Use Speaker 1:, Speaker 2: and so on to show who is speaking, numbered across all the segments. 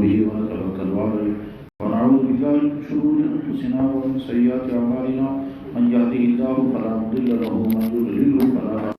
Speaker 1: به ونتوكل عليه ونعوذ بالله من شرور أنفسنا ومن سيئات أعمالنا من يهده الله فلا مضل له ومن يضلل فلا هادي له.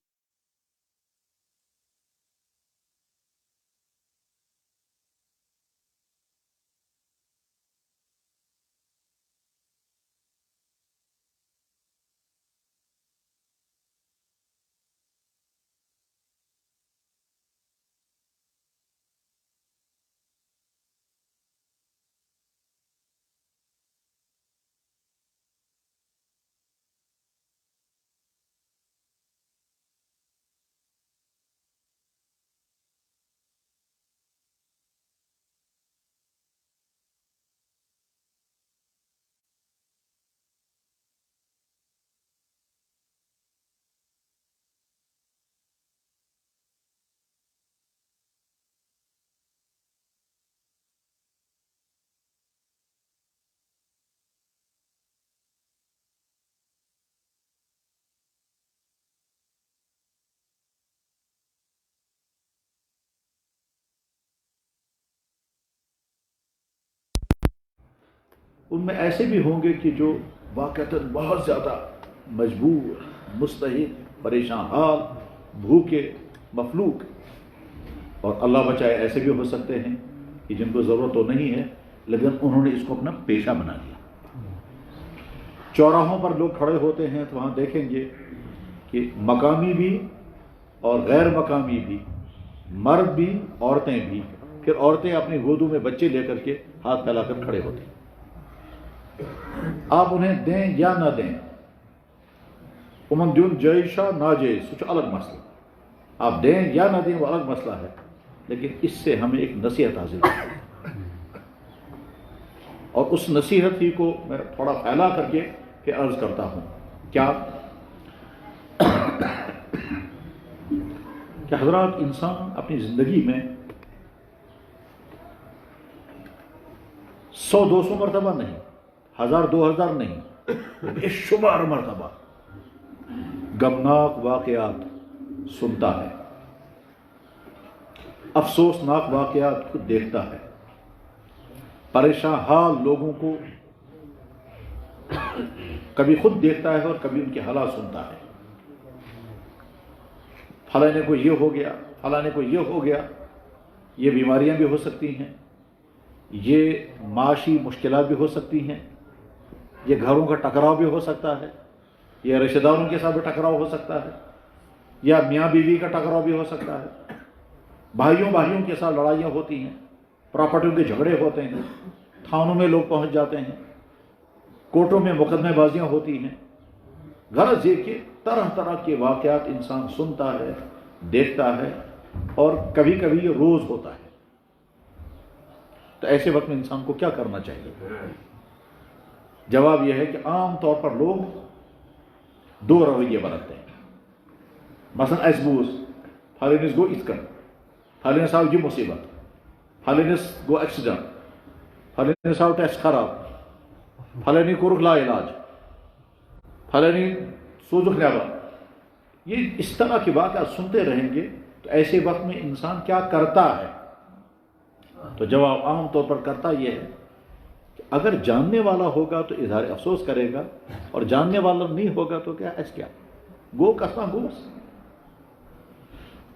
Speaker 2: ان میں ایسے بھی ہوں گے کہ جو واقعتاً بہت زیادہ مجبور، مستحق، پریشان حال، بھوکے، مفلوک، اور اللہ بچائے ایسے بھی ہو سکتے ہیں کہ جن کو ضرورت تو نہیں ہے لیکن انہوں نے اس کو اپنا پیشہ بنا لیا. چوراہوں پر لوگ کھڑے ہوتے ہیں تو وہاں دیکھیں گے کہ مقامی بھی اور غیر مقامی بھی، مرد بھی، عورتیں بھی، پھر عورتیں اپنی گودوں میں بچے لے کر کے ہاتھ پھیلا کر کھڑے ہوتے ہیں. آپ انہیں دیں یا نہ دیں، امن دیون جائشہ ناجائز، کچھ الگ مسئلہ. آپ دیں یا نہ دیں وہ الگ مسئلہ ہے، لیکن اس سے ہمیں ایک نصیحت حاصل ہے، اور اس نصیحت ہی کو میں تھوڑا پھیلا کر کے پھر عرض کرتا ہوں. کیا کہ حضرات، انسان اپنی زندگی میں 100-200 مرتبہ نہیں، 1000-2000 نہیں، بے شمار مرتبہ غمناک واقعات سنتا ہے، افسوسناک واقعات خود دیکھتا ہے، پریشان حال لوگوں کو کبھی خود دیکھتا ہے اور کبھی ان کے حالات سنتا ہے. فلانے کو یہ ہو گیا، فلانے کو یہ ہو گیا. یہ بیماریاں بھی ہو سکتی ہیں، یہ معاشی مشکلات بھی ہو سکتی ہیں، یہ گھروں کا ٹکراؤ بھی ہو سکتا ہے، یہ رشتہ داروں کے ساتھ بھی ٹکراؤ ہو سکتا ہے، یا میاں بیوی کا ٹکراؤ بھی ہو سکتا ہے، بھائیوں کے ساتھ لڑائیاں ہوتی ہیں، پراپرٹیوں کے جھگڑے ہوتے ہیں، تھانوں میں لوگ پہنچ جاتے ہیں، کورٹوں میں مقدمے بازیاں ہوتی ہیں. غرض یہ کہ طرح طرح کے واقعات انسان سنتا ہے، دیکھتا ہے، اور کبھی کبھی یہ روز ہوتا ہے. تو ایسے وقت میں انسان کو کیا کرنا چاہیے؟ جواب یہ ہے کہ عام طور پر لوگ 2 رویے برتتے ہیں. مثلا اَسہِ بوٗز فلٲنِس گوٚو یِتھ کٔنۍ، فلٲنِس آو یہِ مُصیٖبت، فلٲنِس گوٚو ایکسیڈنٹ، فلٲنِس آو ٹیسٹ خراب، فلٲنی کوٚرُکھ لا علاج، فلٲنی سوزُکھ نیبر. یہ اس طرح کی واقعات سنتے رہیں گے تو ایسے وقت میں انسان کیا کرتا ہے؟ تو جواب عام طور پر کرتا یہ ہے کہ اگر جاننے والا ہوگا تو اظہار افسوس کرے گا، اور جاننے والا نہیں ہوگا تو کیا ایس کیا گو کسنا گوس.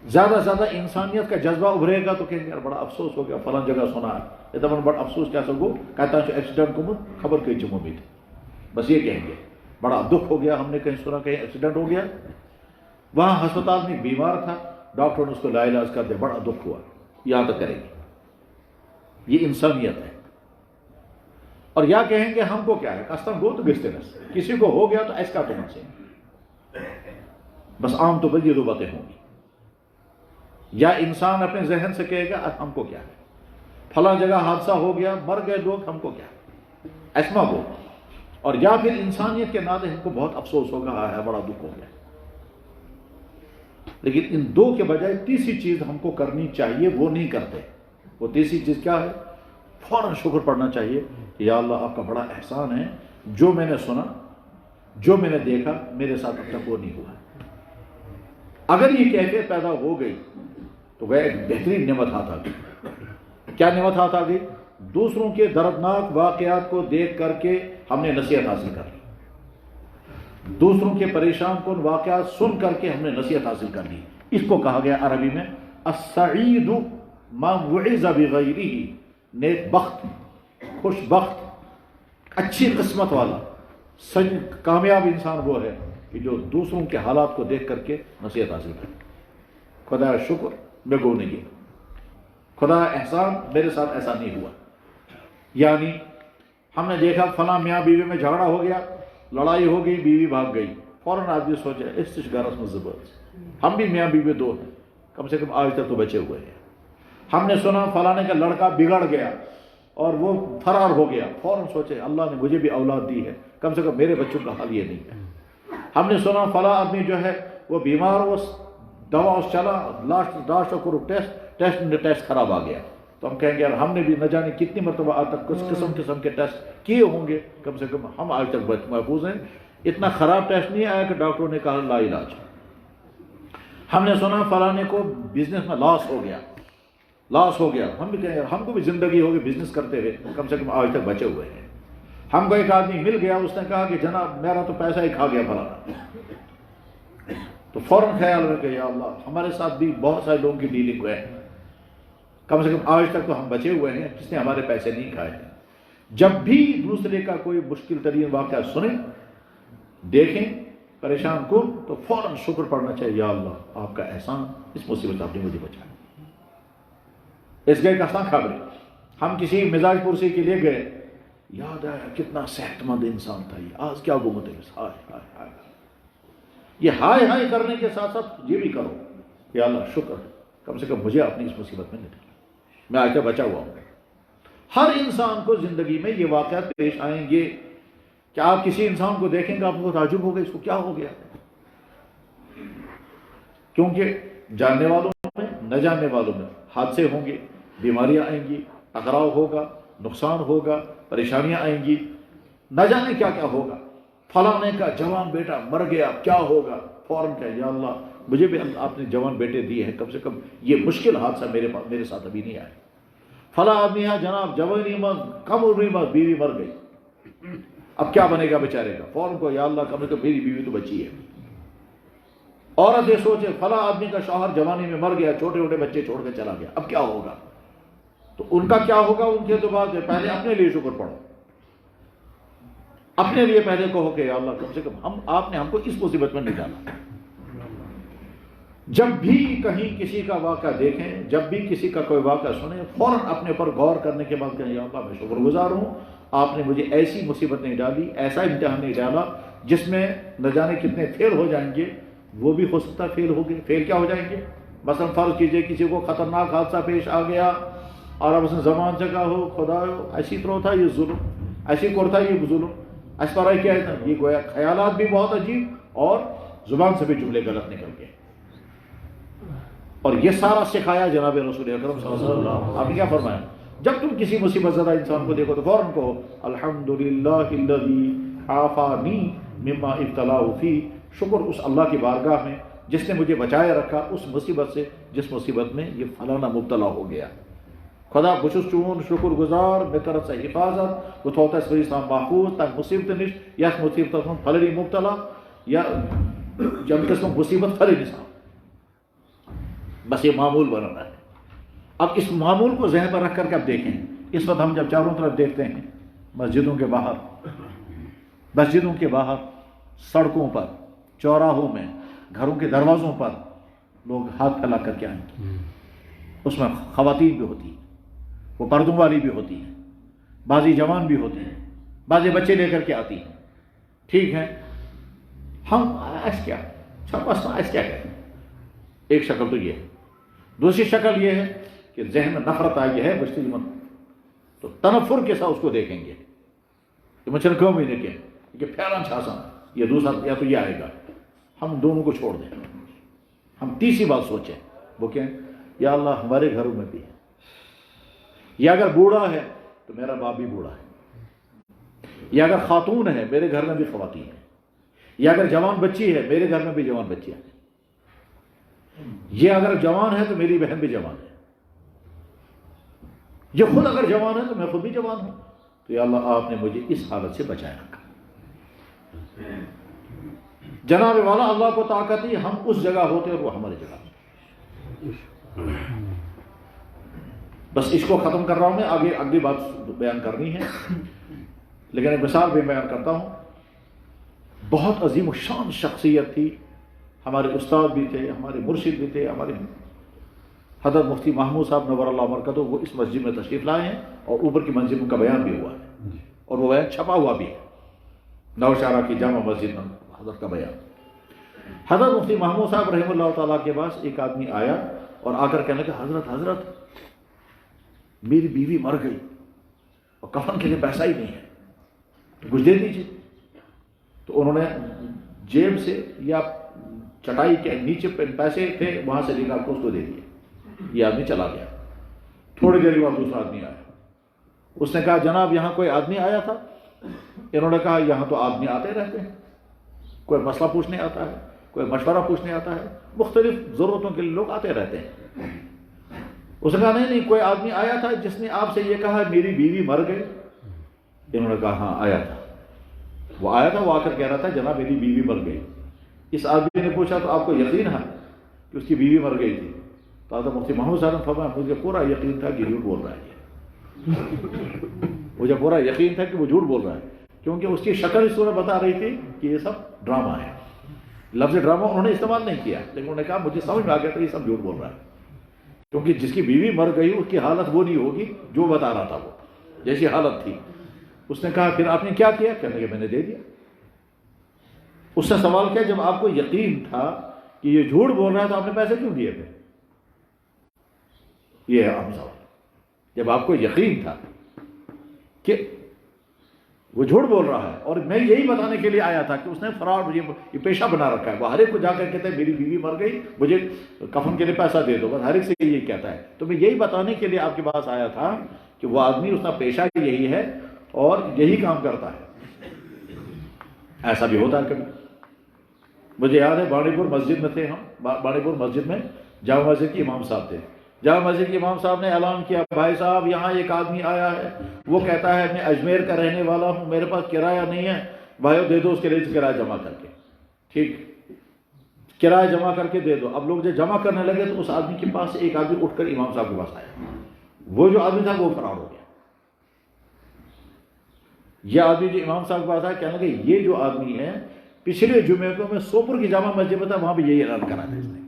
Speaker 2: زیادہ سے زیادہ انسانیت کا جذبہ ابھرے گا تو کہیں گے بڑا افسوس ہو گیا، فلاں جگہ سنا ہے، یہ دپان بڑا افسوس کیا سا گو کہتا ہے ایکسیڈنٹ گومت، خبر کئی جموں میں تھی. بس یہ کہیں گے بڑا دکھ ہو گیا، ہم نے کہیں سنا کہیں ایکسیڈنٹ ہو گیا، وہاں ہسپتال میں بیمار تھا، ڈاکٹر نے اس کو لا علاج کر دیا، بڑا دکھ ہوا. یا تو کریں گے، یہ انسانیت ہے. اور یا کہیں گے ہم کو کیا ہے، کستن گو تو گستنس، کسی کو ہو گیا تو ایس کا تمہن سے. بس عام طور پر یہ 2 باتیں ہوں گی. یا انسان اپنے ذہن سے کہے گا ہم کو کیا ہے، فلاں جگہ حادثہ ہو گیا، مر گئے لوگ، ہم کو کیا ہے، ایسما گو. اور یا پھر انسانیت کے ناطے ہم کو بہت افسوس ہوگا، ہاں ہے بڑا دکھ ہو گیا. لیکن ان 2 کے بجائے تیسری چیز ہم کو کرنی چاہیے، وہ نہیں کرتے. وہ تیسری چیز کیا ہے؟ فوراً شکر پڑھنا چاہیے کہ یا اللہ آپ کا بڑا احسان ہے، جو میں نے سنا، جو میں نے دیکھا، میرے ساتھ اب تک وہ نہیں ہوا. اگر یہ کیفیت پیدا ہو گئی تو وہ ایک بہترین نعمت ہاتھ آ گئی کیا نعمت ہاتھ آ گئی؟ دوسروں کے دردناک واقعات کو دیکھ کر کے ہم نے نصیحت حاصل کر لی، دوسروں کے پریشان کن واقعات سن کر کے ہم نے نصیحت حاصل کر لی۔ اس کو کہا گیا عربی میں السعید ما وعظ بغیرہ، نیک بخت، خوش بخت، اچھی قسمت والا، کامیاب انسان وہ ہے کہ جو دوسروں کے حالات کو دیکھ کر کے نصیحت حاصل کرے۔ خدا شکر میں گو نہیں گیا، خدا احسان میرے ساتھ ایسا نہیں ہوا۔ یعنی ہم نے دیکھا فلاں میاں بیوی میں جھگڑا ہو گیا، لڑائی ہو گئی، بیوی بھاگ گئی، فوراً آدمی سوچے اس گھرس میں زبردست، ہم بھی میاں بیوی دو ہیں، کم سے کم آج تک تو بچے ہوئے ہیں۔ ہم نے سنا فلانے کا لڑکا بگڑ گیا اور وہ فرار ہو گیا، فوراً سوچے اللہ نے مجھے بھی اولاد دی ہے، کم سے کم میرے بچوں کا حال یہ نہیں ہے۔ ہم نے سنا فلاں آدمی جو ہے وہ بیمار، وہ دوا اس چلا، لاسٹ کرو ٹیسٹ خراب آ گیا، تو ہم کہیں گے یار ہم نے بھی نہ جانے کتنی مرتبہ آج تک کچھ قسم کے ٹیسٹ کیے ہوں گے، کم سے کم ہم آج تک محفوظ ہیں۔ اتنا خراب ٹیسٹ نہیں آیا کہ ڈاکٹروں نے کہا لا علاج۔ ہم نے سنا فلانے کو بزنس میں لاس ہو گیا، ہم بھی کہیں یار ہم کو بھی زندگی ہوگی بزنس کرتے ہوئے، کم سے کم آج تک بچے ہوئے ہیں۔ ہم کو ایک آدمی مل گیا، اس نے کہا کہ جناب میرا تو پیسہ ہی کھا گیا فلانا، تو فوراً خیال میں کہ یا اللہ ہمارے ساتھ بھی بہت سارے لوگوں کی ڈیلنگ ہوئے ہیں، کم سے کم آج تک تو ہم بچے ہوئے ہیں جس نے ہمارے پیسے نہیں کھائے ہیں۔ جب بھی دوسرے کا کوئی مشکل ترین واقعہ سنیں، دیکھیں، پریشان کو، تو فوراً شکر پڑھنا چاہیے، یا اللہ آپ کا احسان، اس مصیبت آپ نے مجھے بچایا۔ اس گئے کہاں خبریں، ہم کسی مزاج پرسی کے لیے گئے، یاد آیا کتنا صحت مند انسان تھا یہ، آج کیا گمت ہے، ہائے ہائے ہائے۔ یہ ہائے ہائے کرنے کے ساتھ ساتھ یہ بھی کرو، یا اللہ شکر کم سے کم مجھے اپنی اس مصیبت میں نکلا، میں آج تک بچا ہوا ہوں۔ ہر انسان کو زندگی میں یہ واقعات پیش آئیں گے کہ آپ کسی انسان کو دیکھیں گے آپ کو تعجب ہوگا اس کو کیا ہو گیا، کیونکہ جاننے والوں میں نہ جاننے والوں میں حادثے ہوں گے، بیماریاں آئیں گی، ٹکراؤ ہوگا، نقصان ہوگا، پریشانیاں آئیں گی، نہ جانے کیا کیا ہوگا۔ فلانے کا جوان بیٹا مر گیا، کیا ہوگا، فوراً کہے یا اللہ مجھے بھی آپ نے جوان بیٹے دیے ہیں، کم سے کم یہ مشکل حادثہ میرے ساتھ ابھی نہیں آیا۔ فلاں آدمی ہے جناب جوانی میں کم عمری میں بیوی مر گئی، اب کیا بنے گا بیچارے کا، فوراً کو یا اللہ کم سے کم میری بیوی تو بچی ہے۔ عورت یہ سوچے فلاں آدمی کا شوہر جوانی میں مر گیا، چھوٹے چھوٹے بچے چھوڑ کے چلا گیا، اب کیا ہوگا، تو ان کا کیا ہوگا، ان کے تو بات ہے پہلے اپنے لیے شکر پڑھو، اپنے لیے پہلے کہو کہ یا اللہ کم سے کم آپ نے ہم کو اس مصیبت میں نہیں ڈالا۔ جب بھی کہیں کسی کا واقعہ دیکھیں، جب بھی کسی کا کوئی واقعہ سنیں، فوراً اپنے پر غور کرنے کے بعد کہیں یا اللہ میں شکر گزار ہوں، آپ نے مجھے ایسی مصیبت نہیں ڈالی، ایسا امتحان نہیں ڈالا جس میں نہ جانے کتنے فیل ہو جائیں گے، وہ بھی ہو سکتا فیل ہو گئے، فیل کیا ہو جائیں گے، مثلا فرض کیجئے کسی کو خطرناک حادثہ پیش آ گیا اور اب اس نے زبان سے کہا ہو خدا ایسی طرح تھا یہ ظلم، ایسی کور تھا یہ ظلم، اس طرح کیا ہے، یہ گویا خیالات بھی بہت عجیب اور زبان سے بھی جملے غلط نکل گئے، اور یہ سارا سکھایا جناب رسول اکرم صلی اللہ علیہ وسلم۔ آپ نے کیا فرمایا، جب تم کسی مصیبت زدہ انسان کو دیکھو تو فوراً کہو الحمدللہ الذی عافانی مما ابتلاہ فی، شکر اس اللہ کی بارگاہ میں جس نے مجھے بچائے رکھا اس مصیبت سے جس مصیبت میں یہ فلانا مبتلا ہو گیا۔ خدا بچس چون شکر گزار میں کرت سے حفاظت وہ تھوتا اس اسلام محفوظ تک مصیبت نش یا اس مصیبت پھلری مبتلا یا جب قسم مصیبت پھلے نظام، بس یہ معمول بنانا ہے۔ اب اس معمول کو ذہن پر رکھ کر کے اب دیکھیں، اس وقت ہم جب چاروں طرف دیکھتے ہیں مسجدوں کے باہر، سڑکوں پر، چوراہوں میں، گھروں کے دروازوں پر لوگ ہاتھ پھیلا کر کے آئیں گے، اس میں خواتین بھی ہوتی ہیں، وہ پردوں والی بھی ہوتی ہیں، بعضی جوان بھی ہوتی ہیں، بعضی بچے لے کر کے آتی ہیں، ٹھیک ہے، ہم ایس کیا کہیں، ایک شکل تو یہ ہے، دوسری شکل یہ ہے کہ ذہن میں نفرت آئی ہے بچتی من، تو تنفر کے ساتھ اس کو دیکھیں گے کہ مچھر کیوں بھی دیکھیں کہ پھیران چھاسا یہ دوسرا یا تو یہ آئے گا، ہم دونوں کو چھوڑ دیں، ہم تیسری بات سوچیں، وہ کہیں یا اللہ ہمارے گھروں میں بھی ہے، یا اگر بوڑھا ہے تو میرا باپ بھی بوڑھا ہے، یا اگر خاتون ہے میرے گھر میں بھی خواتین ہیں، یا اگر جوان بچی ہے میرے گھر میں بھی جوان بچیاں ہیں، یہ اگر جوان ہے تو میری بہن بھی جوان ہے، یہ خود اگر جوان ہے تو میں خود بھی جوان ہوں، تو یا اللہ آپ نے مجھے اس حالت سے بچایا رکھا۔ جناب والا اللہ کو طاقت ہی ہم اس جگہ ہوتے اور وہ ہماری جگہ۔ بس اس کو ختم کر رہا ہوں میں، آگے اگلی بات بیان کرنی ہے، لیکن ایک مثال بھی بیان کرتا ہوں۔ بہت عظیم و شان شخصیت تھی، ہمارے استاد بھی تھے، ہمارے مرشد بھی تھے، ہمارے حضرت مفتی محمود صاحب نور اللہ برکتہ، وہ اس مسجد میں تشریف لائے ہیں اور اوپر کی منزل کا بیان بھی ہوا ہے اور وہ بیان چھپا ہوا بھی ہے، نوشہرہ کی جامع مسجد میں حضرت کا بیان۔ حضرت مفتی محمود صاحب رحمہ اللہ تعالیٰ کے پاس ایک آدمی آیا اور آ کر کہنے لگا، حضرت میری بیوی مر گئی اور کفن کے لیے پیسہ ہی نہیں ہے، تو کچھ دے دیجیے۔ تو انہوں نے جیب سے یا چٹائی کے نیچے پیسے تھے وہاں سے نکال کے اس کو دے دیے۔ یہ آدمی چلا گیا۔ تھوڑی دیر بعد دوسرا آدمی آیا، اس نے کہا جناب یہاں کوئی آدمی آیا تھا؟ انہوں نے کہا یہاں تو آدمی آتے رہتے ہیں، کوئی مسئلہ پوچھنے آتا ہے، کوئی مشورہ پوچھنے آتا ہے، مختلف ضرورتوں کے لیے لوگ آتے رہتے ہیں۔ اس نے کہا نہیں کوئی آدمی آیا تھا جس نے آپ سے یہ کہا میری بیوی مر گئی؟ انہوں نے کہا ہاں آیا تھا، وہ آیا تھا، وہ آ کر کہہ رہا تھا جناب میری بیوی مر گئی۔ اس آدمی نے پوچھا تو آپ کو یقین ہے کہ اس کی بیوی مر گئی تھی؟ تو حضرت مفتی محمود صاحب نے فرمایا مجھے پورا یقین تھا کہ جھوٹ بول رہا ہے، مجھے پورا یقین تھا کہ وہ جھوٹ بول رہا ہے، کیونکہ اس کی شکل اس طرح بتا رہی تھی کہ یہ سب ڈرامہ ہے۔ لفظ ڈرامہ انہوں نے استعمال نہیں کیا، لیکن انہوں نے کہا مجھے سمجھ میں آ گیا تھا یہ سب جھوٹ بول رہا ہے، کیونکہ جس کی بیوی مر گئی اس کی حالت وہ نہیں ہوگی جو بتا رہا تھا، وہ جیسی حالت تھی۔ اس نے کہا پھر آپ نے کیا کیا؟ کہنے کہ میں نے دے دیا۔ اس نے سوال کیا جب آپ کو یقین تھا کہ یہ جھوٹ بول رہا ہے تو آپ نے پیسے کیوں دیے پھر؟ یہ ہے عام سوال۔ جب آپ کو یقین تھا کہ وہ جھوٹ بول رہا ہے اور میں یہی بتانے کے لیے آیا تھا کہ اس نے فراڈ یہ پیشہ بنا رکھا ہے، وہ ہر ایک کو جا کر کہتا ہے میری بیوی مر گئی مجھے کفن کے لیے پیسہ دے دو، بس ہر ایک سے یہی کہتا ہے، تو میں یہی بتانے کے لیے آپ کے پاس آیا تھا کہ وہ آدمی اس کا پیشہ یہی ہے اور یہی کام کرتا ہے۔ ایسا بھی ہوتا ہے کبھی۔ مجھے یاد ہے بانڈی پور مسجد میں تھے ہم، بانڈی پور مسجد میں جامع مسجد کے امام صاحب تھے۔ جامع مسجد کے امام صاحب نے اعلان کیا بھائی صاحب یہاں ایک آدمی آیا ہے، وہ کہتا ہے میں اجمیر کا رہنے والا ہوں، میرے پاس کرایہ نہیں ہے، بھائیو دے دو اس کے لیے کرایہ جمع کر کے۔ ٹھیک، کرایہ جمع کر کے دے دو۔ اب لوگ جب جمع کرنے لگے تو اس آدمی کے پاس ایک آدمی اٹھ کر امام صاحب کے پاس آیا، وہ جو آدمی تھا وہ فرار ہو گیا۔ یہ آدمی جو امام صاحب کے پاس آیا کہنے لگے یہ جو آدمی ہے پچھلے جمعے کو میں سوپور کی جامع مسجد میں تھا، وہاں بھی یہی اعلان کرا تھا اس نے،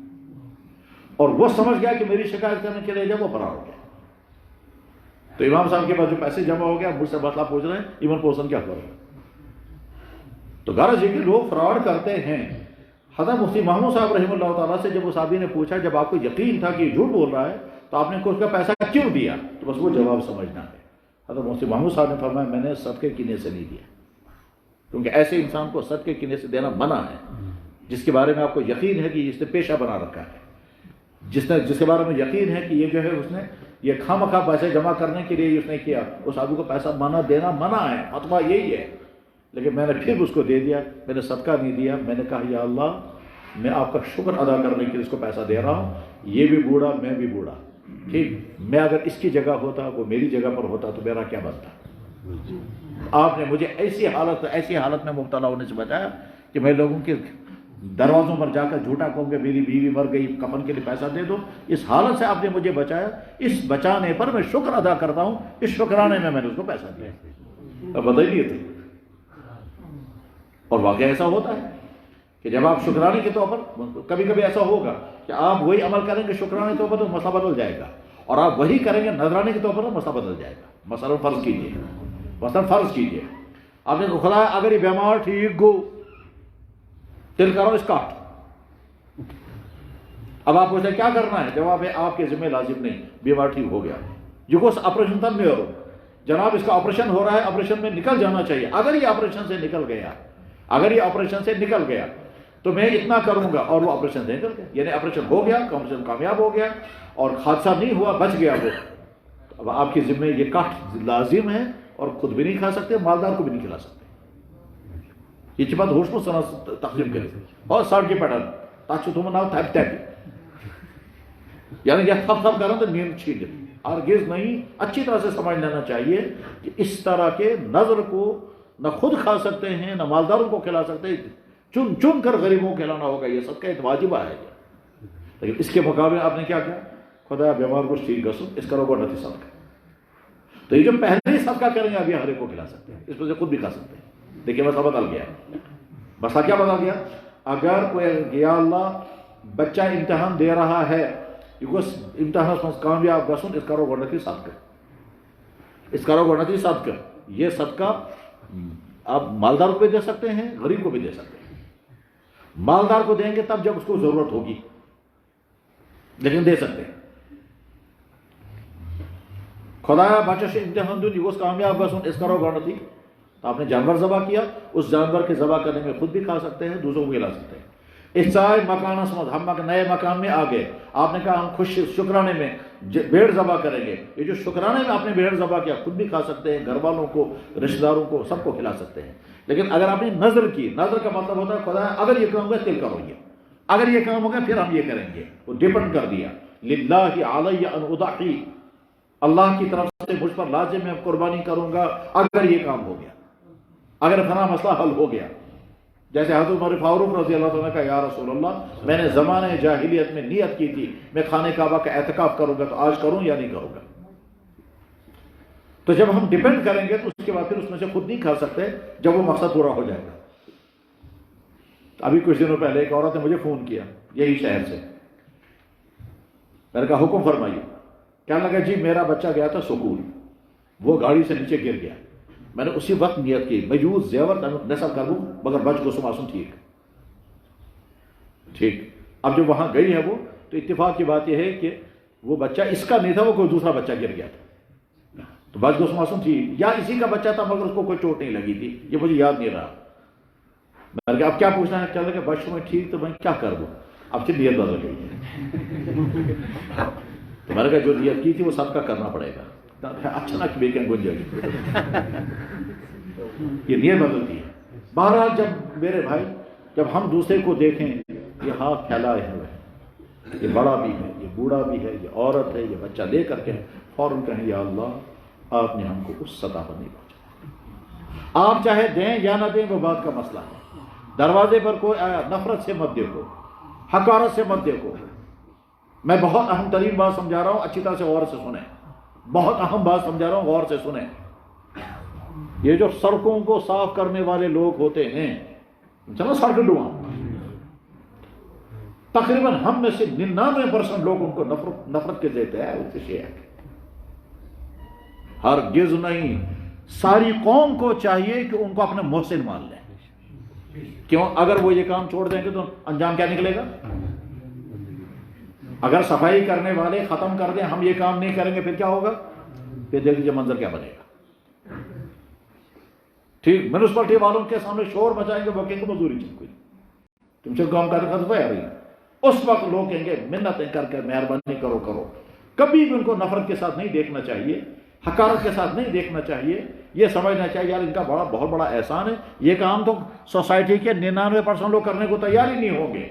Speaker 2: اور وہ سمجھ گیا کہ میری شکایت کرنے کے لیے جب وہ فرار ہو گیا۔ تو امام صاحب کے پاس جو پیسے جمع ہو گیا مجھ سے مسئلہ پوچھ رہے ہیں ایون پوزن کیا کرو۔ تو غرض یہ کہ لوگ فراڈ کرتے ہیں۔ حضرت مفتی محمود صاحب رحمہ اللہ تعالیٰ سے جب اس آدمی نے پوچھا جب آپ کو یقین تھا کہ یہ جھوٹ بول رہا ہے تو آپ نے اس کا پیسہ کیوں دیا، تو بس وہ جواب سمجھنا ہے۔ حضرت مفتی محمود صاحب نے فرمایا میں نے صدقے کینے سے نہیں دیا، کیونکہ ایسے انسان کو صدقے کینے سے دینا منع ہے جس کے بارے میں آپ کو یقین ہے کہ اس نے پیشہ بنا رکھا ہے، جس کے بارے میں یقین ہے کہ یہ جو ہے اس نے یہ خواہ پیسے جمع کرنے کے لیے اس نے کیا، اس آدمی کو پیسہ دینا منع ہے، فتویٰ یہی ہے۔ لیکن میں نے پھر اس کو دے دیا، میں نے صدقہ نہیں دیا، میں نے کہا یا اللہ میں آپ کا شکر ادا کرنے کے لیے اس کو پیسہ دے رہا ہوں، یہ بھی بوڑھا میں بھی بوڑھا، ٹھیک، میں اگر اس کی جگہ ہوتا وہ میری جگہ پر ہوتا تو میرا کیا بنتا۔ آپ نے مجھے ایسی حالت میں مبتلا ہونے سے بچایا کہ میں لوگوں کے دروازوں پر جا کر جھوٹا کہوں کہ میری بیوی مر گئی کفن کے لیے پیسہ دے دو، اس حالت سے آپ نے مجھے بچایا، اس بچانے پر میں شکر ادا کرتا ہوں، اس شکرانے میں نے اس کو پیسہ دیا۔ اب بتائیے تھے، اور واقعہ ایسا ہوتا ہے کہ جب آپ شکرانے کے طور پر کبھی کبھی ایسا ہوگا کہ آپ وہی عمل کریں گے شکرانے کے طور پر تو مسئلہ بدل جائے گا، اور آپ وہی کریں گے نذرانے کے طور پر تو مسئلہ بدل جائے گا۔ مثلا فرض کیجیے آپ نے خدا اگر یہ بیمار ٹھیک گو دل کرو اس کاٹ، اب آپ پوچھتے کیا کرنا ہے، جواب ہے آپ کے ذمہ لازم نہیں، بیمار ٹھیک ہو گیا یہ کو آپریشن تب میں ہو جناب اس کا آپریشن ہو رہا ہے، آپریشن میں نکل جانا چاہیے، اگر یہ آپریشن سے نکل گیا تو میں اتنا کروں گا، اور وہ آپریشن سے نکل گیا، یعنی آپریشن ہو گیا، آپریشن کامیاب ہو گیا اور حادثہ نہیں ہوا، بچ گیا وہ، اب آپ کے ذمہ یہ کاٹ لازم ہے، اور خود بھی نہیں کھا سکتے، مالدار کو بھی نہیں کھلا سکتے۔ یہ چپت ہوش کو سنا تقسیم کرے اور ساڑھ کے پیٹرن تاچو تم نہ تھپ تھپ، یعنی یہ تھپ تھپ کریں تو نیند چھین لیتے، ہرگز نہیں. اچھی طرح سے سمجھ لینا چاہیے کہ اس طرح کے نظر کو نہ خود کھا سکتے ہیں نہ مالداروں کو کھلا سکتے ہیں، چن چن کر غریبوں کو کھلانا ہوگا. یہ صدقہ ایک واجبہ ہے. لیکن اس کے مقابلے آپ نے کیا کیا؟ خدا بیمار کو ٹھیک گسو اس کرو گا نتی صدقہ. تو یہ جو پہلے صدقہ کریں گے ابھی ہر ایک کو کھلا سکتے ہیں، اس میں سے خود بھی کھا سکتے ہیں. دیکھیے مسئلہ بدل گیا. مسئلہ کیا بدل گیا؟ اگر کوئی یا اللہ بچہ امتحان دے رہا ہے، امتحان کامیاب گسن اس کرو گۄڈنیتھٕے صدقہ، اس کرو گۄڈنیتھٕے صدقہ. یہ صدقہ آپ مالدار کو بھی دے سکتے ہیں، غریب کو بھی دے سکتے ہیں. مالدار کو دیں گے تب جب اس کو ضرورت ہوگی، لیکن دے سکتے ہیں. خدایا بچہ سے امتحان دن یہ کامیاب گسن اس کرو گۄڈنیتھٕے. تو آپ نے جانور ذبح کیا، اس جانور کے ذبح کرنے میں خود بھی کھا سکتے ہیں، دوسروں کو بھی کھلا سکتے ہیں. اس چائے مکان سمجھ ہم نئے مکان میں آ گئے. آپ نے کہا ہم خوش شکرانے میں بھیڑ ذبح کریں گے. یہ جو شکرانے میں آپ نے بھیڑ ذبح کیا خود بھی کھا سکتے ہیں، گھر والوں کو، رشتہ داروں کو، سب کو کھلا سکتے ہیں. لیکن اگر آپ نے نظر کی، نظر کا مطلب ہوتا ہے خدا اگر یہ کام ہوگا تل کرو گے، اگر یہ کام ہوگا پھر ہم یہ کریں گے. وہ ڈیپینڈ کر دیا للہ علی ان اضحی، اللہ کی طرف سے مجھ پر لازم میں قربانی کروں گا اگر یہ کام ہو گیا، اگر فلاں مسئلہ حل ہو گیا. جیسے حضرت عمر فاروق رضی اللہ عنہ کا یا رسول اللہ میں نے زمانہ جاہلیت میں نیت کی تھی میں خانہ کعبہ کا اعتکاف کروں گا، تو آج کروں یا نہیں کروں گا. تو جب ہم ڈیپینڈ کریں گے تو اس کے بعد پھر اس میں سے خود نہیں کھا سکتے جب وہ مقصد پورا ہو جائے گا. ابھی کچھ دنوں پہلے ایک عورت نے مجھے فون کیا یہی شہر سے. میں نے کہا حکم فرمائیے. کہنے لگا جی میرا بچہ گیا تھا سکول، وہ گاڑی سے نیچے گر گیا. میں نے اسی وقت نیت کی میں یوں زیور نصب کر دوں مگر بچ کو سماسوں ٹھیک. اب جو وہاں گئی ہے وہ تو اتفاق کی بات یہ ہے کہ وہ بچہ اس کا نہیں تھا، وہ کوئی دوسرا بچہ گر گیا تھا. تو بچ کو سماسوں ٹھیک، یا اسی کا بچہ تھا مگر اس کو کوئی چوٹ نہیں لگی تھی، یہ مجھے یاد نہیں رہا. میں نے کہا اب کیا پوچھنا ہے؟ چل کہ بچ میں ٹھیک تو میں کیا کر دوں. اب سے نیت بدل گئی. تو میں نے کہا جو نیت کی تھی وہ سب کا کرنا پڑے گا. اچھا نہ بے کہیں گنجائش یہ نیت بدلتی ہے. بہرحال جب میرے بھائی جب ہم دوسرے کو دیکھیں یہ ہاتھ پھیلائے ہوئے، یہ بڑا بھی ہے، یہ بوڑھا بھی ہے، یہ عورت ہے، یہ بچہ لے کر کے فوراً کہیں یا اللہ آپ نے ہم کو اس سطح پر نہیں پہنچایا. آپ چاہے دیں یا نہ دیں وہ بات کا مسئلہ ہے. دروازے پر کوئی آیا نفرت سے مت دیکھو، حقارت سے مت دیکھو. میں بہت اہم ترین بات سمجھا رہا ہوں، اچھی طرح سے غور سے سنیں. بہت اہم بات سمجھا رہا ہوں، غور سے سنیں. یہ جو سڑکوں کو صاف کرنے والے لوگ ہوتے ہیں، چلو سڑک ڈواں، تقریباً ہم میں سے 99% لوگ ان کو نفرت کے دیتے ہیں. اس سے ہرگز نہیں. ساری قوم کو چاہیے کہ ان کو اپنے محسن مان لیں. کیوں؟ اگر وہ یہ کام چھوڑ دیں گے تو انجام کیا نکلے گا؟ اگر صفائی کرنے والے ختم کر دیں ہم یہ کام نہیں کریں گے پھر کیا ہوگا؟ پھر دیکھ لیجیے منظر کیا بنے گا. ٹھیک میونسپلٹی والوں کے سامنے شور مچائیں گے، وہ کہیں گے مزدوری چل کوئی تم سے کام کرنے کا تو ہے. اس وقت لوگ کہیں گے منتیں کر کے مہربانی کرو. کبھی بھی ان کو نفرت کے ساتھ نہیں دیکھنا چاہیے، حقارت کے ساتھ نہیں دیکھنا چاہیے. یہ سمجھنا چاہیے یار ان کا بہت بڑا احسان ہے. یہ کام تو سوسائٹی کے 99% لوگ کرنے کو تیار ہی نہیں ہوں گے،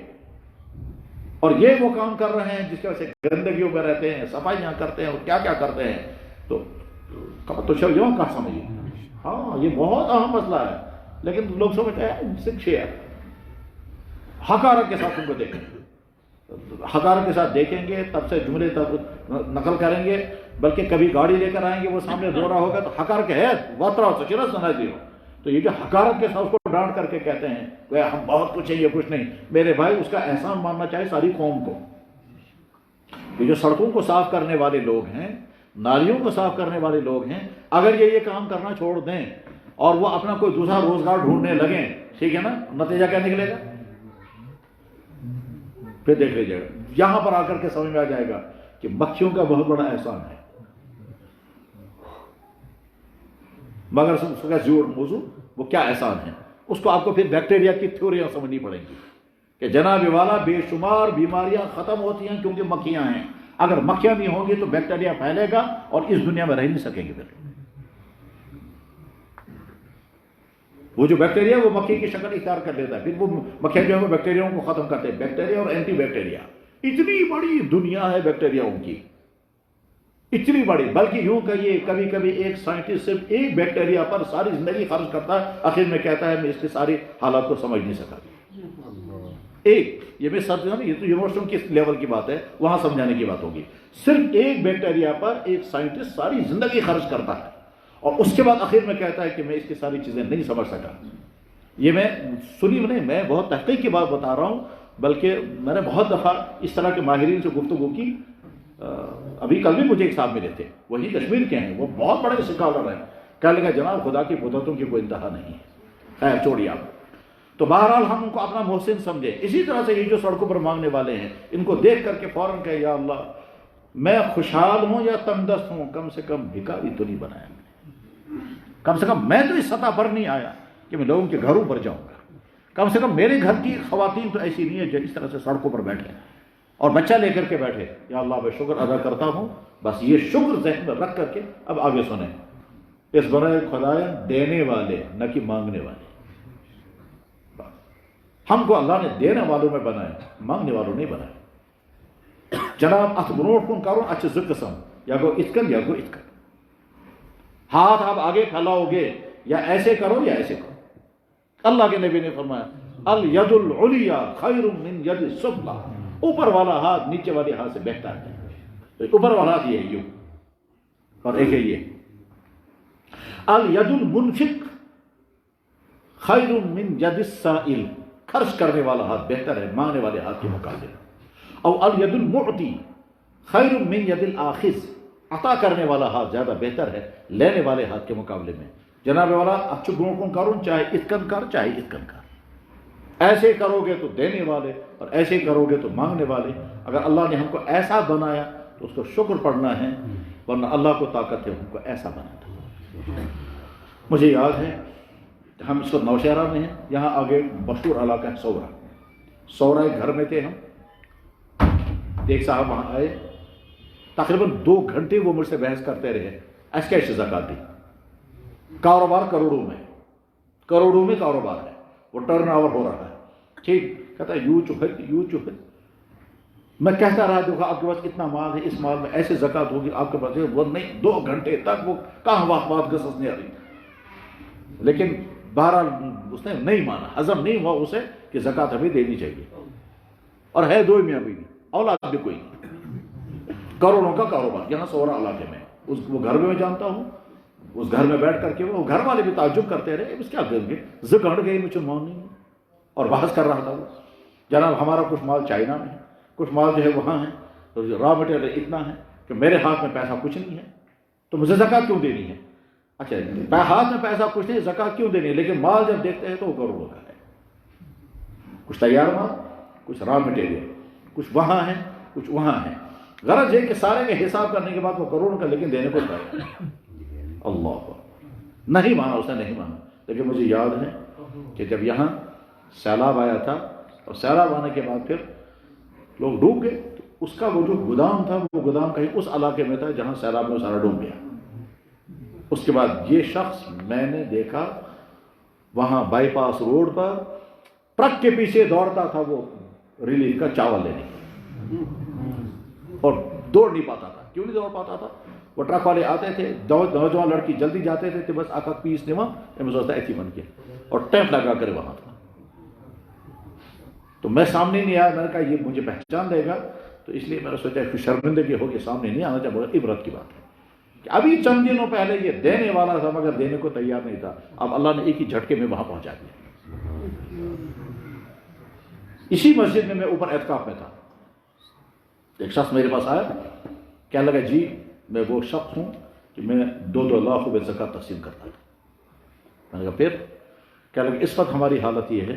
Speaker 2: اور یہ وہ کام کر رہے ہیں جس کی وجہ سے گندگیوں میں رہتے ہیں، صفائیاں کرتے ہیں اور کیا کیا کرتے ہیں. تو یوں کا سمجھیے. ہاں یہ بہت اہم مسئلہ ہے، لیکن لوگ سمجھتے ہیں شکشے ہے. حقارت کے ساتھ ان کو دیکھیں، حقارت کے ساتھ دیکھیں گے تب سے جملے تک نقل کریں گے. بلکہ کبھی گاڑی لے کر آئیں گے وہ سامنے دو رہا ہوگا تو حقار کے ہے واترا سچنا سنا دیو. تو یہ جو حقارت کے ساتھ اس کو ڈانٹ کر کے کہتے ہیں کہ ہم بہت کچھ ہیں یہ کچھ نہیں، میرے بھائی اس کا احسان ماننا چاہیے ساری قوم کو. یہ جو سڑکوں کو صاف کرنے والے لوگ ہیں، نالیوں کو صاف کرنے والے لوگ ہیں، اگر یہ کام کرنا چھوڑ دیں اور وہ اپنا کوئی دوسرا روزگار ڈھونڈنے لگیں، ٹھیک ہے نا، نتیجہ کیا نکلے گا؟ پھر دیکھ لیجیے گا یہاں پر آ کر کے سمجھ میں آ جائے گا کہ مکھیوں کا بہت بڑا احسان ہے. مگر اس کا موضوع وہ کیا احسان ہے، اس کو آپ کو پھر بیکٹیریا کی تھیوریاں سمجھنی پڑیں گی کہ جناب والا بے شمار بیماریاں ختم ہوتی ہیں کیونکہ مکھیاں ہیں. اگر مکھیاں نہیں ہوں گی تو بیکٹیریا پھیلے گا اور اس دنیا میں رہ نہیں سکیں گے. پھر وہ جو بیکٹیریا وہ مکھی کی شکل اختیار کر لیتا ہے، پھر وہ مکھیاں جو ہے وہ بیکٹیریاؤں کو ختم کرتے ہیں. بیکٹیریا اور اینٹی بیکٹیریا اتنی بڑی دنیا ہے بیکٹیریاؤں کی. اتنی بڑی، بلکہ یوں کہیے کبھی کبھی ایک سائنٹسٹ صرف ایک بیکٹیریا پر ساری زندگی خرچ کرتا ہے، آخر میں کہتا ہے میں اس کے ساری حالات کو سمجھ نہیں سکا۔ ایک، یہ میں سب یہ تو یونیورسٹیوں کس لیول کی بات ہے، وہاں سمجھانے کی بات ہوگی۔ صرف ایک بیکٹیریا پر ایک سائنٹسٹ ساری زندگی خرچ کرتا ہے اور اس کے بعد آخر میں کہتا ہے کہ میں اس کی ساری چیزیں نہیں سمجھ سکا۔ یہ میں سنی نہیں، میں بہت تحقیق کی بات بتا رہا ہوں، بلکہ میں نے بہت دفعہ اس طرح کے ماہرین سے گفتگو کی۔ ابھی کل بھی مجھے ایک صاحب ملے تھے، وہی کشمیر کے ہیں، وہ بہت بڑے اسکالر ہیں، کہنے لگا جناب خدا کی قدرتوں کی کوئی انتہا نہیں ہے۔ خیر چھوڑیے آپ۔ تو بہرحال ہم ان کو اپنا محسن سمجھے۔ اسی طرح سے یہ جو سڑکوں پر مانگنے والے ہیں، ان کو دیکھ کر کے فوراً کہے یا اللہ میں خوشحال ہوں یا تنگدست ہوں، کم سے کم بھکاری تو نہیں بنایا میں نے، کم سے کم میں تو اس سطح پر نہیں آیا کہ میں لوگوں کے گھروں پر جاؤں گا، کم سے کم میرے گھر کی خواتین تو ایسی نہیں ہے جو اس طرح سے سڑکوں پر بیٹھے اور بچہ لے کر کے بیٹھے۔ یا اللہ میں شکر ادا کرتا ہوں، بس یہ شکر ذہن میں رکھ کر کے اب آگے سنیں۔ اس برائے خدایا دینے والے نہ کہ مانگنے والے۔ ہم کو اللہ نے دینے والوں میں بنایا، مانگنے والوں نہیں بنایا۔ جناب ات برونٹ کن کرو اچھے زٕ قسم، یا گو اتکن یا گو اتکن۔ ہاتھ آپ آگے پھیلاؤ گے یا ایسے کرو یا ایسے کرو۔ اللہ کے نبی نے فرمایا الید العلیٰ خیر من ید السفلی، اوپر والا ہاتھ نیچے والے ہاتھ سے بہتر ہے۔ اوپر والا ہاتھ یہ ہے یوں، اور ایک ہے یہ الید المنفق خیر من ید السائل، خرچ کرنے والا ہاتھ بہتر ہے مانگنے والے ہاتھ کے مقابلے میں۔ او الید المعطی خیر من ید الاخذ، عطا کرنے والا ہاتھ زیادہ بہتر ہے لینے والے ہاتھ کے مقابلے میں۔ جناب والا اچھو گون کروں، چاہے اتکن کر چاہے اتکن کر، ایسے کرو گے تو دینے والے اور ایسے کرو گے تو مانگنے والے۔ اگر اللہ نے ہم کو ایسا بنایا تو اس کو شکر پڑھنا ہے، ورنہ اللہ کو طاقت ہے ہم کو ایسا بنانا۔ مجھے یاد ہے ہم اس وقت نوشہرہ میں ہیں، یہاں آگے مشہور علاقہ ہے سورا، سورا ایک گھر میں تھے ہم، ایک صاحب وہاں آئے، تقریباً 2 گھنٹے وہ مجھ سے بحث کرتے رہے ایسے کیسے زکات دی۔ کاروبار کروڑوں میں کاروبار ہے، وہ ٹرن اوور ہو رہا ہے، ٹھیک، کہتا ہے یوں چوہد۔ میں کہتا رہا دیکھو آپ کے پاس اتنا مال ہے، اس مال میں ایسے زکات ہوگی آپ کے پاس، وہ نہیں 2 گھنٹے تک وہ کہاں بات گسس نہیں آ رہی، لیکن بہرحال اس نے نہیں مانا، ہضم نہیں ہوا اسے کہ زکات ہمیں دینی چاہیے، اور ہے 2 میاں بیوی، اولاد بھی کوئی نہیں، کروڑوں کا کاروبار یہاں سورا علاقے میں۔ وہ گھر میں جانتا ہوں، اس گھر میں بیٹھ کر کے وہ گھر والے بھی تعجب کرتے رہے اس کیا کریں گے، گھنٹ گئے مجھے مان نہیں، اور بحث کر رہا تھا وہ جناب ہمارا کچھ مال چائنا میں ہے، کچھ مال جو ہے وہاں ہے، را مٹیریل اتنا ہے کہ میرے ہاتھ میں پیسہ کچھ نہیں ہے، تو مجھے زکات کیوں دینی ہے؟ اچھا ہاتھ میں پیسہ کچھ نہیں، زکات کیوں دینی ہے؟ لیکن مال جب دیکھتے ہیں تو وہ کروڑوں کا ہے، کچھ تیار مال، کچھ را مٹیریل، کچھ وہاں ہے کچھ وہاں ہے۔ غرض یہ کہ سارے کے حساب کرنے کے بعد وہ کروڑوں کا لیکن دینے کو تیار۔ اللہ نہیں مانا، اس نے نہیں مانا۔ لیکن مجھے یاد ہے کہ جب یہاں سیلاب آیا تھا اور سیلاب آنے کے بعد پھر لوگ ڈوب گئے، تو اس کا وہ جو گودام تھا وہ گودام کہیں اس علاقے میں تھا جہاں سیلاب میں سارا ڈوب گیا۔ اس کے بعد یہ شخص میں نے دیکھا وہاں بائی پاس روڈ پر ٹرک کے پیچھے دوڑتا تھا وہ ریلیف کا چاول لینے، اور دوڑ نہیں پاتا تھا۔ کیوں نہیں دوڑ پاتا تھا؟ وہ ٹرک والے آتے تھے، نوجوان لڑکی جلدی جاتے تھے تو بس آقا پیس نے وہاں سوچتا ایسی بن کے اور ٹیپ لگا کر وہاں تھا۔ تو میں سامنے نہیں آیا، میں نے کہا یہ مجھے پہچان دے گا، تو اس لیے میں نے سوچا کہ شرمندگی ہو کے سامنے نہیں آنا چاہیے۔ بڑا عبرت کی بات ہے کہ ابھی چند دنوں پہلے یہ دینے والا تھا مگر دینے کو تیار نہیں تھا، اب اللہ نے ایک ہی جھٹکے میں وہاں پہنچا دیا۔ اسی مسجد میں اوپر اعتکاف میں تھا، ایک شخص میرے پاس آیا، کہنے لگا جی میں وہ شخص ہوں کہ میں 2 لاکھ روپے زکات تقسیم کرتا تھا۔ میں نے کہا پھر؟ کہنے لگا اس وقت ہماری حالت یہ ہے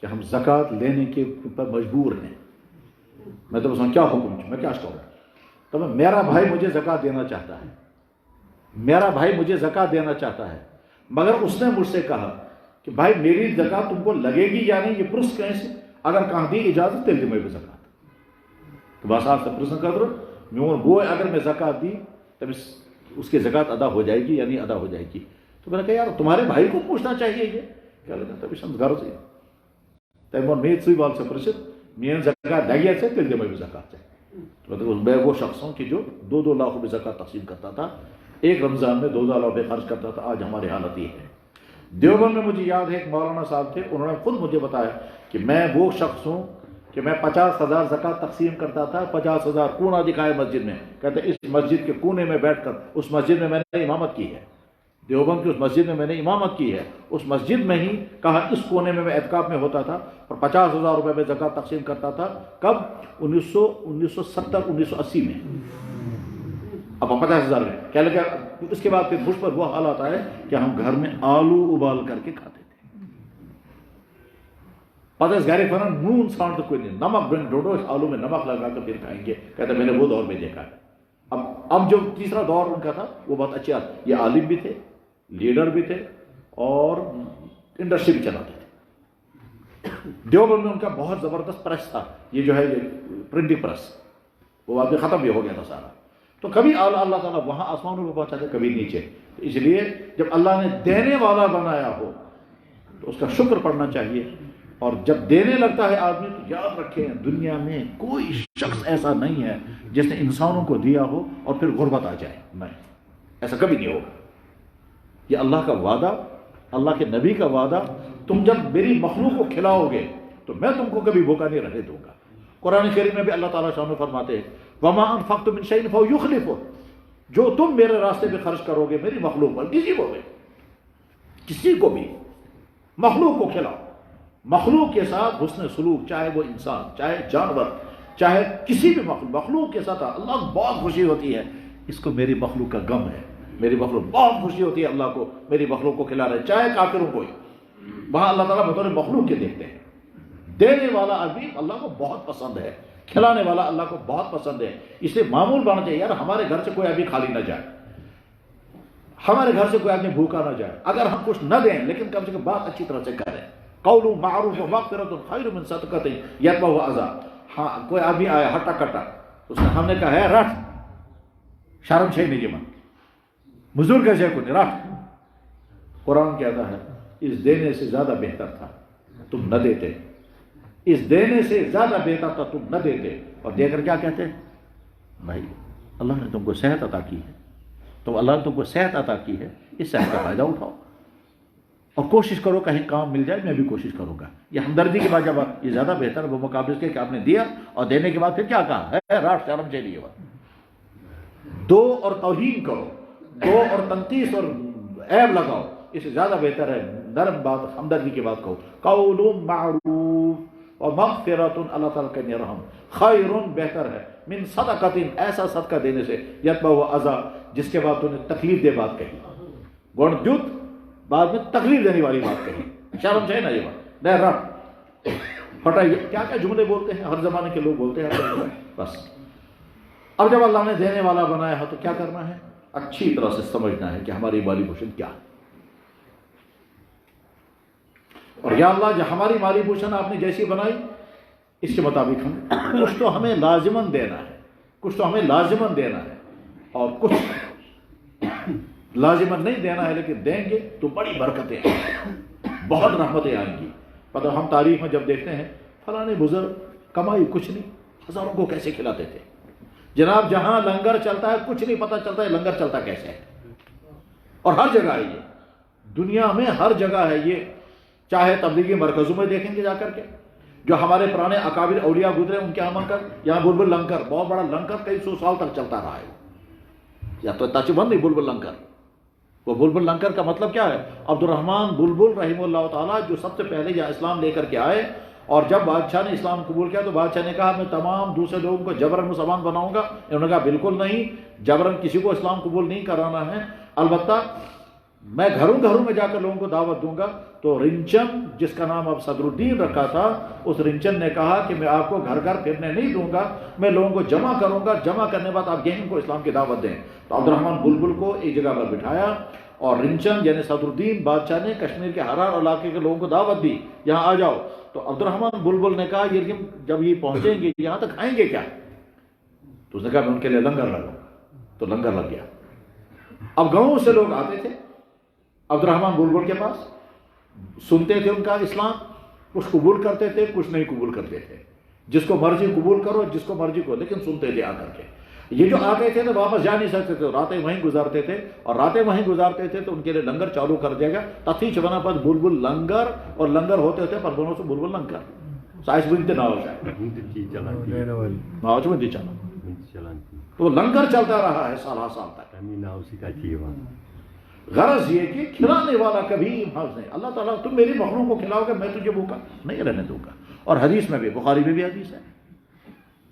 Speaker 2: کہ ہم زکات لینے کے اوپر مجبور ہیں۔ میں تو بس کیا حکم، میں کیا کروں؟ تو میرا بھائی مجھے زکات دینا چاہتا ہے، میرا بھائی مجھے زکات دینا چاہتا ہے، مگر اس نے مجھ سے کہا کہ بھائی میری زکات تم کو لگے گی یا نہیں، یہ پرس کیسے؟ اگر کہاں دی اجازت تیل میں بھی زکات، تو بس آپ سے پرسن کر دو میون بوئے اگر میں زکات دی تب اس کی زکات ادا ہو جائے گی یا نہیں ادا ہو جائے گی؟ تو میں نے کہا یار تمہارے بھائی کو پوچھنا چاہیے یہ کیا لگا تب اس غرض ہے تمون میت سی وال سے پرسد مین زکات لگی سے تیل میں بھی زکات ہے مطلب میں وہ شخص ہوں کہ جو 2 لاکھ روپے زکوٰۃ تقسیم کرتا تھا، ایک رمضان میں 2,000 روپے خرچ کرتا تھا. آج ہماری حالت یہ ہے. دیوبند میں مجھے یاد ہے ایک مولانا صاحب تھے، انہوں نے خود مجھے بتایا کہ میں وہ شخص ہوں کہ میں 50,000 زکوٰۃ تقسیم کرتا تھا. 50,000 کونا دکھائے مسجد میں، کہتے اس مسجد کے کونے میں بیٹھ کر اس مسجد میں نے امامت کی ہے. دیوبند کی اس مسجد میں نے امامت کی ہے. اس مسجد میں ہی کہا اس کونے میں اعتکاف میں ہوتا تھا اور 50,000 روپے میں زکوٰۃ تقسیم کرتا تھا. کب؟ 1970 1980 میں. اب 50,000 میں کیا لگا. اس کے بعد پھر مجھ پر وہ حال آتا ہے کہ ہم گھر میں آلو ابال کر کے کھاتے تھے. پتہ ہے گھر پر نون سانٹ تو کوئی نہیں، نمک بن ڈوڈو آلو میں نمک لگا کر پھر کھائیں گے. کہتے میں نے وہ دور میں دیکھا ہے. اب جو تیسرا دور ان کا تھا وہ بہت اچھا. یہ عالم بھی تھے، لیڈر بھی تھے اور انڈسٹری بھی چلاتے تھے. دیوبند میں ان کا بہت زبردست پریس تھا، یہ جو ہے یہ پرنٹنگ پریس، وہ بعد میں ختم بھی ہو گیا تھا سارا. تو کبھی اللہ تعالیٰ وہاں آسمانوں پہ پہنچاتے، کبھی نیچے. تو اس لیے جب اللہ نے دینے والا بنایا ہو تو اس کا شکر پڑھنا چاہیے. اور جب دینے لگتا ہے آدمی تو یاد رکھیں دنیا میں کوئی شخص ایسا نہیں ہے جس نے انسانوں کو دیا ہو اور پھر غربت آ جائے. نہیں، ایسا کبھی نہیں ہوگا. یہ اللہ کا وعدہ، اللہ کے نبی کا وعدہ. تم جب میری مخلوق کو کھلاؤ گے تو میں تم کو کبھی بھوکا نہیں رہنے دوں گا. قرآن کریم میں بھی اللہ تعالیٰ شان فرماتے ہیں وَمَا أَنفَقْتُم مِّن شَيْءٍ فَهُوَ يُخْلِفُهُ. جو تم میرے راستے پہ خرچ کرو گے میری مخلوق پر، کسی کو بھی مخلوق کو کھلاؤ. مخلوق کے ساتھ حسن سلوک، چاہے وہ انسان، چاہے جانور، چاہے کسی بھی مخلوق کے ساتھ اللہ بہت خوشی ہوتی ہے. اس کو میری مخلوق کا غم ہے، میری مخلوق بہت خوشی ہوتی ہے اللہ کو میری مخلوق کو کھلا رہے، چاہے کافروں کو ہی. وہاں اللہ تعالیٰ بطور مخلوق کے دیکھتے ہیں. دینے والا آدمی اللہ کو بہت پسند ہے، کھلانے والا اللہ کو بہت پسند ہے. اس لیے معمول بننا چاہیے یار ہمارے گھر سے کوئی آدمی خالی نہ جائے، ہمارے گھر سے کوئی آدمی بھوکا نہ جائے. اگر ہم کچھ نہ دیں لیکن کم سے کم بات اچھی طرح سے کریں. قول معروف و مغفرۃ خیر من صدقۃ یتبعها اذى. ہاں کوئی آدمی آیا ہٹا کٹا، اس نے ہم نے کہا ہے رٹ شرم چھے نہیں من مزدور کیسے کو نہیں رٹ. قرآن کہتا ہے اس دینے سے زیادہ بہتر تھا تم نہ دیتے، اس دینے سے زیادہ بہتر تھا تم نہ دیتے. اور دے کر کیا کہتے ہیں بھائی اللہ نے تم کو صحت عطا کی ہے، تو اللہ نے تم کو صحت عطا کی ہے، اس صحت کا فائدہ اٹھاؤ اور کوشش کرو کہیں کام مل جائے. میں بھی کوشش کروں گا. یہ ہمدردی کے بعد جب یہ زیادہ بہتر ہے وہ مقابلے کے کہ آپ نے دیا اور دینے کے بعد پھر کیا کہا ہے راٹ شرم چلیے بات. دو اور توہین کرو، دو اور تنقیص اور عیب لگاؤ، اس سے زیادہ بہتر ہے نرم بات ہمدردی کی بات کہو. قول معروف اور مغفرۃ، اللہ تعالیٰ کا رحم، خیر بہتر ہے من صدقۃ، ایسا صدقہ دینے سے یتبعها اذى جس کے بعد تو نے تکلیف دہ بات کہی، گون جت بعد میں تکلیف دینے والی بات کہی. شرم چاہیے نا یہ بات نہیں رٹ ہٹائیے. کیا کیا جملے بولتے ہیں، ہر زمانے کے لوگ بولتے ہیں بس. اب جب اللہ نے دینے والا بنایا ہے تو کیا کرنا ہے، اچھی طرح سے سمجھنا ہے کہ ہماری مالی پوشن کیا ہے. اور یا اللہ جو ہماری مالی پوشن آپ نے جیسی بنائی اس کے مطابق ہم کچھ تو ہمیں لازماً دینا ہے، کچھ تو ہمیں لازماً دینا ہے اور کچھ لازماً نہیں دینا ہے، لیکن دیں گے تو بڑی برکتیں آئیں گی، بہت رحمتیں آئیں گی. پتہ ہم تاریخ میں جب دیکھتے ہیں فلاں بزرگ کمائی کچھ نہیں، ہزاروں کو کیسے کھلاتے تھے. جناب جہاں لنگر چلتا ہے کچھ نہیں پتہ چلتا ہے لنگر چلتا کیسے ہے. اور ہر جگہ ہے یہ، دنیا میں ہر جگہ ہے یہ. چاہے تبلیغی مرکزوں میں دیکھیں گے جا کر کے، جو ہمارے پرانے اکابر اولیاء گزرے ان کے ہم کر، یہاں بلبل لنگر بہت بڑا لنگر کئی 100 سال تک چلتا رہا ہے. یا تو تاچبند نہیں بلبل لنگر. وہ بلبل لنگر کا مطلب کیا ہے، عبد الرحمن بلبل رحمہ اللہ تعالیٰ جو سب سے پہلے یہاں اسلام لے کر کے آئے، اور جب بادشاہ نے اسلام قبول کیا تو بادشاہ نے کہا میں تمام دوسرے لوگوں کو جبراً مسلمان بناؤں گا. انہوں نے کہا بالکل نہیں، جبراً کسی کو اسلام قبول نہیں کرانا ہے، البتہ میں گھروں گھروں میں جا کر لوگوں کو دعوت دوں گا. تو رنچن جس کا نام اب صدر الدین رکھا تھا، اس رنچن نے کہا کہ میں آپ کو گھر گھر پھرنے نہیں دوں گا، میں لوگوں کو جمع کروں گا، جمع کرنے کے بعد آپ یہیں کو اسلام کی دعوت دیں. تو عبد الرحمن بلبل کو ایک جگہ پر بٹھایا اور رنچن یعنی صدر الدین بادشاہ نے کشمیر کے ہر علاقے کے لوگوں کو دعوت دی یہاں آ جاؤ. تو عبد الرحمن بلبل نے کہا یہ جب یہ پہنچیں گے یہاں تک کھائیں گے کیا؟ تو اس نے کہا میں ان کے لیے لنگر لگاؤں. تو لنگر لگ گیا. اب گاؤں سے لوگ آتے تھے عبد الرحمن بلبل کے پاس، سنتے تھے ان کا اسلام، کچھ قبول کرتے تھے کچھ نہیں قبول کرتے تھے. جس کو مرضی قبول کرو، جس کو مرضی کو، لیکن سنتے تھے آ کر کے. یہ جو آتے تھے تو واپس جا نہیں سکتے تھے، راتیں وہیں گزارتے تھے، اور راتیں وہیں گزارتے تھے تو ان کے لیے لنگر چالو کر دیا گیا. تتھی چبنا پد بلبل لنگر، اور لنگر ہوتے تھے پر دونوں سے بلبل لنگر سائز بنتے نہ ہو جائے ناوچ میں دی چلا. تو لنگر چلتا رہا ہے سالہ سال تک. غرض یہ کہ کھلانے والا کبھی محض نہیں. اللہ تعالیٰ تم میری مخلوق کو کھلاؤ گے، میں تجھے بھوکا نہیں رہنے دوں گا. اور حدیث میں بھی، بخاری میں بھی حدیث ہے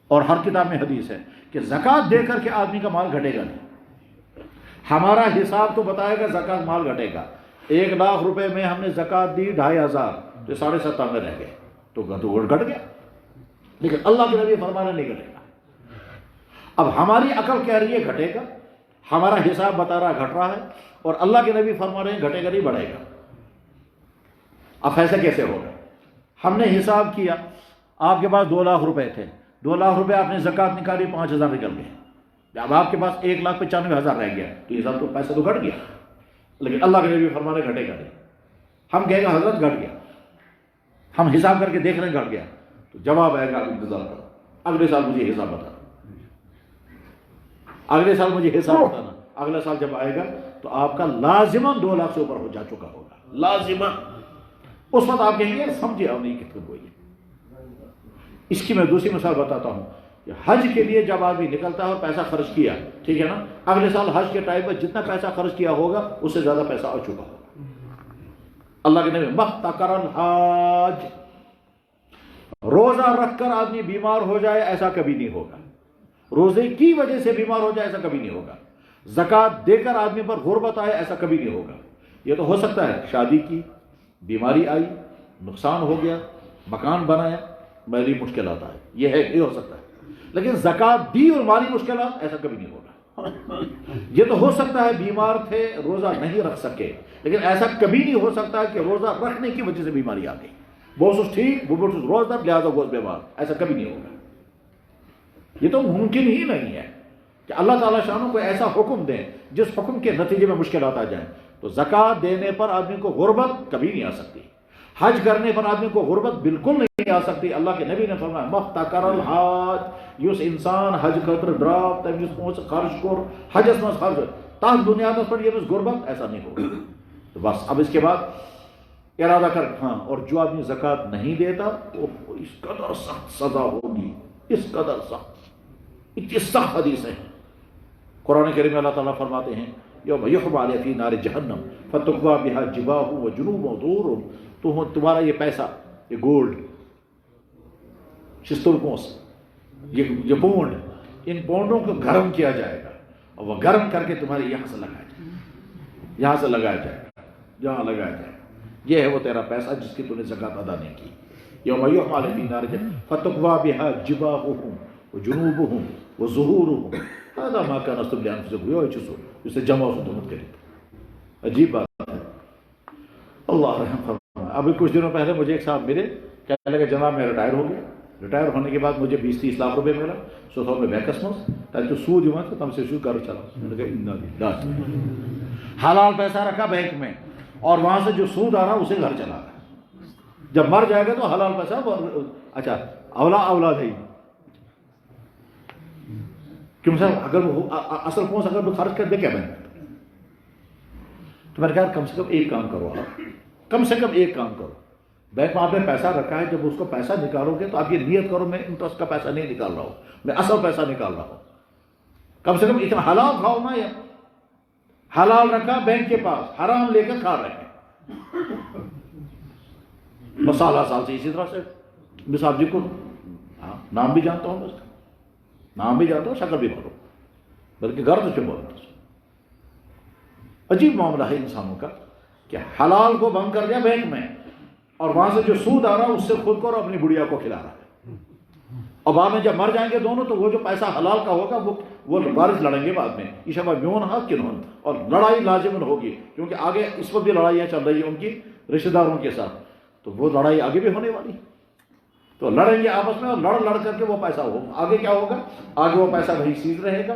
Speaker 2: اور ہر کتاب میں حدیث ہے کہ زکوٰۃ دے کر کے آدمی کا مال گھٹے گا نہیں. ہمارا حساب تو بتائے گا زکوٰۃ مال گھٹے گا. 1 لاکھ روپے میں ہم نے زکوٰۃ دی 2,500 تو 7.5 میں رہ گئے تو گھٹ گیا. لیکن اللہ کے نبی فرمانا نہیں گھٹے گا. اب ہماری عقل کہہ رہی ہے گھٹے گا، ہمارا حساب بتا رہا گھٹ رہا ہے، اور اللہ کے نبی فرما رہے ہیں گھٹے گا نہیں بڑھے گا. اب ایسا کیسے ہوگا؟ ہم نے حساب کیا، آپ کے پاس 2 لاکھ روپے تھے، 2 لاکھ روپے آپ نے زکوٰۃ نکالی، 5,000 نکل گئے. اب آپ کے پاس 1,95,000 رہ گیا تو یہ سب تو پیسہ تو گھٹ گیا. لیکن اللہ کے نبی فرما رہے گھٹے گا نہیں. ہم کہیں گے حضرت گھٹ گیا، ہم حساب کر کے دیکھ رہے ہیں گھٹ گیا، تو جواب آئے گا انتظار کرو، اگلے سال مجھے حساب بتانا، اگلے سال مجھے حساب بتانا. اگلا سال جب آئے گا تو آپ کا لازماً 2 لاکھ سے اوپر ہو جا چکا ہوگا، لازماً. اس وقت آپ کہیں گے سمجھے آپ نہیں کتنے کوئی. اس کی میں دوسری مثال بتاتا ہوں کہ حج کے لیے جب آدمی نکلتا ہے اور پیسہ خرچ کیا، ٹھیک ہے نا، اگلے سال حج کے ٹائم پر جتنا پیسہ خرچ کیا ہوگا اس سے زیادہ پیسہ آ چکا ہوگا. اللہ کے نبی محتکر الحاج، روزہ رکھ کر آدمی بیمار ہو جائے ایسا کبھی نہیں ہوگا، روزے کی وجہ سے بیمار ہو جائے ایسا کبھی نہیں ہوگا، زکوٰۃ دے کر آدمی پر غربت آئے ایسا کبھی نہیں ہوگا. یہ تو ہو سکتا ہے شادی کی، بیماری آئی، نقصان ہو گیا، مکان بنایا، مالی مشکلات آئے، یہ ہو سکتا ہے. لیکن زکوٰۃ دی اور مالی مشکلات ایسا کبھی نہیں ہوگا. یہ تو ہو سکتا ہے بیمار تھے روزہ نہیں رکھ سکے، لیکن ایسا کبھی نہیں ہو سکتا کہ روزہ رکھنے کی وجہ سے بیماری آ گئی. بہت ٹھیک، وہ روزہ لہٰذا وہ بیمار، ایسا کبھی نہیں ہوگا. یہ تو ممکن ہی نہیں ہے کہ اللہ تعالیٰ شانوں کو ایسا حکم دیں جس حکم کے نتیجے میں مشکلات آ جائیں. تو زکوٰۃ دینے پر آدمی کو غربت کبھی نہیں آ سکتی، حج کرنے پر آدمی کو غربت بالکل نہیں آ سکتی. اللہ کے نبی نے فرمایا محتکر الحاج، یس انسان حج خاطر دراب تمس پونسہ خرچ کور حجس مز خرچ تس بنیادس پر یمس غربت، ایسا نہیں ہوگا. تو بس اب اس کے بعد ارادہ کر، ہاں، اور جو آدمی زکوٰۃ نہیں دیتا وہ اس قدر سخت سزا ہوگی، اس قدر سخت. اتنی سخت حدیث ہے. قرآن کریم میں اللہ تعالیٰ فرماتے ہیں یوم یحمى علیہ فی نار جہنم فتقوی بہا جباہ وجنوب وظہور. تو تمہارا یہ پیسہ، یہ گولڈ، شسترکوس، یہ پونڈ، ان پونڈوں کو گرم کیا جائے گا اور وہ گرم کر کے تمہارے یہاں سے لگایا جائے گا، یہاں سے لگایا جائے گا، جہاں لگایا جائے گا. یہ ہے وہ تیرا پیسہ جس کی تو نے زکوٰۃ ادا نہیں کی. یوم یحمى علیہ فی نار جہنم فتقوی بہا جباہہم وجنوبہم وظہورہم هذا ما كنتم لانفسكم يوجسوا اسے جمع و مت کریں. عجیب بات ہے. اللہ رحم فرمائے. ابھی کچھ دنوں پہلے مجھے ایک صاحب ملے، کہنے لگے جناب میں ریٹائر ہو گیا، ریٹائر ہونے کے بعد مجھے 20-30 لاکھ روپے ملا، سو میں بیکس مس تاکہ سود ہوا تو تم سے شروع کر چلا. میں نے کہا حلال پیسہ رکھا بینک میں اور وہاں سے جو سود آ رہا اسے گھر چلا رہا. جب مر جائے گا تو حلال پیسہ، اچھا اولاد ہے کیوں صاحب، اگر وہ اصل پونس اگر وہ خرچ کر دے کیا بنے. تو میں نے کہا کم سے کم ایک کام کرو، آپ کم سے کم ایک کام کرو. بینک میں آپ نے پیسہ رکھا ہے، جب اس کو پیسہ نکالو گے تو آپ یہ نیت کرو میں انٹرسٹ کا پیسہ نہیں نکال رہا ہوں، میں اصل پیسہ نکال رہا ہوں. کم سے کم اتنا حلال کھاؤ نا. یا حلال رکھا بینک کے پاس، حرام لے کر کھا رہے ہیں. مسالہ سال سے اسی طرح سے مثال جی کو نام بھی جانتا ہوں، بس نام بھی جانتا ہوں، شکل بھی بھرو، بلکہ گرد سے بولتا. عجیب معاملہ ہے انسانوں کا کہ حلال کو بند کر دیا بینک میں اور وہاں سے جو سود آ رہا اس سے خود کو اور اپنی گڑیا کو کھلا رہا ہے. اور بعد میں جب مر جائیں گے دونوں تو وہ جو پیسہ حلال کا ہوگا وہ وارث لڑیں گے بعد میں. ایشا میون ہاتھ کنہن، اور لڑائی لازمن ہوگی کیونکہ آگے اس وقت بھی لڑائیاں چل رہی ہیں ان کی رشتہ داروں کے ساتھ، تو وہ لڑائی آگے بھی ہونے والی. تو لڑیں گے آپس میں اور لڑ کر کے وہ پیسہ ہوگا. آگے کیا ہوگا؟ آگے وہ پیسہ وہی سیز رہے گا،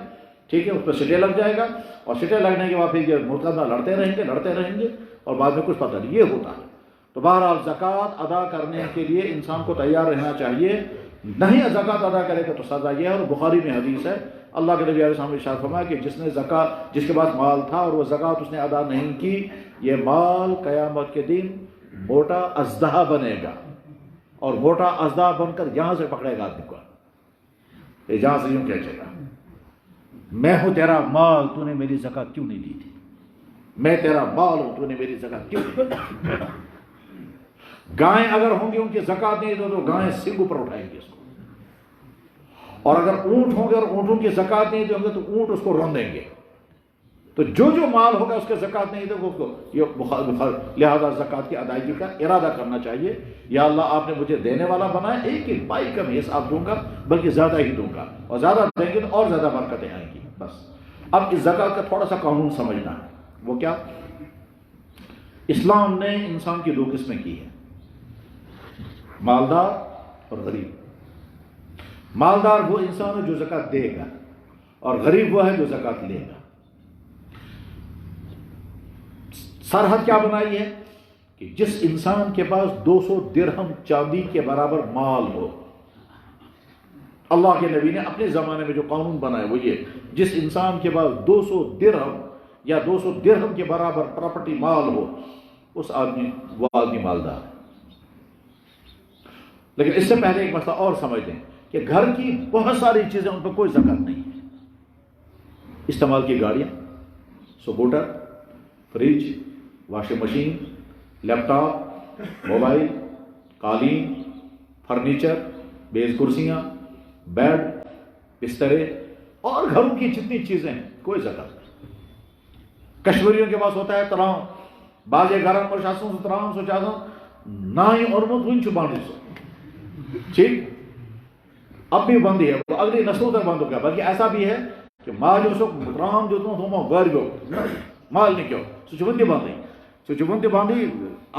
Speaker 2: ٹھیک ہے، اس پہ سٹے لگ جائے گا اور سٹے لگنے کے بعد پھر یہ مقدمہ لڑتے رہیں گے اور بعد میں کچھ پتہ نہیں. یہ ہوتا ہے. تو بہرحال زکوٰۃ ادا کرنے کے لیے انسان کو تیار رہنا چاہیے نہیں زکوٰۃ ادا کرے گا تو سزا یہ ہے۔ اور بخاری میں حدیث ہے، اللہ کے نبی علیہ السلام نے ارشاد فرمایا کہ جس کے پاس مال تھا اور وہ زکوٰۃ اس نے ادا نہیں کی، یہ مال قیامت کے دن موٹا اژدہا بنے گا، اور موٹا اژدہا بن کر یہاں سے پکڑے گا آدمی کو، یہ جہاں سے یوں کہے گا میں ہوں تیرا مال، تو نے میری زکوٰۃ کیوں نہیں دی تھی، میں تیرا مال ہوں، تو نے میری زکوٰۃ کیوں نہیں دی؟ گائیں اگر ہوں گی ان کی زکوٰۃ نہیں دو تو گائیں سنگ اوپر اٹھائیں گے اس کو، اور اگر اونٹ ہوں گے اور اونٹوں کی زکوٰۃ نہیں دیں گے تو اونٹ اس کو رون دیں گے۔ تو جو مال ہوگا اس کے زکوٰۃ نہیں دے گا اس کو، یہ لہذا زکوٰۃ کی ادائیگی کا ارادہ کرنا چاہیے، یا اللہ آپ نے مجھے دینے والا بنایا، ایک ایک پائی کا میں حساب دوں گا، بلکہ زیادہ ہی دوں گا، اور زیادہ دیں گے تو اور زیادہ برکتیں آئیں گی۔ بس اب اس زکوٰۃ کا تھوڑا سا قانون سمجھنا ہے، وہ کیا؟ اسلام نے انسان کی دو قسمیں کی ہیں، مالدار اور غریب۔ مالدار وہ انسان ہے جو زکوٰۃ دے گا، اور غریب وہ ہے جو زکوٰۃ لے گا۔ سرحد کیا بنائی ہے کہ جس انسان کے پاس 200 درہم چاندی کے برابر مال ہو، اللہ کے نبی نے اپنے زمانے میں جو قانون بنایا وہ یہ، جس انسان کے پاس 200 درہم یا 200 درہم کے برابر پراپرٹی مال ہو، وہ آدمی مالدار ہے۔ لیکن اس سے پہلے ایک مسئلہ اور سمجھ لیں کہ گھر کی بہت ساری چیزیں ان پر کوئی زکوٰۃ نہیں ہے۔ استعمال کی گاڑیاں، سکوٹر، فریج، واشنگ مشین، لیپ ٹاپ، موبائل، قالین، فرنیچر، میز کرسیاں، بیڈ، بسترے اور گھروں کی جتنی چیزیں ہیں کوئی زکوٰۃ نہیں۔ کشمیریوں کے پاس ہوتا ہے ترام، بعض گھروں پر شاسوں سے ترام سو چاہتا نہ ہی اور مت چھپانے سو، ٹھیک اب بھی بند ہے، وہ اگلی نسلوں تک بند ہو گیا۔ بلکہ ایسا بھی ہے کہ ماں جو سو ترام جو تم گھر گو مال نہیں کیوں سچبندی باندھی، سچبندی باندھی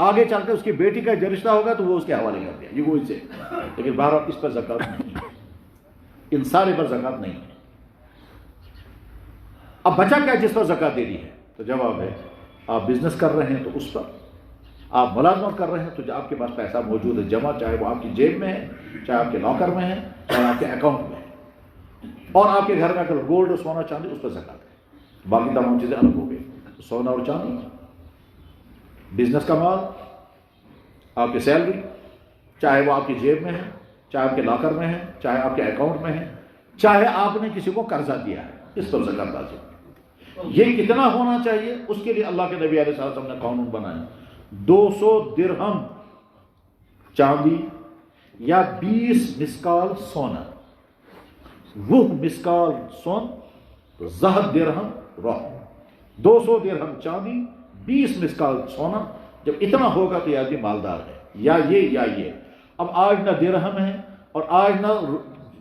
Speaker 2: آگے چل کے اس کی بیٹی کا جو رشتہ ہوگا تو وہ اس کے حوالے کر دیا، یہ وہ اس سے، لیکن بہرحال اس پر زکوٰۃ نہیں ہے، ان سارے پر زکوٰۃ نہیں ہے۔ اب بچا کیا جس پر زکوٰۃ دینی ہے؟ تو جواب ہے آپ بزنس کر رہے ہیں تو اس پر، آپ ملازمت کر رہے ہیں تو جو آپ کے پاس پیسہ موجود ہے جمع، چاہے وہ آپ کی جیب میں ہے، چاہے آپ کے لاکر میں ہے، چاہے آپ کے اکاؤنٹ میں ہے، اور آپ کے گھر میں اگر گولڈ سونا چاندی اس پر زکوٰۃ ہے۔ باقی تمام چیزیں الگ ہو گئی، سونا اور چاندی، بزنس کا مال، آپ کی سیلری، چاہے وہ آپ کی جیب میں ہے، چاہے آپ کے لاکر میں ہے، چاہے آپ کے اکاؤنٹ میں ہے، چاہے آپ نے کسی کو قرضہ دیا ہے، اس پر زکوٰۃ لازم ہے۔ یہ کتنا ہونا چاہیے اس کے لیے اللہ کے نبی علیہ السلام نے قانون بنایا، 200 درہم چاندی یا 20 مسکال سونا، وہ مسکال سون زہد درہم رو، 200 درہم چاندی 20 مسکال سونا، جب اتنا ہوگا تو یہ آدمی مالدار ہے، یا یہ۔ اب آج نہ درہم ہے اور آج نہ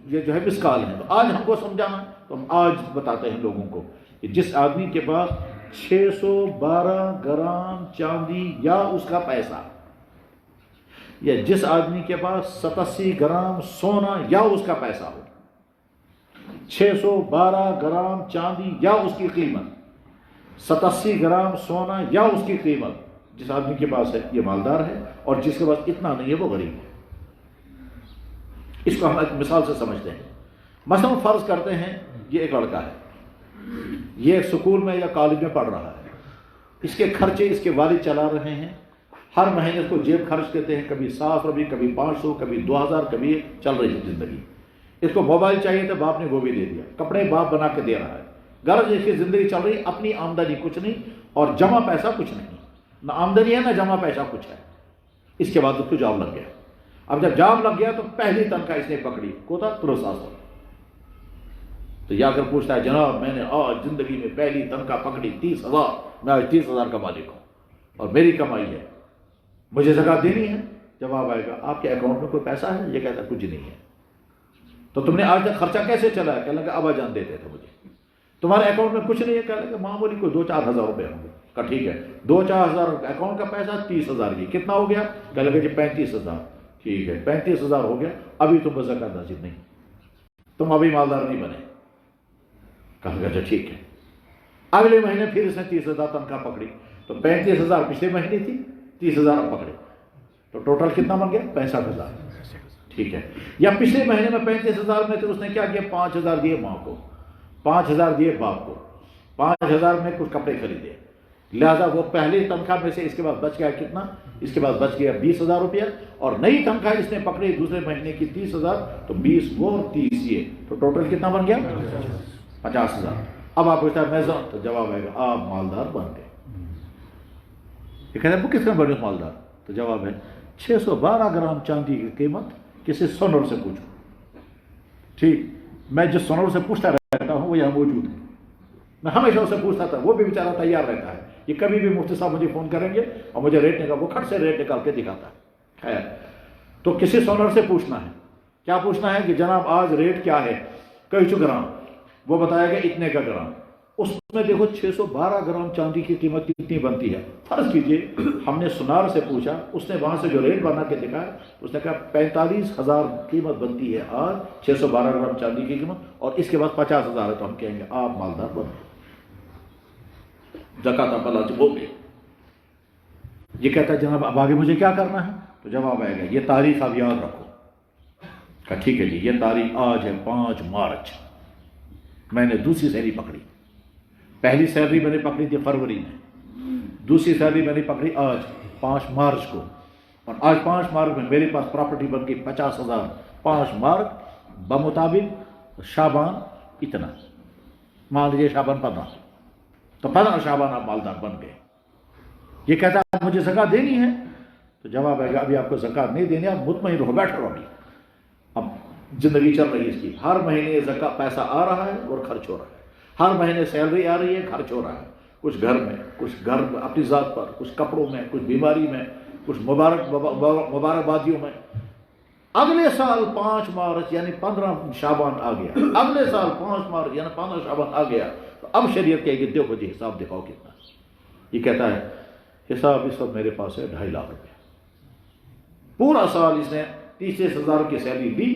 Speaker 2: یہ جو ہے مسکال ہے، تو آج ہم کو سمجھانا تو ہم آج بتاتے ہیں لوگوں کو کہ جس آدمی کے پاس 612 گرام چاندی یا اس کا پیسہ، یا جس آدمی کے پاس 87 گرام سونا یا اس کا پیسہ ہو، 612 گرام چاندی یا اس کی قیمت، 87 گرام سونا یا اس کی قیمت، جس آدمی کے پاس ہے یہ مالدار ہے، اور جس کے پاس اتنا نہیں ہے وہ غریب ہے۔ اس کو ہم ایک مثال سے سمجھتے ہیں۔ مثلا فرض کرتے ہیں یہ ایک لڑکا ہے، یہ ایک سکول میں یا کالج میں پڑھ رہا ہے، اس کے خرچے اس کے والد چلا رہے ہیں، ہر مہینے اس کو جیب خرچ دیتے ہیں، کبھی 100 روپے، کبھی 500، کبھی 2000، کبھی چل رہی ہے زندگی۔ اس کو موبائل چاہیے تو باپ نے وہ بھی دے دیا، کپڑے باپ بنا کے دے رہا ہے، غرض اس کی زندگی چل رہی، اپنی آمدنی کچھ نہیں اور جمع پیسہ کچھ نہیں، نہ آمدنی ہے نہ جمع پیسہ کچھ ہے۔ اس کے بعد اس کو جاب لگ گیا۔ اب جب جاب لگ گیا تو پہلی تنخواہ اس نے پکڑی، کوتا 300، تو یا کر پوچھتا ہے جناب میں نے آج زندگی میں پہلی تنخواہ پکڑی 30,000، میں آج 30,000 کا مالک ہوں اور میری کمائی ہے، مجھے زکوٰۃ دینی ہے؟ جواب آئے گا آپ کے اکاؤنٹ میں کوئی پیسہ ہے؟ یہ کہتا کچھ نہیں ہے۔ تو تم نے آج تک خرچہ کیسے چلا ہے؟ کہنے لگا ابا جان دیتے تھے مجھے۔ تمہارے اکاؤنٹ میں کچھ نہیں ہے؟ کہنے لگا معمولی کوئی 2-4 ہزار روپے ہوں گے۔ کہا ٹھیک ہے، 2-4 ہزار اکاؤنٹ کا پیسہ 30,000 کی کتنا ہو گیا؟ کہنے لگا جی 35,000۔ ٹھیک ہے 35,000 ہو گیا، ابھی تم پر زکوٰۃ نازل نہیں، تم ابھی مالدار نہیں بنے۔ کہا لگا اچھا ٹھیک ہے۔ اگلے مہینے پھر اس نے 30,000 تنخواہ پکڑی، تو 35,000 پچھلے مہینے تھی، 30,000 اب پکڑے، تو ٹوٹل کتنا بن گیا؟ 65,000۔ ٹھیک ہے. یا پچھلے مہینے میں 35,000 میں تھے، اس نے کیا کیا، 5,000 دیے ماں کو، 5,000 دیے باپ کو، 5,000 میں کچھ کپڑے خریدے، لہذا وہ پہلی تنخواہ میں سے اس کے بعد بچ گیا کتنا، اس کے بعد بچ گیا 20,000 روپیہ، اور نئی تنخواہ اس نے پکڑی دوسرے مہینے کی 30,000، تو 20 وہ اور 30 یہ، تو ٹوٹل کتنا بن گیا، 50,000. اب آپ پوچھتا ہے میں تو جواب آئے گا آپ مالدار بن گئے. یہ کہتے ہیں وہ کس کا بنے مالدار، تو جواب ہے 612 گرام چاندی کی قیمت کسی سونر سے پوچھو. ٹھیک، میں جس سونر سے پوچھتا رہتا ہوں وہ یہاں موجود ہے، میں ہمیشہ اسے پوچھتا تھا، وہ بھی بیچارہ تیار رہتا ہے. یہ کبھی بھی مفتی صاحب مجھے فون کریں گے اور مجھے ریٹ نکال، وہ کھٹ سے ریٹ نکال کے دکھاتا ہے. خیر، تو کسی سونر سے پوچھنا ہے، کیا پوچھنا ہے کہ جناب آج ریٹ کیا ہے، کئی گرام، وہ بتایا گیا اتنے کا گرام. اس میں دیکھو 612 گرام چاندی کی قیمت کتنی بنتی ہے. فرض کیجئے ہم نے سونار سے پوچھا، اس نے وہاں سے جو ریٹ بنا کے دکھایا، اس نے کہا 45,000 قیمت بنتی ہے آج 612 گرام چاندی کی قیمت، اور اس کے بعد 50,000 ہے، تو ہم کہیں گے آپ مالدار بن گئے، زکوٰۃ آپ اللہ سے بول گئے. یہ کہتا ہے جناب اب آگے مجھے کیا کرنا ہے، تو جواب آئے گا یہ تاریخ آپ یاد رکھو. کہا ٹھیک ہے جی، یہ تاریخ آج ہے 5 مارچ، میں نے دوسری سیلری پکڑی، پہلی سیلری میں نے پکڑی تھی فروری میں، دوسری سیلری میں نے پکڑی آج 5 مارچ کو، اور آج 5 مارچ میں میرے پاس پراپرٹی بن گئی 50,000. 5 مارچ بمطابق شعبان اتنا، مان لیجیے شعبان 15، تو 15 شعبان آپ مالدار بن گئے. یہ کہتا ہے مجھے زکوٰۃ دینی ہے، تو جواب آئے گا ابھی آپ کو زکوٰۃ نہیں دینی، آپ مطمئن رہو، بیٹھ رہو. اب زندگی چل رہی ہے اس کی، ہر مہینے زکوٰۃ پیسہ آ رہا ہے اور خرچ ہو رہا ہے، ہر مہینے سیلری آ رہی ہے، خرچ ہو رہا ہے، کچھ گھر میں، کچھ گھر اپنی ذات پر، کچھ کپڑوں میں، کچھ بیماری میں، کچھ مبارکبادیوں میں. اگلے سال 5 مارچ یعنی 15 شعبان آ گیا، اگلے سال 5 مارچ یعنی 15 شعبان آ گیا، تو اب شریعت کہے گی دیکھو جی حساب دکھاؤ کتنا. یہ کہتا ہے حساب اس وقت میرے پاس ہے 2.5 لاکھ روپے. پورا سال اس نے 30,000 کی سیلری لی،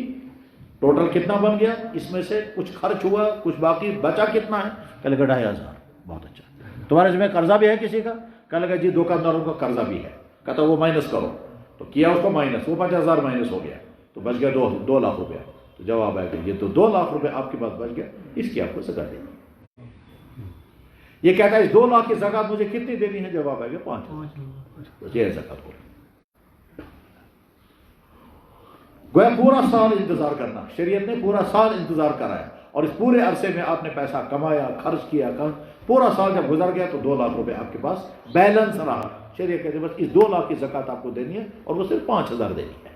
Speaker 2: ٹوٹل کتنا بن گیا، اس میں سے کچھ خرچ ہوا، کچھ باقی بچا کتنا ہے، کہہ لگا 2,500. بہت اچھا، تمہارے ذمہ قرضہ بھی ہے کسی کا، کہہ لگا جی دکانداروں کا قرضہ بھی ہے. کہتا وہ مائنس کرو، تو کیا اس کو مائنس، وہ 50,000 مائنس ہو گیا، تو بچ گیا 2 لاکھ روپیہ. تو جواب آئے گا یہ تو 2 لاکھ روپے آپ کے پاس بچ گیا، اس کی آپ کو زکوٰۃ دینی. یہ کہتا ہے اس 2 لاکھ کی زکوٰۃ مجھے کتنی دینی ہے، جواب آئے گا 5. یہ ہے زکوٰۃ کو گویا پورا سال انتظار کرنا. شریعت نے پورا سال انتظار کرایا، اور اس پورے عرصے میں آپ نے پیسہ کمایا، خرچ کیا، پورا سال جب گزر گیا تو 2 لاکھ روپے آپ کے پاس بیلنس رہا. شریعت کہتے بس اس 2 لاکھ کی زکوٰۃ آپ کو دینی ہے، اور وہ صرف 5,000 دینی ہے.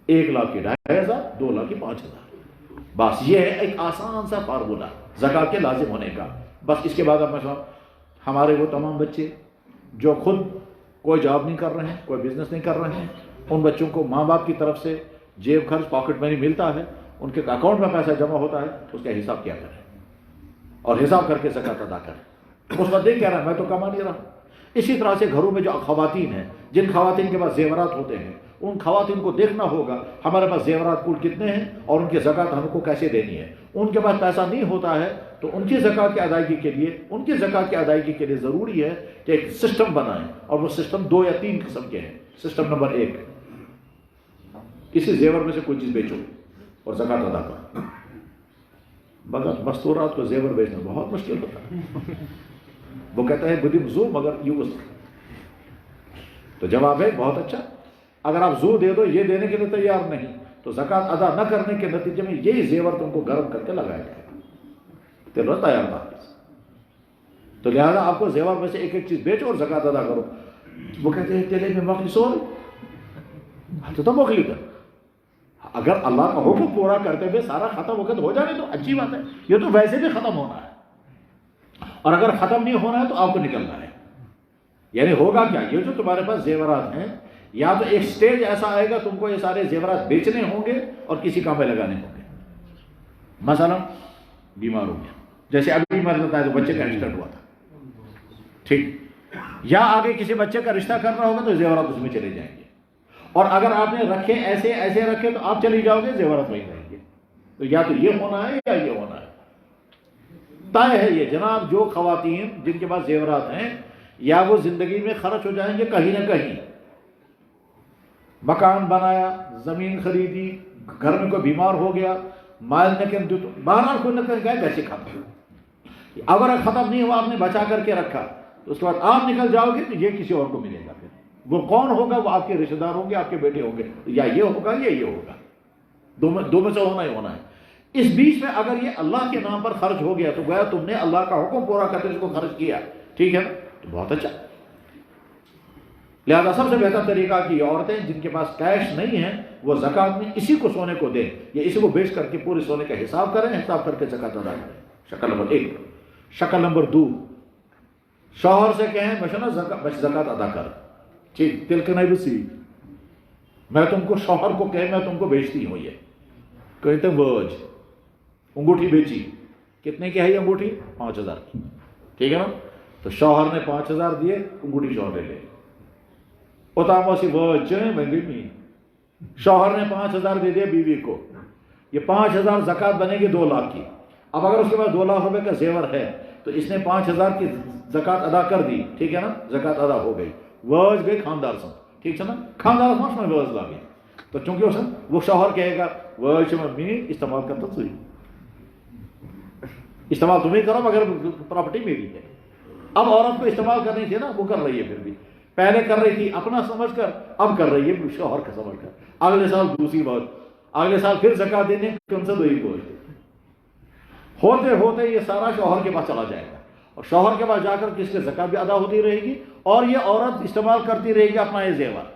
Speaker 2: 1 لاکھ کی 2,500، 2 لاکھ کی 5,000. بس یہ ہے ایک آسان سا فارمولہ زکوٰۃ کے لازم ہونے کا. بس اس کے بعد اب میں ہمارے وہ تمام بچے جو خود کوئی جاب نہیں کر رہے ہیں، کوئی بزنس نہیں کر رہے ہیں، ان بچوں کو ماں باپ کی طرف سے جیب خرچ پاکٹ منی ملتا ہے، ان کے اکاؤنٹ میں پیسہ جمع ہوتا ہے، اس کا حساب کیا کریں اور حساب کر کے زکوٰۃ ادا کریں. اس وقت دیکھ کہہ رہا ہے میں تو کما نہیں رہا. اسی طرح سے گھروں میں جو خواتین ہیں، جن خواتین کے پاس زیورات ہوتے ہیں، ان خواتین کو دیکھنا ہوگا ہمارے پاس زیورات کل کتنے ہیں اور ان کی زکوٰۃ ہم کو کیسے دینی ہے. ان کے پاس پیسہ نہیں ہوتا ہے تو ان کی زکوٰۃ کی ادائیگی کے لیے ضروری ہے کہ ایک سسٹم بنائیں، اور وہ سسٹم 2 یا 3 قسم کے ہیں. سسٹم نمبر 1، کسی زیور میں سے کوئی چیز بیچو اور زکوٰۃ ادا کرو. مگر مستورات کو زیور بیچنا بہت مشکل ہوتا ہے. وہ کہتا ہے بدیم زو مگر یوز. تو جواب ہے بہت اچھا، اگر آپ زو دے دو، یہ دینے کے لیے تیار نہیں، تو زکوٰۃ ادا نہ کرنے کے نتیجے میں یہی زیور تم کو گرم کر کے لگایا جائے گا. تیرو تیار تھا، تو لہٰذا آپ کو زیور میں سے ایک ایک چیز بیچو اور زکوٰۃ ادا کرو. وہ کہتے ہیں تیلے میں مخلص ہو، تو مخلص ہے. اگر اللہ کا حکم پورا کرتے ہوئے سارا ختم وقت ہو جائے تو اچھی بات ہے، یہ تو ویسے بھی ختم ہونا ہے، اور اگر ختم نہیں ہونا ہے تو آپ کو نکلنا ہے. یعنی ہوگا کیا، یہ جو تمہارے پاس زیورات ہیں، یا تو ایک سٹیج ایسا آئے گا تم کو یہ سارے زیورات بیچنے ہوں گے اور کسی کام میں لگانے ہوں گے. مثلا بیمار ہو گیا، جیسے ابھی مر جاتا ہے تو بچے کا ایکسیڈنٹ ہوا تھا، ٹھیک، یا آگے کسی بچے کا رشتہ کرنا ہوگا تو زیورات اس میں چلے جائیں گے. اور اگر آپ نے رکھے ایسے رکھے تو آپ چلی جاؤ گے، زیورات وہیں رہیں گے. تو یا تو یہ ہونا ہے یا یہ ہونا ہے. طے ہے یہ جناب، جو خواتین جن کے پاس زیورات ہیں، یا وہ زندگی میں خرچ ہو جائیں گے کہیں نہ کہیں، مکان بنایا، زمین خریدی، گھر میں کوئی بیمار ہو گیا، مال نے بہرحال کوئی نہ کوئی گئے ویسے ختم. اگر ختم نہیں ہوا، آپ نے بچا کر کے رکھا، تو اس کے بعد آپ نکل جاؤ گے تو یہ کسی اور کو ملے گا. پھر وہ کون ہوگا؟ وہ آپ کے رشتے دار ہوں گے، آپ کے بیٹے ہوں گے، یا یہ ہوگا یا یہ ہوگا، دو میں سے ہونا ہی ہونا ہے. اس بیچ میں اگر یہ اللہ کے نام پر خرچ ہو گیا تو گویا تم نے اللہ کا حکم پورا کرتے اس کو خرچ کیا، ٹھیک ہے نا، تو بہت اچھا. لہذا سب سے بہتر طریقہ کہ یہ عورتیں جن کے پاس کیش نہیں ہے وہ زکوٰۃ میں اسی کو سونے کو دیں، یا اسی کو بیچ کر کے پورے سونے کا حساب کریں، حساب کر کے زکوٰۃ ادا کریں. شکل نمبر 1. شکل نمبر 2، شوہر سے کہیں میں زکوٰۃ ادا کر، ٹھیک، تل کے نہیں بسی، میں تم کو شوہر کو کہے میں تم کو بیچتی ہوں، یہ کہتے ہیں وج انگوٹھی بیچی، کتنے کی ہے یہ انگوٹھی؟ 5000 کی، ٹھیک ہے نا. تو شوہر نے 5000 دیے، انگوٹھی شوہر لے لے، اتامو سی وج مہنگی میں. شوہر نے 5000 دے دیا بیوی کو، یہ 5000 زکوٰۃ بنے گی 2 لاکھ کی. اب اگر اس کے بعد 2 لاکھ روپے کا زیور ہے تو اس نے 5000 کی زکوٰۃ ادا کر دی، ٹھیک ہے نا، زکوٰۃ ادا ہو گئی، وج گئی خاندار سن، ٹھیک ہے نا، خاندار سن میں وج لا گئی. تو چونکہ وہ شوہر کہے گا وج میں استعمال کرتا سوئی، استعمال تمہیں کرو مگر پراپرٹی میری ہے. اب عورت کو استعمال کرنی تھی نا، وہ کر رہی ہے، پھر بھی پہلے کر رہی تھی اپنا سمجھ کر، اب کر رہی ہے شوہر کا سمجھ کر. اگلے سال دوسری بات، اگلے سال پھر زکوٰۃ دینے کم سے 2 ہی پہنچتے، ہوتے ہوتے یہ سارا شوہر کے پاس چلا جائے گا، اور شوہر کے پاس جا کر کس کے زکوٰۃ بھی ادا ہوتی رہے گی، اور یہ عورت استعمال کرتی رہے گی اپنا یہ زیور.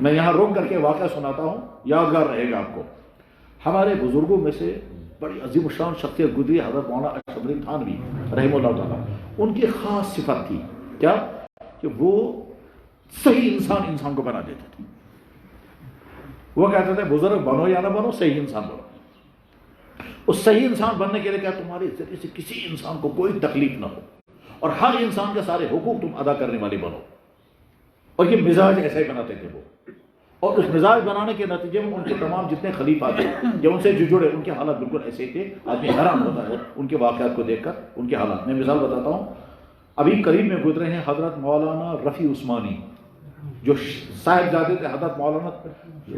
Speaker 2: میں یہاں روک کر کے واقعہ سناتا ہوں، یادگار رہے گا آپ کو. ہمارے بزرگوں میں سے بڑی عظیم الشان شخصیت گزری حضرت مولانا اشرف علی تھانوی رحمہ اللہ تعالیٰ. ان کی خاص صفت تھی کیا؟ کہ وہ صحیح انسان کو بنا دیتے تھے. وہ کہتے تھے بزرگ بنو یا نہ بنو، صحیح انسان بنو. اس صحیح انسان بننے کے لیے کیا تمہارے ذریعے سے کسی انسان کو کوئی تکلیف نہ ہو، اور ہر انسان کے سارے حقوق تم ادا کرنے والے بنو. اور یہ مزاج ایسا ہی بناتے تھے وہ. اور اس مزاج بنانے کے نتیجے میں ان کے تمام جتنے خلیفہ تھے یا ان سے جو جڑے، ان کے حالات بالکل ایسے تھے، آدمی حیران ہوتا ہے ان کے واقعات کو دیکھ کر، ان کے حالات. میں مثال بتاتا ہوں. ابھی قریب میں گزرے ہیں حضرت مولانا رفیع عثمانی، جو صاحبزادے تھے حضرت مولانا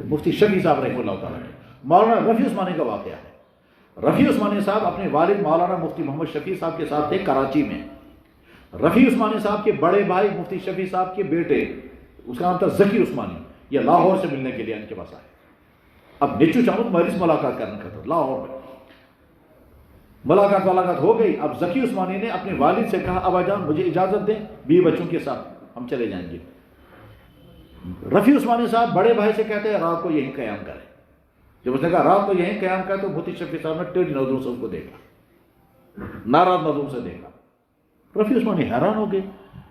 Speaker 2: مفتی شفیع صاحب رحمہ اللہ تعالیٰ. مولانا رفیع عثمانی کا واقعہ ہے. رفیع عثمانی صاحب اپنے والد مولانا مفتی محمد شفیع صاحب کے ساتھ تھے کراچی میں. رفیع عثمانی صاحب کے بڑے بھائی مفتی شفیع صاحب کے بیٹے، اس کا نام تھا ذکی عثمانی، یہ لاہور سے ملنے کے لیے ان کے پاس آئے. اب نیچو چاہوں تمہاری سے ملاقات کرنے کا تھا لاہور میں. ملاقات ہو گئی. اب ذکی عثمانی نے اپنے والد سے کہا ابا جان مجھے اجازت دیں، 20 بچوں کے ساتھ ہم چلے جائیں گے. رفیع عثمانی صاحب بڑے بھائی سے کہتے ہیں رات کو یہیں قیام کریں. جب اس نے کہا رات کو یہیں قیام کرے تو مفتی شفیع صاحب نے ٹیڑھی نظروں سے اس کو دیکھا، ناراض نظروں سے دیکھا. رفیع عثمانی حیران ہو گئے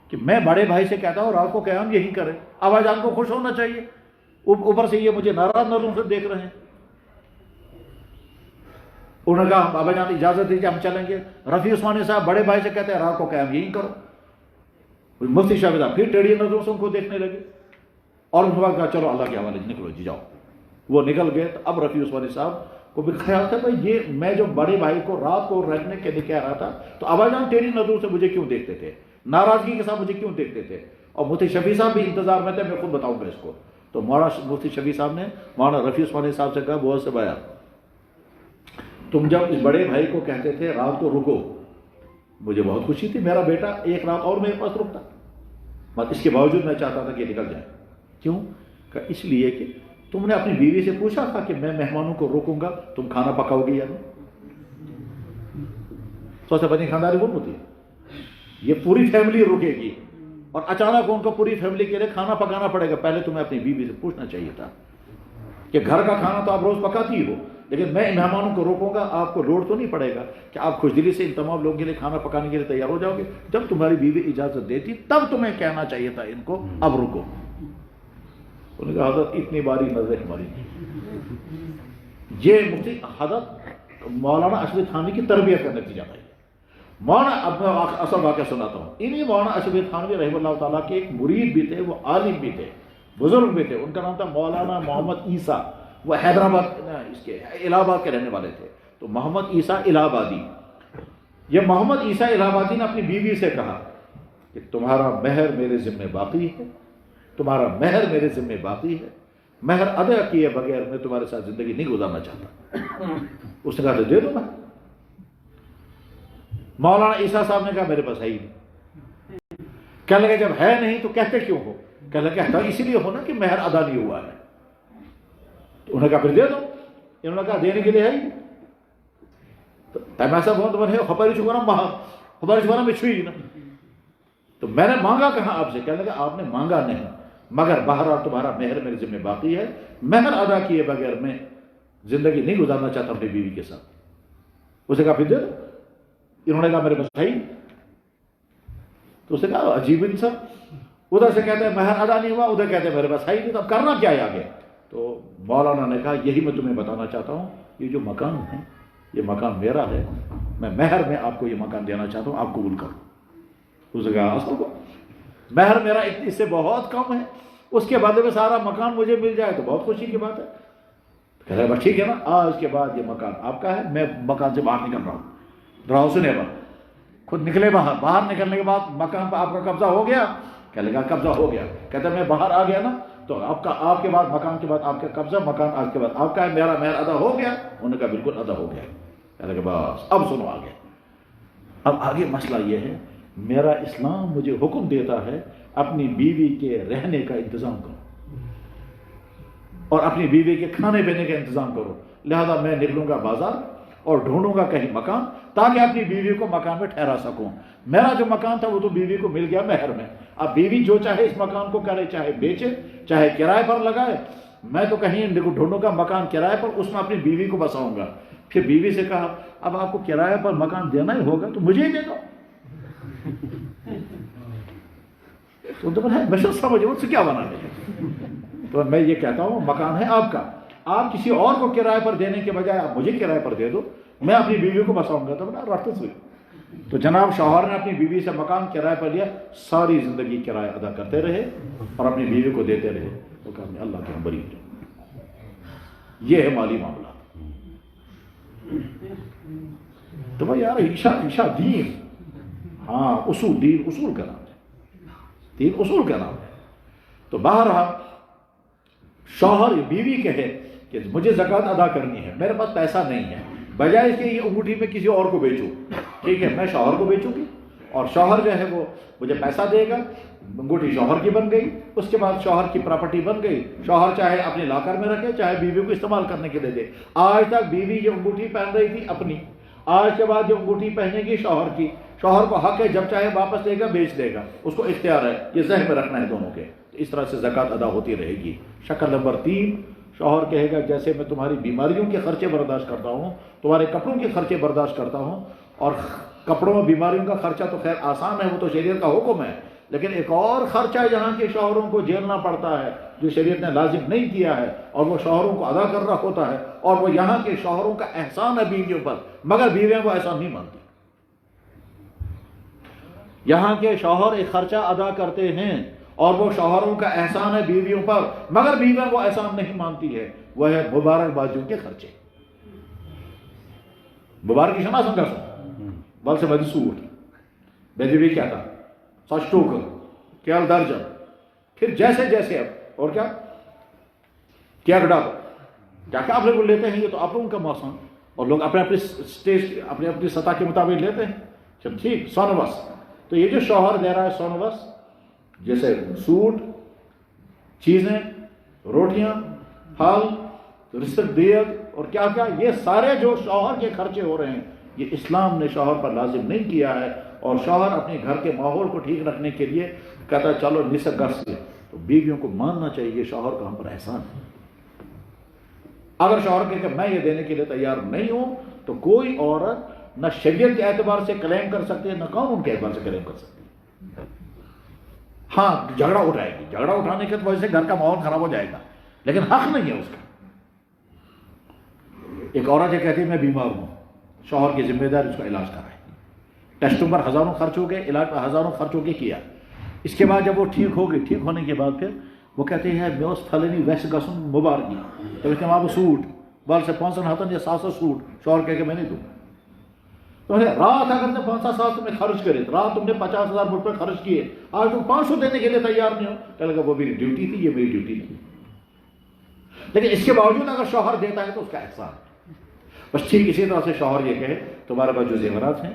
Speaker 2: کہ میں بڑے بھائی سے کہتا ہوں رات کو قیام یہی کرے، ابا جان کو خوش ہونا چاہیے، اوپر سے یہ مجھے ناراض نظروں سے دیکھ رہے ہیں. انہوں نے کہا بابا جان اجازت دیجیے ہم چلیں گے. رفیع عثمانی صاحب بڑے بھائی سے کہتے ہیں رات کو قیام یہی کرو. مفتی شفیع صاحب پھر ٹیڑھی نظروں سے ان کو دیکھنے لگے، اور ان کے بعد کہا چلو اللہ کے حوالے نکلو جی جاؤ. وہ نکل گئے. تو اب رفیع عثمانی صاحب کو بھی خیال تھا بھائی یہ میں جو بڑے بھائی کو رات کو رکھنے کے لیے کہہ رہا تھا تو ابا جان ٹیڑھی نظروں سے مجھے کیوں دیکھتے تھے، ناراضگی کے ساتھ مجھے کیوں دیکھتے تھے. اور مفتی شفیع صاحب بھی انتظار میں تھے، میں خود بتاؤں گا اس کو. تو مولانا مفتی شفیع صاحب نے مولانا رفیع عثمانی صاحب سے کہا بہت سے بھائی تم جب اس بڑے بھائی کو کہتے تھے رات کو رکو، مجھے بہت خوشی تھی، میرا بیٹا ایک رات اور میرے پاس رکتا، مگر اس کے باوجود میں چاہتا تھا کہ نکل جائے. کیوں؟ کہ اس لیے کہ تم نے اپنی بیوی سے پوچھا تھا کہ میں مہمانوں کو روکوں گا، تم کھانا پکاؤ گی یا نہیں؟ سوچا پتنی خاندانی کون ہوتی ہے، یہ پوری فیملی رکے گی اور اچانک ان کو پوری فیملی کے لیے کھانا پکانا پڑے گا. پہلے تمہیں اپنی بیوی سے پوچھنا چاہیے تھا کہ گھر کا کھانا تو آپ روز پکاتی ہی ہو، لیکن میں مہمانوں کو روکوں گا، آپ کو لوڈ تو نہیں پڑے گا کہ آپ خوش دلی سے ان تمام لوگوں کے لیے کھانا پکانے کے لیے تیار ہو جاؤ گے. جب تمہاری بیوی اجازت دیتی تب تمہیں کہنا چاہیے تھا ان کو اب رکو. انہوں نے کہا حضرت اتنی باری نظر ہماری نہیں. یہ مفتی حضرت مولانا اشرف علی تھانوی کی تربیت کا نتیجہ تھا. مولانا اپنا اصل واقعہ سناتا ہوں. انہی مولانا اشرف علی تھانوی رحمہ اللہ تعالیٰ کے ایک مرید بھی تھے، وہ عالم بھی تھے، بزرگ بھی تھے. ان کا نام تھا مولانا محمد عیسیٰ. وہ حیدرآباد اس کے الہ آباد کے رہنے والے تھے. تو محمد عیسیٰ الہ آبادی، یہ محمد عیسیٰ الہ آبادی نے اپنی بیوی سے کہا کہ تمہارا مہر میرے ذمہ باقی ہے، تمہارا مہر میرے ذمہ باقی ہے، مہر ادا کیے بغیر میں تمہارے ساتھ زندگی نہیں گزارنا چاہتا۔ اس نے کہا تو دے دو میں۔ مولانا عیسیٰ صاحب نے کہا میرے پاس ہے ہی نہیں۔ کہنے لگے جب ہے نہیں تو کہتے کیوں ہو؟ کہنے لگے کہتا اسی لیے ہونا کہ مہر ادا نہیں ہوا ہے۔ تو انہوں نے کہا پھر دے دو۔ انہوں نے کہا دینے کے لیے ہے ہی تو ایسا بہت بنے خبری چھپانا میں چھوئی نا۔ تو میں نے مانگا کہاں آپ سے؟ کہنے لگا آپ نے مانگا نہیں، مگر بہرحال تمہارا مہر میرے ذمہ باقی ہے، مہر ادا کیے بغیر میں زندگی نہیں گزارنا چاہتا اپنی بیوی کے ساتھ۔ اسے کہا پھر دے دو۔ انہوں نے کہا میرے پاس ہے ہی۔ تو اسے کہا عجیب انسان، ادھر سے کہتے ہیں مہر ادا نہیں ہوا، ادھر کہتے ہیں میرے پاس ہے ہی نہیں، تو اب کرنا کیا ہے آگے؟ تو مولانا نے کہا یہی میں تمہیں بتانا چاہتا ہوں، یہ جو مکان ہے یہ مکان میرا ہے، میں مہر میں آپ کو یہ مکان دینا چاہتا ہوں، آپ قبول کرو۔ اس نے کہا اصل کو مہر میرا اس سے بہت کم ہے، اس کے بدلے میں سارا مکان مجھے مل جائے تو بہت خوشی کی بات ہے۔ کہہ رہے بس ٹھیک ہے نا، آج کے بعد یہ مکان آپ کا ہے، میں مکان سے باہر نکل رہا ہوں۔ راؤ سے نیبر خود نکلے باہر نکلنے کے بعد مکان پر آپ کا قبضہ ہو گیا؟ کہنے لگا قبضہ ہو گیا۔ کہتا میں باہر آ گیا نا تو آپ کے بعد مکان کے بعد آپ کا قبضہ، مکان آج کے بعد آپ کا ہے، میرا مہر ادا ہو گیا؟ انہوں نے کہا بالکل ادا ہو گیا۔ کہنے لگا بس اب سنو آگے، اب آگے مسئلہ یہ ہے میرا اسلام مجھے حکم دیتا ہے اپنی بیوی کے رہنے کا انتظام کرو اور اپنی بیوی کے کھانے پینے کا انتظام کرو، لہذا میں نکلوں گا بازار اور ڈھونڈوں گا کہیں مکان تاکہ اپنی بیوی کو مکان میں ٹھہرا سکوں۔ میرا جو مکان تھا وہ تو بیوی کو مل گیا مہر میں، اب بیوی جو چاہے اس مکان کو کرے، چاہے بیچے چاہے کرائے پر لگائے، میں تو کہیں ڈھونڈوں گا مکان کرائے پر، اس میں اپنی بیوی کو بساؤں گا۔ پھر بیوی سے کہا اب آپ کو کرائے پر مکان دینا ہی ہوگا تو مجھے ہی دے دو۔ تو میں سمجھو اس سے کیا بنا لے، تو میں یہ کہتا ہوں مکان ہے آپ کا، آپ کسی اور کو کرائے پر دینے کے بجائے آپ مجھے کرائے پر دے دو، میں اپنی بیوی کو بساؤں گا۔ تو بنا رفت سے تو جناب شوہر نے اپنی بیوی سے مکان کرائے پر لیا، ساری زندگی کرایہ ادا کرتے رہے اور اپنی بیوی کو دیتے رہے۔ تو کہا اللہ کے ہم بری ہیں۔ یہ ہے مالی معاملہ۔ تو بھائی یار عشاء دین، ہاں اصول، دین اصول کا نام ہے، دین اصول کا نام ہے۔ تو بہرحال شوہر بیوی کہے کہ مجھے زکوٰۃ ادا کرنی ہے، میرے پاس پیسہ نہیں ہے، بجائے اس کے یہ انگوٹھی میں کسی اور کو بیچوں، ٹھیک ہے میں شوہر کو بیچوں گی اور شوہر جو ہے وہ مجھے پیسہ دے گا، انگوٹھی شوہر کی بن گئی، اس کے بعد شوہر کی پراپرٹی بن گئی، شوہر چاہے اپنے لاکر میں رکھے چاہے بیوی کو استعمال کرنے کے لیے دے۔ آج تک بیوی یہ انگوٹھی پہن رہی تھی اپنی، آج کے بعد جو انگوٹھی پہنے گی شوہر کی، شوہر کو حق ہے جب چاہے واپس دے گا بیچ دے گا، اس کو اختیار ہے، یہ ذہن میں رکھنا ہے دونوں کے۔ اس طرح سے زکوٰۃ ادا ہوتی رہے گی۔ شکل نمبر 3، شوہر کہے گا جیسے میں تمہاری بیماریوں کے خرچے برداشت کرتا ہوں، تمہارے کپڑوں کے خرچے برداشت کرتا ہوں، اور کپڑوں میں بیماریوں کا خرچہ تو خیر آسان ہے، وہ تو شریعت کا حکم ہے، لیکن ایک اور خرچہ جہاں کے شوہروں کو جھیلنا پڑتا ہے جو شریعت نے لازم نہیں کیا ہے اور وہ شوہروں کو ادا کر رہا ہوتا ہے، اور وہ یہاں کے شوہروں کا احسان ہے بیویوں پر، مگر بیویاں وہ احسان نہیں مانتی۔ یہاں کے شوہر ایک خرچہ ادا کرتے ہیں اور وہ شوہروں کا احسان ہے بیویوں پر، مگر بیویاں وہ احسان نہیں مانتی ہے، وہ ہے مبارک بازیوں کے خرچے۔ مبارک شما سنگا سن بل سے بدی سوٹ بیدی بھی کیا تھا سچ ٹوکر کیال درجن، پھر جیسے جیسے اب اور کیا گڈا جا کے آپ لوگ لیتے ہیں، یہ تو آپ لوگوں کا موسم، اور لوگ اپنے اپنے اسٹیج اپنی اپنی سطح کے مطابق لیتے ہیں۔ چل ٹھیک، سونوس، تو یہ جو شوہر دے رہا ہے سونوس، جیسے سوٹ، چیزیں، روٹیاں، پھل، رزق دیگ اور کیا کیا، یہ سارے جو شوہر کے خرچے ہو رہے ہیں یہ اسلام نے شوہر پر لازم نہیں کیا ہے، اور شوہر اپنے گھر کے ماحول کو ٹھیک رکھنے کے لیے کہتا ہے چلو نصف گز سے، تو بیویوں کو ماننا چاہیے شوہر کا ہم پر احسان ہے۔ اگر شوہر کہے کہ میں یہ دینے کے لیے تیار نہیں ہوں تو کوئی عورت نہ شریعت کے اعتبار سے کلیم کر سکتی ہے نہ قانون کے اعتبار سے کلیم کر سکتی ہے۔ ہاں جھگڑا اٹھائے گی، جھگڑا اٹھانے کی وجہ سے گھر کا ماحول خراب ہو جائے گا، لیکن حق نہیں ہے اس کا۔ ایک عورت یہ کہتی ہے میں بیمار ہوں، شوہر کی ذمہ داری اس کا علاج کرائے، ٹیسٹوں پر ہزاروں خرچ ہو گئے، علاج پر ہزاروں خرچ ہو کے کیا، اس کے بعد جب وہ ٹھیک ہو گئی، ٹھیک ہونے کے بعد پھر وہ کہتے ہیں میں اس پھلنی ویسے گسن مبارکی، جب اس کے ماں وہ سوٹ بال سے 500 ہتن یا 700 سوٹ، شوہر کہہ کہ میں نہیں دوں، تو رات اگر نے 500 تم نے خرچ کرے، رات تم نے 50,000 روپے خرچ کیے، آج تم 500 دینے کے لیے تیار نہیں ہو، کہنے لگا وہ میری ڈیوٹی تھی، یہ میری ڈیوٹی نہیں۔ لیکن اس کے باوجود اگر شوہر دیتا ہے تو اس کا احسان ہے۔ بس ٹھیک اسی طرح سے شوہر یہ کہے تمہارے پاس جو زیورات ہیں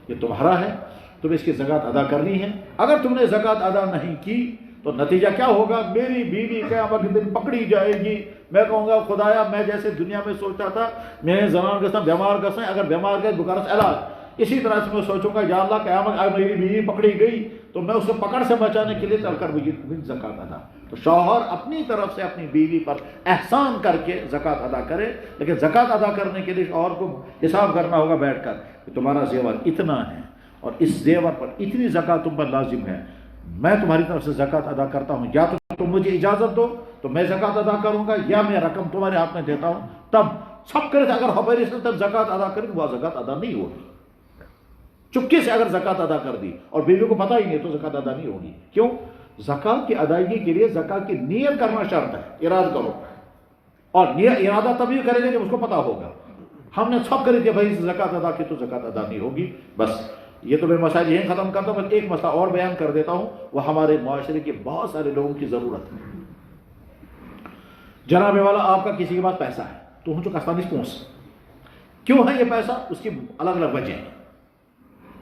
Speaker 2: یہ تمہارا ہے، تم اس کی زکوٰۃ ادا کرنی ہے، اگر تم نے زکوٰۃ ادا نہیں کی تو نتیجہ کیا ہوگا؟ میری بیوی قیامت کے دن پکڑی جائے گی، میں کہوں گا خدایا میں جیسے دنیا میں سوچتا تھا میں زنان گسنا بیمار گسنا، اگر بیمار گئے بخارس علاج، اسی طرح سے میں سوچوں گا یا اللہ قیامت آج میری بیوی پکڑی گئی تو میں اس کو پکڑ سے بچانے کے لیے چل کر مجھے زکوٰۃ ادا۔ تو شوہر اپنی طرف سے اپنی بیوی پر احسان کر کے زکوٰۃ ادا کرے، لیکن زکوٰۃ ادا کرنے کے لیے شوہر کو حساب کرنا ہوگا بیٹھ کر کہ تمہارا زیور اتنا ہے اور اس زیور پر اتنی زکوٰۃ تم پر لازم ہے، میں تمہاری طرف سے زکوٰۃ ادا کرتا ہوں، یا تو تم مجھے اجازت دو تو میں زکوٰۃ ادا کروں گا، یا میں رقم تمہارے ہاتھ میں دیتا ہوں۔ تب سب کرے اگر ہماری سے تب زکوٰۃ ادا کریں وہ زکوٰۃ ادا نہیں ہوگی۔ چپکے سے اگر زکوٰۃ ادا کر دی اور بیوی کو پتہ ہی نہیں تو زکوٰۃ ادا نہیں ہوگی۔ کیوں؟ زکوٰۃ کی ادائیگی کے لیے زکوٰۃ کی نیت کرنا شرط ہے، ارادہ کرو، اور ارادہ تبھی کریں گے جب اس کو پتہ ہوگا۔ ہم نے سب کر دیا بھائی زکوٰۃ ادا کی تو زکوٰۃ ادا نہیں ہوگی۔ بس یہ تو میں مسائل یہیں ختم کرتا ہوں، بس ایک مسئلہ اور بیان کر دیتا ہوں، وہ ہمارے معاشرے کے بہت سارے لوگوں کی ضرورت ہے۔ جناب والا آپ کا کسی کے پاس پیسہ ہے تو ہم چکا نہیں پہنچ، کیوں ہے یہ پیسہ؟ اس کی الگ الگ وجہ ہیں۔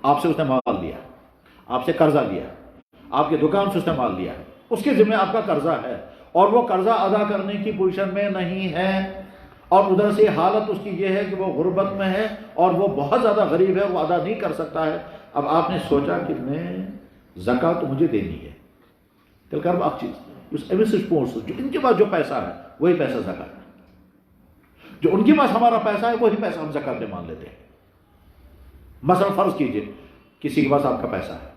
Speaker 2: آپ سے اس نے مال لیا، آپ سے قرضہ لیا، آپ کے دکان سے اس نے مال لیا، اس کے ذمہ آپ کا قرضہ ہے اور وہ قرضہ ادا کرنے کی پوزیشن میں نہیں ہے، اور ادھر سے حالت اس کی یہ ہے کہ وہ غربت میں ہے اور وہ بہت زیادہ غریب ہے، وہ ادا نہیں کر سکتا ہے۔ اب آپ نے سوچا کہ میں زکوٰۃ تو مجھے دینی ہے، تل کر آپ چیز جو ان کے پاس جو پیسہ ہے وہی پیسہ زکوٰۃ ہے، جو ان کے پاس ہمارا پیسہ ہے وہی پیسہ ہم زکوٰۃ میں مان لیتے ہیں۔ مثلا فرض کیجئے کسی کے پاس آپ کا پیسہ ہے،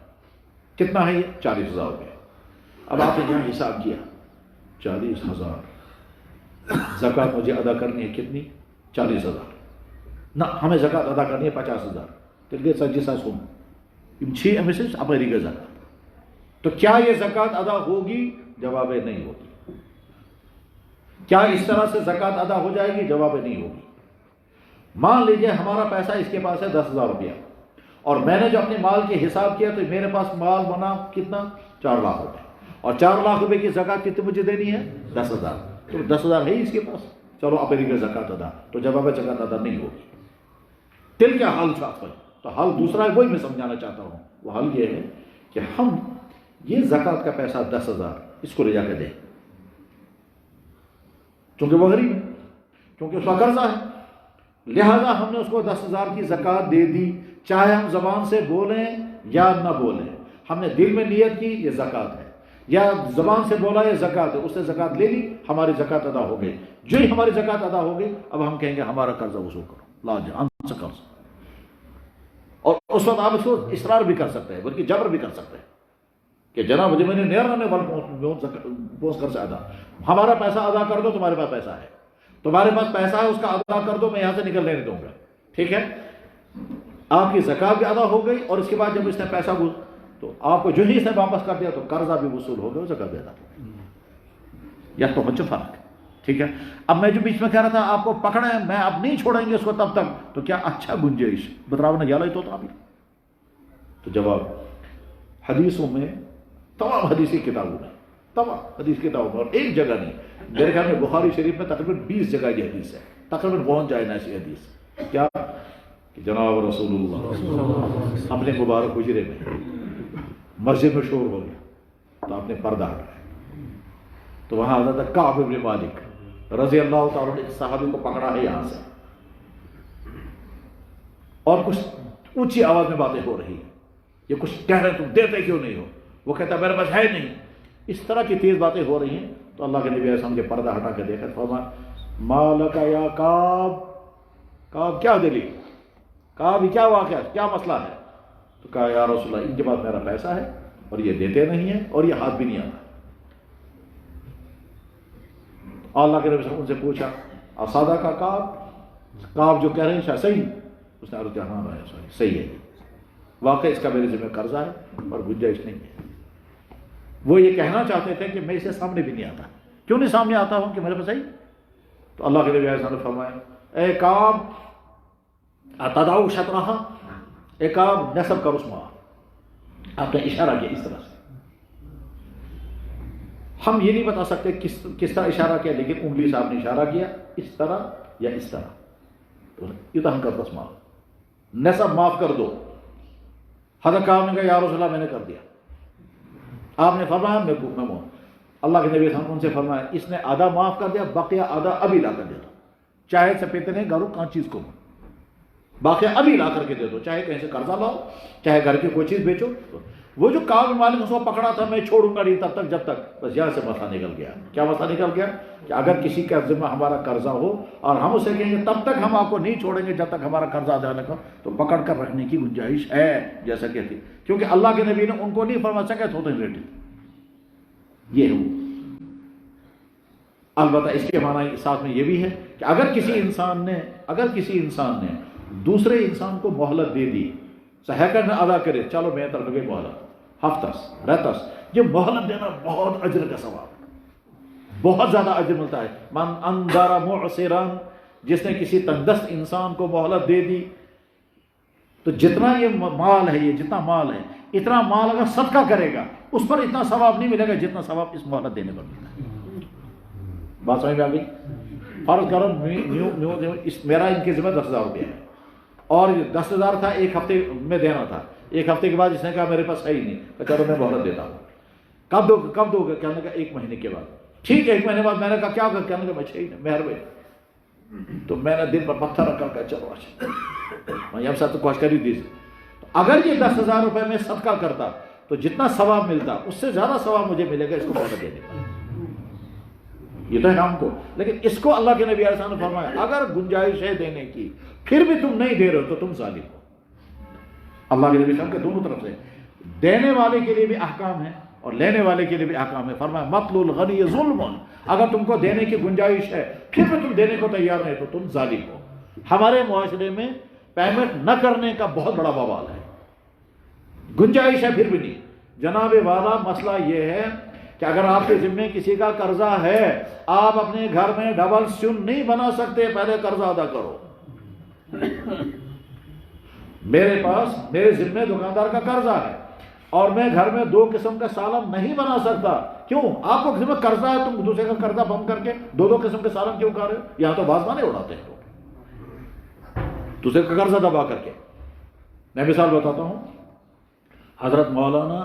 Speaker 2: کتنا ہے یہ؟ 40,000 روپے۔ اب آپ نے یہاں حساب کیا 40,000 زکوٰۃ مجھے ادا کرنی ہے کتنی؟ 40,000 نہ ہمیں زکوٰۃ ادا کرنی ہے 50,000 تلگے سجی سا سن ان 6 میں سے اپنی کا زکوٰۃ، تو کیا یہ زکوٰۃ ادا ہوگی؟ جواب ہے نہیں ہوگی۔ کیا اس طرح سے زکوٰۃ ادا ہو جائے گی؟ جواب ہے نہیں ہوگی۔ مان لیجئے ہمارا پیسہ اس کے پاس ہے 10,000 روپیہ، اور میں نے جو اپنے مال کے حساب کیا تو میرے پاس مال بنا کتنا؟ 4 لاکھ روپے، اور 4 لاکھ روپے کی زکوٰۃ کتنی مجھے دینی ہے؟ 10,000، تو 10,000 ہے اس کے پاس، چلو اپنی کا زکوٰۃ ادا، تو جواب ہے زکوٰۃ ادا نہیں ہوگی۔ دل کیا حل چاہتا ہے؟ تو حل دوسرا ہے، وہی میں سمجھانا چاہتا ہوں۔ وہ حل یہ ہے کہ ہم یہ زکوٰۃ کا پیسہ 10,000 اس کو لے جا کے دیں، چونکہ وہ غریب ہے، کیونکہ اس کا قرضہ ہے، لہذا ہم نے اس کو 10,000 کی زکوٰۃ دے دی، چاہے ہم زبان سے بولیں یا نہ بولیں۔ ہم نے دل میں نیت کی یہ زکوٰۃ ہے، یا زبان سے بولا یہ زکوٰۃ ہے، اس سے زکوٰۃ لے لی، ہماری زکوٰۃ ادا ہو گئی۔ جو ہی ہماری زکوٰۃ ادا ہو گئی اب ہم کہیں گے ہمارا قرضہ وصول کرو، لا جان سے قرض، اور اس وقت آپ اس کو اصرار بھی کر سکتے ہیں، بلکہ جبر بھی کر سکتے ہیں کہ جناب مجھے میں نے نیرنے پہنچ کر سے ادا، ہمارا پیسہ ادا کر دو، تمہارے پاس پیسہ ہے، تمہارے پاس پیسہ ہے اس کا ادا کر دو، میں یہاں سے نکلنے نہیں دوں گا، ٹھیک ہے؟ آپ کی زکوٰۃ بھی ادا ہو گئی، اور اس کے بعد جب اس نے پیسہ تو آپ کو جو ہی اس نے واپس کر دیا تو قرضہ بھی وصول ہو گیا، زکوٰۃ بھی ادا ہو گئی۔ یا تو بچوں فرق ہے، ٹھیک ہے؟ اب میں جو بیچ میں کہہ رہا تھا آپ کو پکڑے ہیں، میں اب نہیں چھوڑیں گے اس کو تب تک، تو کیا اچھا گنجائش بتراؤ نہ یالا تو ابھی؟ تو جواب حدیثوں میں، تمام حدیثی کتابوں میں، تمام حدیث کتابوں میں، اور ایک جگہ نہیں، میرے خیال میں بخاری شریف میں تقریباً 20 جگہ یہ حدیث ہے، تقریباً پہنچ جائے نا ایسی حدیث، کیا کہ جناب رسول اللہ اپنے مبارک حجرے میں مسجد میں شور ہو گیا تو آپ نے پردہ ہٹایا، تو وہاں حضرت کعب بن مالک رضی اللہ تعالیٰ نے صحابی کو پکڑا ہے یہاں سے، اور کچھ اونچی آواز میں باتیں ہو رہی ہیں، یہ کچھ کہہ رہے ہیں تم دیتے کیوں نہیں ہو؟ وہ کہتا ہے میرے پاس ہے نہیں، اس طرح کی تیز باتیں ہو رہی ہیں۔ تو اللہ کے نبی علیہ السلام کے پردہ ہٹا کے دیکھا، فرمایا مالک یا کعب، کعب کیا دلیل، کعب کیا واقعہ، کیا مسئلہ ہے؟ تو کہا یا رسول اللہ ان کے پاس میرا پیسہ ہے اور یہ دیتے نہیں ہیں اور یہ ہاتھ بھی نہیں آتا۔ اللہ کے نبی صلی اللہ علیہ وسلم ان سے پوچھا اسادہ کا کعب جو کہہ رہے ہیں شاید صحیح؟ اس نے عرض کیا ہاں صحیح ہے، واقعی اس کا میرے ذمہ قرضہ ہے اور گنجائش نہیں ہے۔ وہ یہ کہنا چاہتے تھے کہ میں اسے سامنے بھی نہیں آتا، کیوں نہیں سامنے آتا ہوں کہ میرے پاس صحیح؟ تو اللہ کے نبی علیہ السلام نے فرمایا اے کعب اتدعو شطرہا، ایک کام نصب کرو اس معاف، آپ نے اشارہ کیا اس طرح سے. ہم یہ نہیں بتا سکتے کس طرح اشارہ کیا، لیکن انگلی سے آپ نے اشارہ کیا اس طرح یا اس طرح، تو یہ تو ہم کر دس معاف، نصب معاف کر دو. حضرت کعب نے کہا یا رسول اللہ میں نے کر دیا. آپ نے فرمایا میں اللہ کے نبی صلی اللہ علیہ وسلم سے فرمایا اس نے آدھا معاف کر دیا، بقیہ آدھا ابھی لا کر دے دو. چاہے سپیتے نے گھروں کہاں چیز کو باقی ابھی لا کر کے دے دو، چاہے کہیں سے قرضہ لاؤ، چاہے گھر کی کوئی چیز بیچو. وہ جو کعب بن مالک اس کو پکڑا تھا میں چھوڑوں گا نہیں تب تک جب تک، بس یہاں سے مسئلہ نکل گیا. کیا مسئلہ نکل گیا؟ کہ اگر کسی کا ذمہ ہمارا قرضہ ہو اور ہم اسے کہیں گے تب تک ہم آپ کو نہیں چھوڑیں گے جب تک ہمارا قرضہ ادا نہ کرو، تو پکڑ کر رکھنے کی گنجائش ہے جیسا کہتی، کیونکہ اللہ کے نبی نے ان کو نہیں فرمایا سکے تو ریلیٹو یہ ہو. البتہ اس کے معنی ساتھ میں یہ بھی ہے کہ اگر کسی انسان نے دوسرے انسان کو مہلت دے دی، صحیح نہ ادا کرے، چلو میں طرف گئی مہلت ہفتس رہتس، یہ مہلت دینا بہت اجر کا ثواب، بہت زیادہ اجر ملتا ہے. من انذر معسرا، جس نے کسی تندرست انسان کو مہلت دے دی، تو جتنا یہ مال ہے، یہ جتنا مال ہے، اتنا مال اگر صدقہ کرے گا اس پر اتنا ثواب نہیں ملے گا جتنا ثواب اس مہلت دینے پر ملتا ہے. بات سمجھ میں آ گئی؟ فرض کرو میرا ان کے ذمہ 10,000 روپیہ ہے اور 10,000 تھا، ایک ہفتے میں دینا تھا. ایک ہفتے کے بعد اس نے کہا میرے پاس ہے ہی نہیں، چلو میں مہلت دیتا ہوں. کب دو گے؟ کہنے کا 1 مہینے کے بعد. ٹھیک ہے 1 مہینے بعد. میں نے کہا کیا ہوگا؟ کہنے کا میں 6 مہربانی. تو میں نے دن پر پتھر رکھ کر چلو اچھا سب تو کوشش کر ہی دیجیے. اگر یہ 10,000 روپے میں صدقہ کرتا تو جتنا ثواب ملتا اس سے زیادہ ثواب مجھے ملے گا اس کو مہلت دینے کا. یہ تو ہے ہم کو، لیکن اس کو اللہ کے نبی علیہ السلام نے فرمایا اگر گنجائش ہے دینے کی پھر بھی تم نہیں دے رہے ہو تو تم ظالم ہو. اللہ کے نبی صلی اللہ علیہ وسلم کے دونوں طرف سے دینے والے کے لیے بھی احکام ہے اور لینے والے کے لیے بھی احکام ہے. فرمایا مطل الغنی ظلم، اگر تم کو دینے کی گنجائش ہے پھر بھی تم دینے کو تیار نہیں تو تم ظالم ہو. ہمارے معاشرے میں پیمنٹ نہ کرنے کا بہت بڑا بوال ہے. گنجائش ہے پھر بھی نہیں. جناب والا مسئلہ یہ ہے کہ اگر آپ کے ذمے کسی کا قرضہ ہے، آپ اپنے گھر میں ڈبل سن نہیں بنا سکتے، پہلے قرضہ ادا کرو. میرے ذمے دکاندار کا قرضہ ہے اور میں گھر میں 2 قسم کا سالن نہیں بنا سکتا. کیوں؟ آپ کو ذمہ قرضہ ہے، تم دوسرے کا قرضہ بند کر کے 2 قسم کے سالن کیوں کھا رہے ہو؟ یہاں تو بازوانے اڑاتے ہیں لوگ دوسرے کا قرضہ دبا کر کے. میں مثال بتاتا ہوں. حضرت مولانا،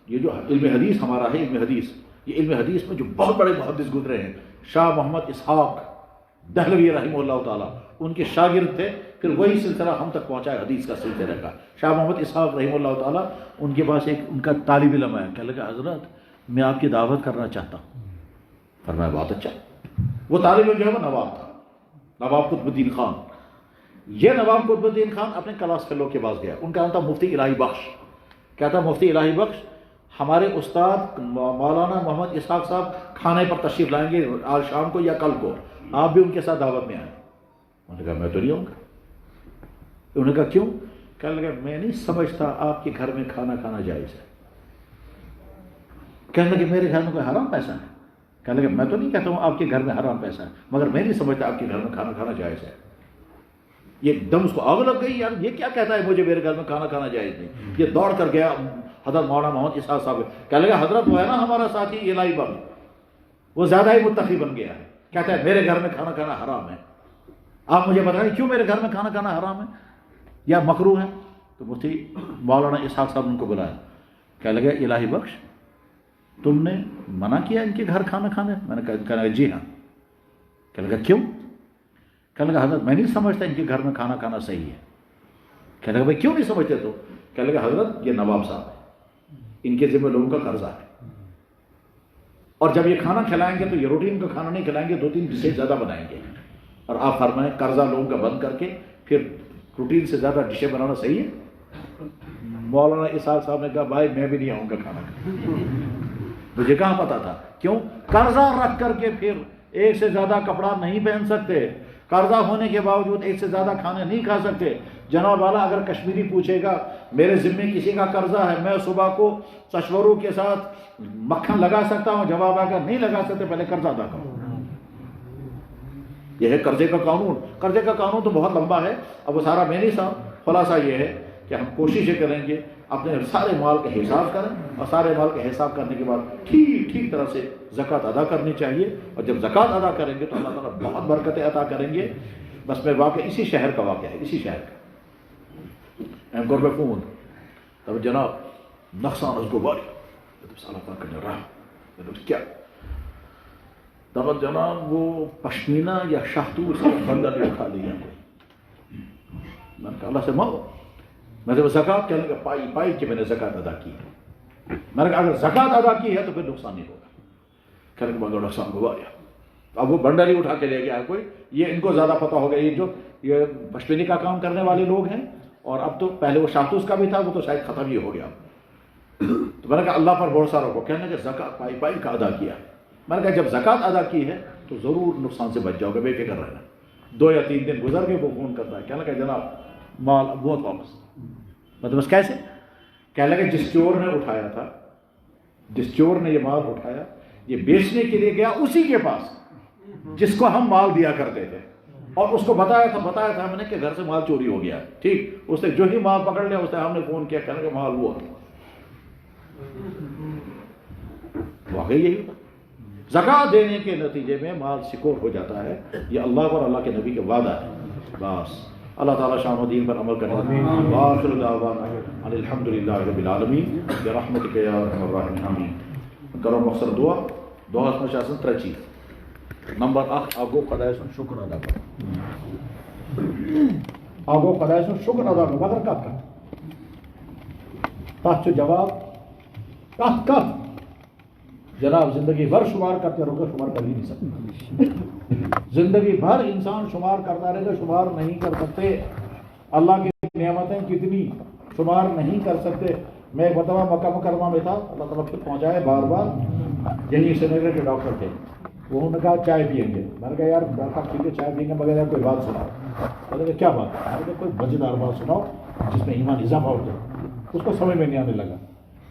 Speaker 2: یہ جو علم حدیث ہمارا ہے، یہ علم حدیث میں جو بہت بڑے محدث گزرے ہیں، شاہ محمد اسحاق دہلوی رحمہ اللہ تعالیٰ ان کے شاگرد تھے، پھر وہی سلسلہ ہم تک پہنچا حدیث کا سلسلہ کا. شاہ محمد اسحاق رحمہ اللہ تعالیٰ ان کے پاس ایک ان کا طالب علم آیا، کہنے لگا حضرت میں آپ کی دعوت کرنا چاہتا ہوں. فرمایا بہت اچھا. وہ طالب علم جو ہے وہ نواب تھا، نواب قطب الدین خان. یہ نواب قطب الدین خان اپنے کلاس فیلو کے پاس گیا، ان کا نام تھا مفتی الہی بخش. کہتا مفتی الہی بخش ہمارے استاد مولانا محمد اسحاق صاحب کھانے پر تشریف لائیں گے آج شام کو یا کل کو، آپ بھی ان کے ساتھ دعوت میں آئیں. انہوں نے کہا میں تو نہیں آؤں گا. انہوں نے کہا کیوں؟ کہنے لگا میں نہیں سمجھتا آپ کے گھر میں کھانا کھانا جائز ہے. کہنے لگے میرے گھر میں کوئی حرام پیسہ ہے؟ کہنے لگا میں تو نہیں کہتا ہوں آپ کے گھر میں حرام پیسہ ہے، مگر میں نہیں سمجھتا آپ کے گھر میں کھانا کھانا جائز ہے. یہ دم اس کو آگ لگ گئی، یار یہ کیا کہتا ہے مجھے میرے گھر میں کھانا کھانا جائز نہیں. یہ دوڑ کر گیا حضرت مولانا محمد اسحاق صاحب. کہنے لگا حضرت وہ ہے نا ہمارا ساتھی الہی بخش، وہ زیادہ ہی متقی بن گیا ہے، کہتا ہے میرے گھر میں کھانا کھانا حرام ہے. آپ مجھے بتائیں کیوں میرے گھر میں کھانا کھانا حرام ہے یا مکروہ ہے؟ تو مفتی مولانا اسحاق صاحب نے ان کو بلایا. کہنے لگا الہی بخش تم نے منع کیا ان کے گھر کھانا کھانے؟ میں نے کہا جی ہاں. کہنے لگا کیوں؟ کہنے لگا حضرت میں نہیں سمجھتا ان کے گھر میں کھانا کھانا صحیح ہے. کہنے لگا بھائی کیوں نہیں سمجھتے؟ تو کہنے لگا حضرت یہ نواب صاحب ہے، ان کے ذمہ لوگوں کا قرضہ ہے، اور جب یہ کھانا کھلائیں گے تو یہ روٹین کا کھانا نہیں کھلائیں گے، 2-3 ڈشیں زیادہ بنائیں گے. اور آپ فرمائیں قرضہ لوگوں کا بند کر کے پھر روٹین سے زیادہ ڈشیں بنانا صحیح ہے؟ مولانا اسحاق صاحب نے کہا بھائی میں بھی نہیں آؤں گا کھانا کھانے. مجھے کہاں پتا تھا. کیوں؟ قرضہ رکھ کر کے پھر ایک سے زیادہ کپڑا نہیں پہن سکتے، قرضہ ہونے کے باوجود ایک سے زیادہ کھانے نہیں کھا سکتے. جناب والا اگر کشمیری پوچھے گا میرے ذمے کسی کا قرضہ ہے، میں صبح کو چشورو کے ساتھ مکھن لگا سکتا ہوں؟ جواب آ کر نہیں لگا سکتے، پہلے قرضہ ادا کرو. یہ ہے قرضے کا قانون. قرضے کا قانون تو بہت لمبا ہے، اب وہ سارا میں نہیں. خلاصہ یہ ہے کہ ہم کوششیں کریں گے اپنے سارے مال کا حساب کریں، اور سارے مال کا حساب کرنے کے بعد ٹھیک طرح سے زکوٰۃ ادا کرنی چاہیے، اور جب زکوٰۃ ادا کریں گے تو اللہ تعالیٰ بہت برکتیں عطا کریں گے۔ بس میں واقعہ اسی شہر کا واقعہ ہے، اسی شہر کا ایم گور فون تب جناب نقصان اس گوباری اللہ تعالیٰ کرنے رہا کیا تب جناب وہ پشمینہ یا شاہتور سے بندر اٹھا لیا، میں نے کہا اللہ سے مانگو، میں نے زکوٰۃ کہنے کا پائی کہ میں نے زکوٰۃ ادا کی ہے، میں نے کہا اگر زکوٰۃ ادا کی ہے تو پھر نقصان نہیں ہوگا، کہنے کے بعد نقصان گواریا۔ اب وہ بنڈل ہی اٹھا کے لے گیا کوئی، یہ ان کو زیادہ پتہ ہوگا، یہ پشمینے کا کام کرنے والے لوگ ہیں، اور اب تو پہلے وہ شاہتوس کا بھی تھا، وہ تو شاید ختم ہی ہو گیا۔ تو میں نے کہا اللہ پر بھروسہ رکھو، کہنے کہ زکوٰۃ پائی کا ادا کیا، میں نے کہا جب زکوٰۃ ادا کی ہے تو ضرور نقصان سے بچ جاؤ گے، بے فکر رہنا۔ 2 یا 3 دن گزر گئے، وہ فون کرتا ہے، کہنے لگا جناب مال بہت واپس، مطلب بس کیسے؟ کہنے لگا جس چور نے اٹھایا تھا، جس چور نے یہ مال اٹھایا، یہ بیچنے کے لیے گیا اسی کے پاس جس کو ہم مال دیا کرتے تھے، اور اس کو بتایا تھا ہم نے کہ گھر سے مال چوری ہو گیا، ٹھیک، اس نے جو ہی مال پکڑ لیا اس نے ہم نے فون کیا، کہنے کہ مال ہوا، واقعی یہی ہوتا۔ زکوٰۃ دینے کے نتیجے میں مال سکور ہو جاتا ہے، یہ اللہ اور اللہ کے نبی کے وعدہ ہے۔ بس اللہ تعالیٰ شان و دین پر عمل کرنے وآخر دعوانا ان الحمدللہ رب العالمین برحمتک یا ارحم الراحمین آمین۔ کرو مقصد دعا اس میں شاسن 3 چیز۔ نمبر 1 آگو خدای سن شکر ادا کرو، آگو خدای سن شکر ادا کرو، مگر کت تات جواب کت جناب زندگی بھر شمار کرتے رہو گے، شمار کر ہی نہیں سکتے، زندگی بھر انسان شمار کرتا رہے گا، شمار نہیں کر سکتے۔ اللہ کی نعمتیں کتنی شمار نہیں کر سکتے۔ میں ایک مرتبہ مکہ مکرمہ میں تھا، اللہ تعالیٰ پھر پہنچائے بار یہی سینیٹر کے ڈاکٹر تھے، وہ انہوں نے کہا چائے پئیں گے، میں نے کہا یار ڈاکٹر ٹھیک ہے چائے پئیں گے مگر یار کوئی بات سناؤ، میں نے کہا کیا بات ہے، میں نے کہا کوئی مزیدار بات سناؤ جس میں ایمان اضافہ ہو جائے۔ اس کو سمجھ میں نہیں آنے لگا،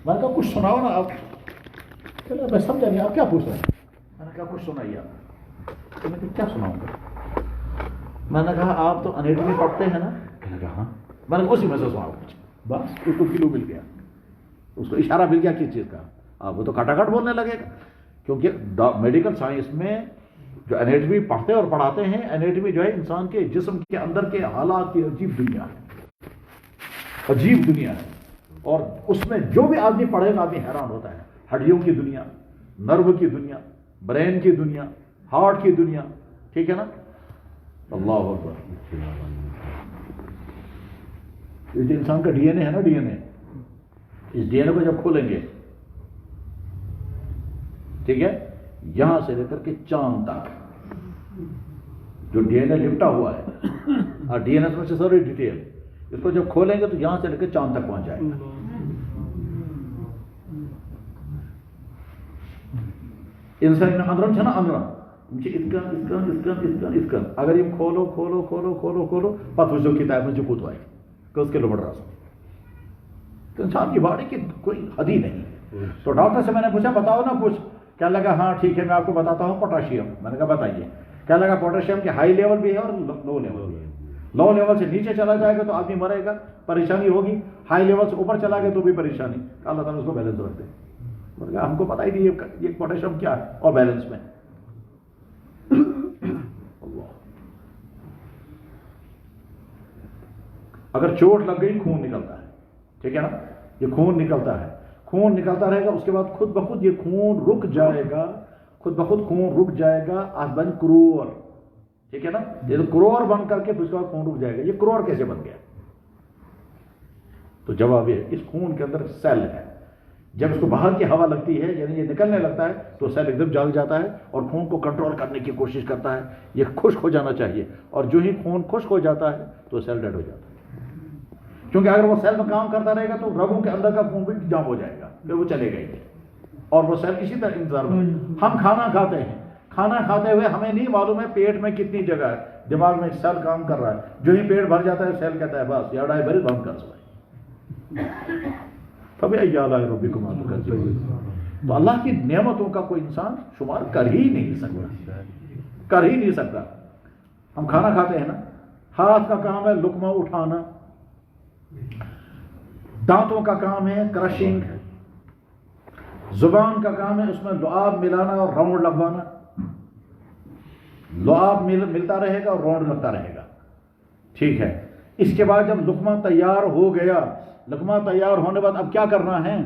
Speaker 2: میں نے کہا کچھ سناؤ نا آپ، میں سمجھا نہیں آپ کیا پوچھ رہے ہیں، میں نے کہا کچھ سنائیے آپ، میں نے کہا کیا سناؤں گا، میں نے کہا آپ تو انیٹمی پڑھتے ہیں نا، میں نے کہا ہاں، میں نے کہا اسی میں سے سناؤ کچھ، بس اس کو کلو مل گیا، اس کو اشارہ مل گیا کس چیز کا، آپ وہ تو کھٹاکھٹ بولنے لگے گا، کیونکہ میڈیکل سائنس میں جو انیٹمی پڑھتے اور پڑھاتے ہیں، انیٹمی جو ہے انسان کے جسم کے اندر کے حالات کی عجیب دنیا ہے، عجیب دنیا ہے، اور اس میں جو بھی آدمی پڑھے گا آدمی حیران ہوتا ہے، ہڈیوں کی دنیا، نرو کی دنیا، برین کی دنیا، ہارٹ کی دنیا، ٹھیک ہے نا، اللہ اکبر۔ یہ جو انسان کا ڈی این اے ہے نا، ڈی این اے، اس ڈی این اے کو جب کھولیں گے، ٹھیک ہے، یہاں سے لے کر کے چاند تک جو ڈی این اے لپٹا ہوا ہے، اور ڈی این اے میں سے ساری ڈیٹیل، اس کو جب کھولیں گے تو یہاں سے لے کے چاند تک پہنچ جائے گا۔ انسان میں اندرم ہے نا، اندرم اسکن اگر یہ کھولو کھولو کھولو کھولو کھولو پتہ وچھو کتاب میں کوت وائے کس کلومیٹر آسو، تو انسان کی باڈی کی کوئی حد ہی نہیں۔ تو ڈاکٹر سے میں نے پوچھا بتاؤ نا کچھ، کیا لگا ہاں ٹھیک ہے میں آپ کو بتاتا ہوں پوٹاشیم، میں نے کہا بتائیے، کیا لگا پوٹاشیم کے ہائی لیول بھی ہے اور لو لیول بھی ہے، لو لیول سے نیچے چلا جائے گا تو آدمی مرے گا، پریشانی ہوگی، ہائی لیول سے اوپر چلا گیا تو بھی پریشانی، اللہ تعالیٰ اس کو بیلنس رکھ دے۔ ہم کو پتہ ہی نہیں یہ پوٹاشیم کیا ہے اور بیلنس میں، اگر چوٹ لگ گئی خون نکلتا ہے، ٹھیک ہے نا، یہ خون نکلتا ہے، خون نکلتا رہے گا، اس کے بعد خود بخود یہ خون رک جائے گا، خود بخود خون رک جائے گا، آج بن کروڑ، ٹھیک ہے نا، یہ تو کروڑ بن کر کے پھر اس کے بعد خون رک جائے گا، یہ کروڑ کیسے بن گیا؟ تو جواب یہ اس خون کے اندر سیل ہے، جب اس کو باہر کی ہوا لگتی ہے یعنی یہ نکلنے لگتا ہے تو سیل ایک دم جاگ جاتا ہے اور خون کو کنٹرول کرنے کی کوشش کرتا ہے، یہ خشک ہو جانا چاہیے، اور جو ہی خون خشک ہو جاتا ہے تو سیل ڈیڈ ہو جاتا ہے، کیونکہ اگر وہ سیل میں کام کرتا رہے گا تو رگوں کے اندر کا خون بھی جام ہو جائے گا، پھر وہ چلے گئے، اور وہ سیل اسی طرح انتظار میں۔ ہم کھانا کھاتے ہیں، کھانا کھاتے ہوئے ہمیں نہیں معلوم ہے پیٹ میں کتنی جگہ ہے، دماغ میں سیل کام کر رہا ہے، جو ہی پیٹ بھر جاتا ہے سیل کہتا ہے بس یہ اڑائی بھری بند کر سکے، فبأي آلاء ربكما تكذبان۔ تو اللہ کی نعمتوں کا کوئی انسان شمار کر ہی نہیں سکتا، کر ہی نہیں سکتا۔ ہم کھانا کھاتے ہیں نا، ہاتھ کا کام ہے لقمہ اٹھانا، دانتوں کا کام ہے کرشنگ، زبان کا کام ہے اس میں لعاب ملانا اور راؤنڈ لگوانا، لعاب ملتا رہے گا اور راؤنڈ لگتا رہے گا، ٹھیک ہے۔ اس کے بعد جب لقمہ تیار ہو گیا، لقمہ تیار ہونے کے بعد اب کیا کرنا ہے؟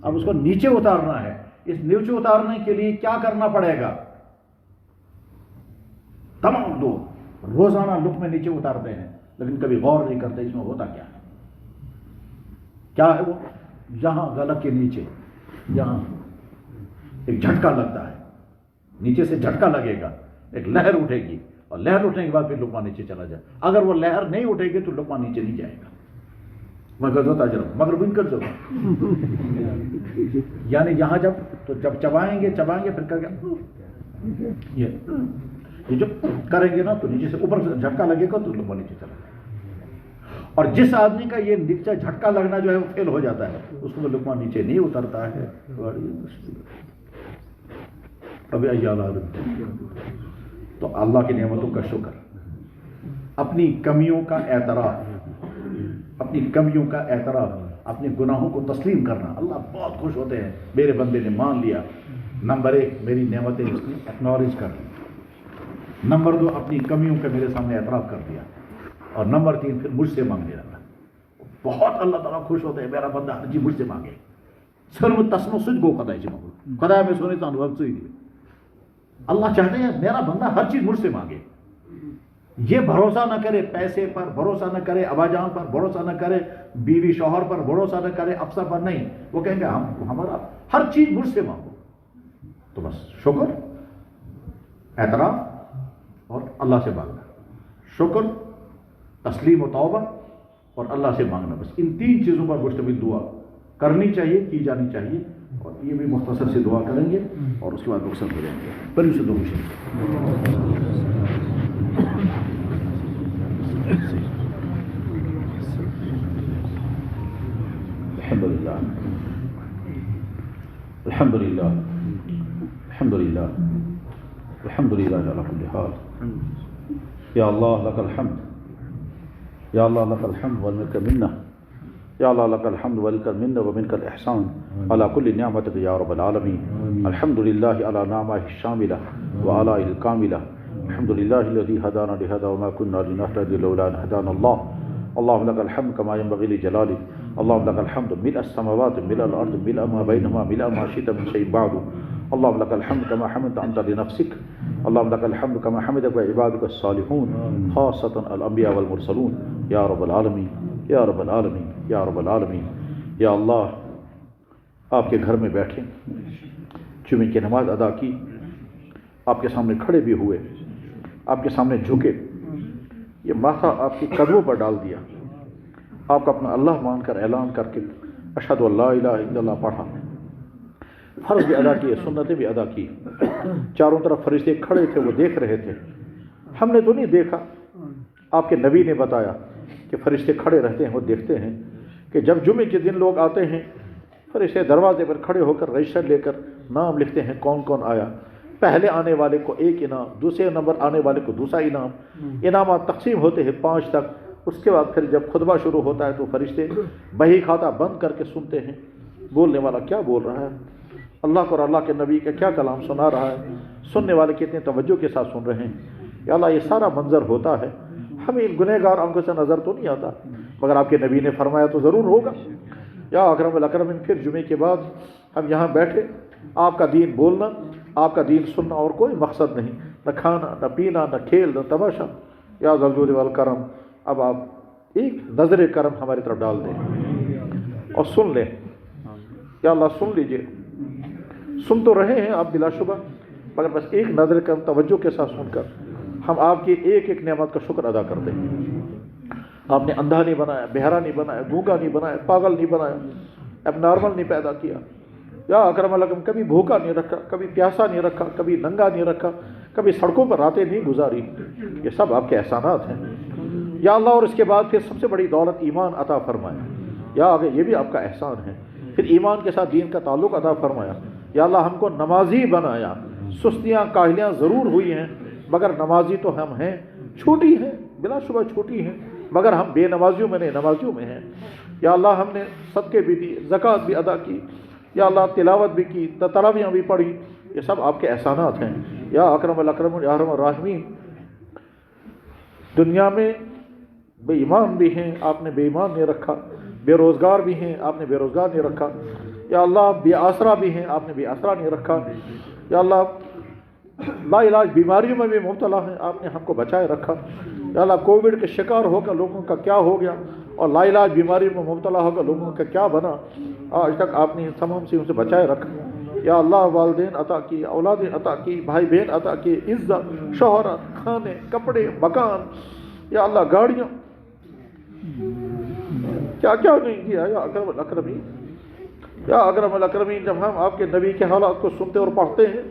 Speaker 2: اب اس کو نیچے اتارنا ہے۔ اس نیچے اتارنے کے لیے کیا کرنا پڑے گا؟ تمام لوگ روزانہ لقمے نیچے اتارتے ہیں لیکن کبھی غور نہیں کرتے اس میں ہوتا کیا ہے۔ کیا ہے وہ؟ یہاں غلط کے نیچے یہاں ایک جھٹکا لگتا ہے، نیچے سے جھٹکا لگے گا، ایک لہر اٹھے گی، اور لہر اٹھنے کے بعد پھر لقمہ نیچے چلا جائے۔ اگر وہ لہر نہیں اٹھے گی تو لقمہ نیچے نہیں جائے گا۔ مگر ہوتا جرم مگر بن کر یعنی یہاں جب چبائیں گے پھر کر کے یہ جو کریں گے نا تو نیچے سے اوپر سے جھٹکا لگے گا تو لقمہ نیچے چلا جائے گا۔ اور جس آدمی کا یہ نیچے جھٹکا لگنا جو ہے وہ فیل ہو جاتا ہے، اس کو لقمہ نیچے نہیں اترتا ہے۔ ابھی تو اللہ کی نعمتوں کا شکر، اپنی کمیوں کا اعتراف، اپنے گناہوں کو تسلیم کرنا۔ اللہ بہت خوش ہوتے ہیں، میرے بندے نے مان لیا۔ نمبر 1 میری نعمتیں اس نے ایکنالج کر لی، نمبر 2 اپنی کمیوں کا میرے سامنے اعتراف کر دیا، اور نمبر 3 پھر مجھ سے مانگنے لگا۔ بہت اللہ تعالیٰ خوش ہوتے ہیں، میرا بندہ ہر چیز مجھ سے مانگے۔ سر میں تسمو سج گو خدا چاہوں خدا میں سونے تو انوب سے اللہ چاہتے ہیں میرا بندہ ہر چیز مجھ سے مانگے۔ یہ بھروسہ نہ کرے پیسے پر، بھروسہ نہ کرے ابا جان پر، بھروسہ نہ کرے بیوی شوہر پر، بھروسہ نہ کرے افسر پر، نہیں، وہ کہیں گے ہمارا ہر چیز مجھ سے مانگو۔ تو بس شکر، اعتراف اور اللہ سے مانگنا، شکر، تسلیم و توبہ اور اللہ سے مانگنا، بس ان 3 چیزوں پر مشتمل دعا کرنی چاہیے، کی جانی چاہیے۔ اور یہ بھی مختصر سے دعا کریں گے اور اس کے بعد رخصت ہو جائیں گے۔ پہلے سے دو الحمدللہ الحمدللہ الحمدللہ الحمدللہ علی کل حال۔ یا اللہ لک الحمد، یا اللہ لک الحمد والملک منہ، یا اللہ لک الحمد ولک المنہ ومنک الاحسان علی کل نعمتک یا رب العالمین۔ الحمدللہ علی نعمہ الشاملہ وعلائہ الکاملہ، الحمدللہ الذی ہدانا لہذا وما کنا لنہتدی لولا ان ہدانا اللہ۔ اللہم لک الحمد کما ینبغی لجلالک، اللہم لک الحمد ملء السماوات ملء الارض ملء ما بینہما ملء ما شئت من شیء بعد، اللہم لک الحمد کما حمدت انت لنفسک، اللہم لک الحمد کما حمدک عبادک الصالحون خاصۃ الانبیاء والمرسلون، یا رب العالمین یا رب العالمین یا رب العالمین۔ یا اللہ آپ کے گھر میں بیٹھے، جمعے کی نماز ادا کی، آپ کے سامنے کھڑے بھی ہوئے، آپ کے سامنے جھکے، یہ ماتھا آپ کے قدموں پر ڈال دیا، آپ کا اپنا اللہ مان کر اعلان کر کے اشہد ان لا الہ الا اللہ پڑھا، فرض بھی ادا کیے، سنتیں بھی ادا کی۔ چاروں طرف فرشتے کھڑے تھے، وہ دیکھ رہے تھے، ہم نے تو نہیں دیکھا، آپ کے نبی نے بتایا کہ فرشتے کھڑے رہتے ہیں، وہ دیکھتے ہیں کہ جب جمعے کے دن لوگ آتے ہیں، فرشتے دروازے پر کھڑے ہو کر رجسٹر لے کر نام لکھتے ہیں کون کون آیا۔ پہلے آنے والے کو 1 انعام، دوسرے نمبر آنے والے کو دوسرا انعام، انعامات تقسیم ہوتے ہیں 5 تک۔ اس کے بعد پھر جب خطبہ شروع ہوتا ہے تو فرشتے بہی کھاتا بند کر کے سنتے ہیں، بولنے والا کیا بول رہا ہے، اللہ کو اور اللہ کے نبی کا کیا کلام سنا رہا ہے، سننے والے کتنے توجہ کے ساتھ سن رہے ہیں۔ یا اللہ یہ سارا منظر ہوتا ہے، ہمیں گنہگار آنکھوں سے نظر تو نہیں آتا، مگر آپ کے نبی نے فرمایا تو ضرور ہوگا۔ یا اکرم الاکرمین، پھر جمعے کے بعد ہم یہاں بیٹھے، آپ کا دین بولنا، آپ کا دین سننا، اور کوئی مقصد نہیں، نہ کھانا نہ پینا نہ کھیل نہ تماشا۔ یا ذا الجود والکرم، اب آپ ایک نظر کرم ہماری طرف ڈال دیں اور سن لیں۔ یا اللہ سن لیجئے، سن تو رہے ہیں آپ بلا شبہ، مگر بس ایک نظر کرم توجہ کے ساتھ سن کر ہم آپ کی ایک ایک نعمت کا شکر ادا کرتے ہیں۔ آپ نے اندھا نہیں بنایا، بہرا نہیں بنایا، گونگا نہیں بنایا، پاگل نہیں بنایا، اب نارمل نہیں پیدا کیا۔ یا اکرم الکرم، کبھی بھوکا نہیں رکھا، کبھی پیاسا نہیں رکھا، کبھی ننگا نہیں رکھا، کبھی سڑکوں پر راتیں نہیں گزاری۔ یہ سب آپ کے احسانات ہیں یا اللہ۔ اور اس کے بعد پھر سب سے بڑی دولت ایمان عطا فرمایا، یا آگے یہ بھی آپ کا احسان ہے۔ پھر ایمان کے ساتھ دین کا تعلق عطا فرمایا۔ یا اللہ ہم کو نمازی بنایا، سستیاں کاہلیاں ضرور ہوئی ہیں، مگر نمازی تو ہم ہیں، چھوٹی ہیں بلا شبہ چھوٹی ہیں، مگر ہم بے نمازیوں میں نہیں، نمازیوں میں ہیں۔ یا اللہ ہم نے صدقے بھی دی، زکوٰۃ بھی ادا کی، یا اللہ تلاوت بھی کی، تراویحیں بھی پڑھی، یہ سب آپ کے احسانات ہیں یا اکرم الاکرمین یا ارحم الراحمین۔ دنیا میں بے ایمان بھی ہیں، آپ نے بے ایمان نہیں رکھا، بے روزگار بھی ہیں، آپ نے بے روزگار نہیں رکھا، یا اللہ بے آسرا بھی ہیں، آپ نے بے آسرا نہیں رکھا، یا اللہ لا علاج بیماریوں میں بھی مبتلا ہیں، آپ نے ہم کو بچائے رکھا، یا اللہ کووڈ کے شکار ہو کر لوگوں کا کیا ہو گیا اور لا علاج بیماری میں مبتلا ہو کر لوگوں کا کیا بنا، آج تک آپ نے تمام چیزوں سے بچائے رکھا۔ یا اللہ والدین عطا کی، اولادیں عطا کی، بھائی بہن عطا کی، عزت، شہرت، کھانے، کپڑے، مکان، یا اللہ گاڑیاں، کیا کیا نہیں دیا یا اکرم الاکرمین۔ یا اکرم الاکرمین، جب ہم آپ کے نبی کے حالات کو سنتے اور پڑھتے ہیں،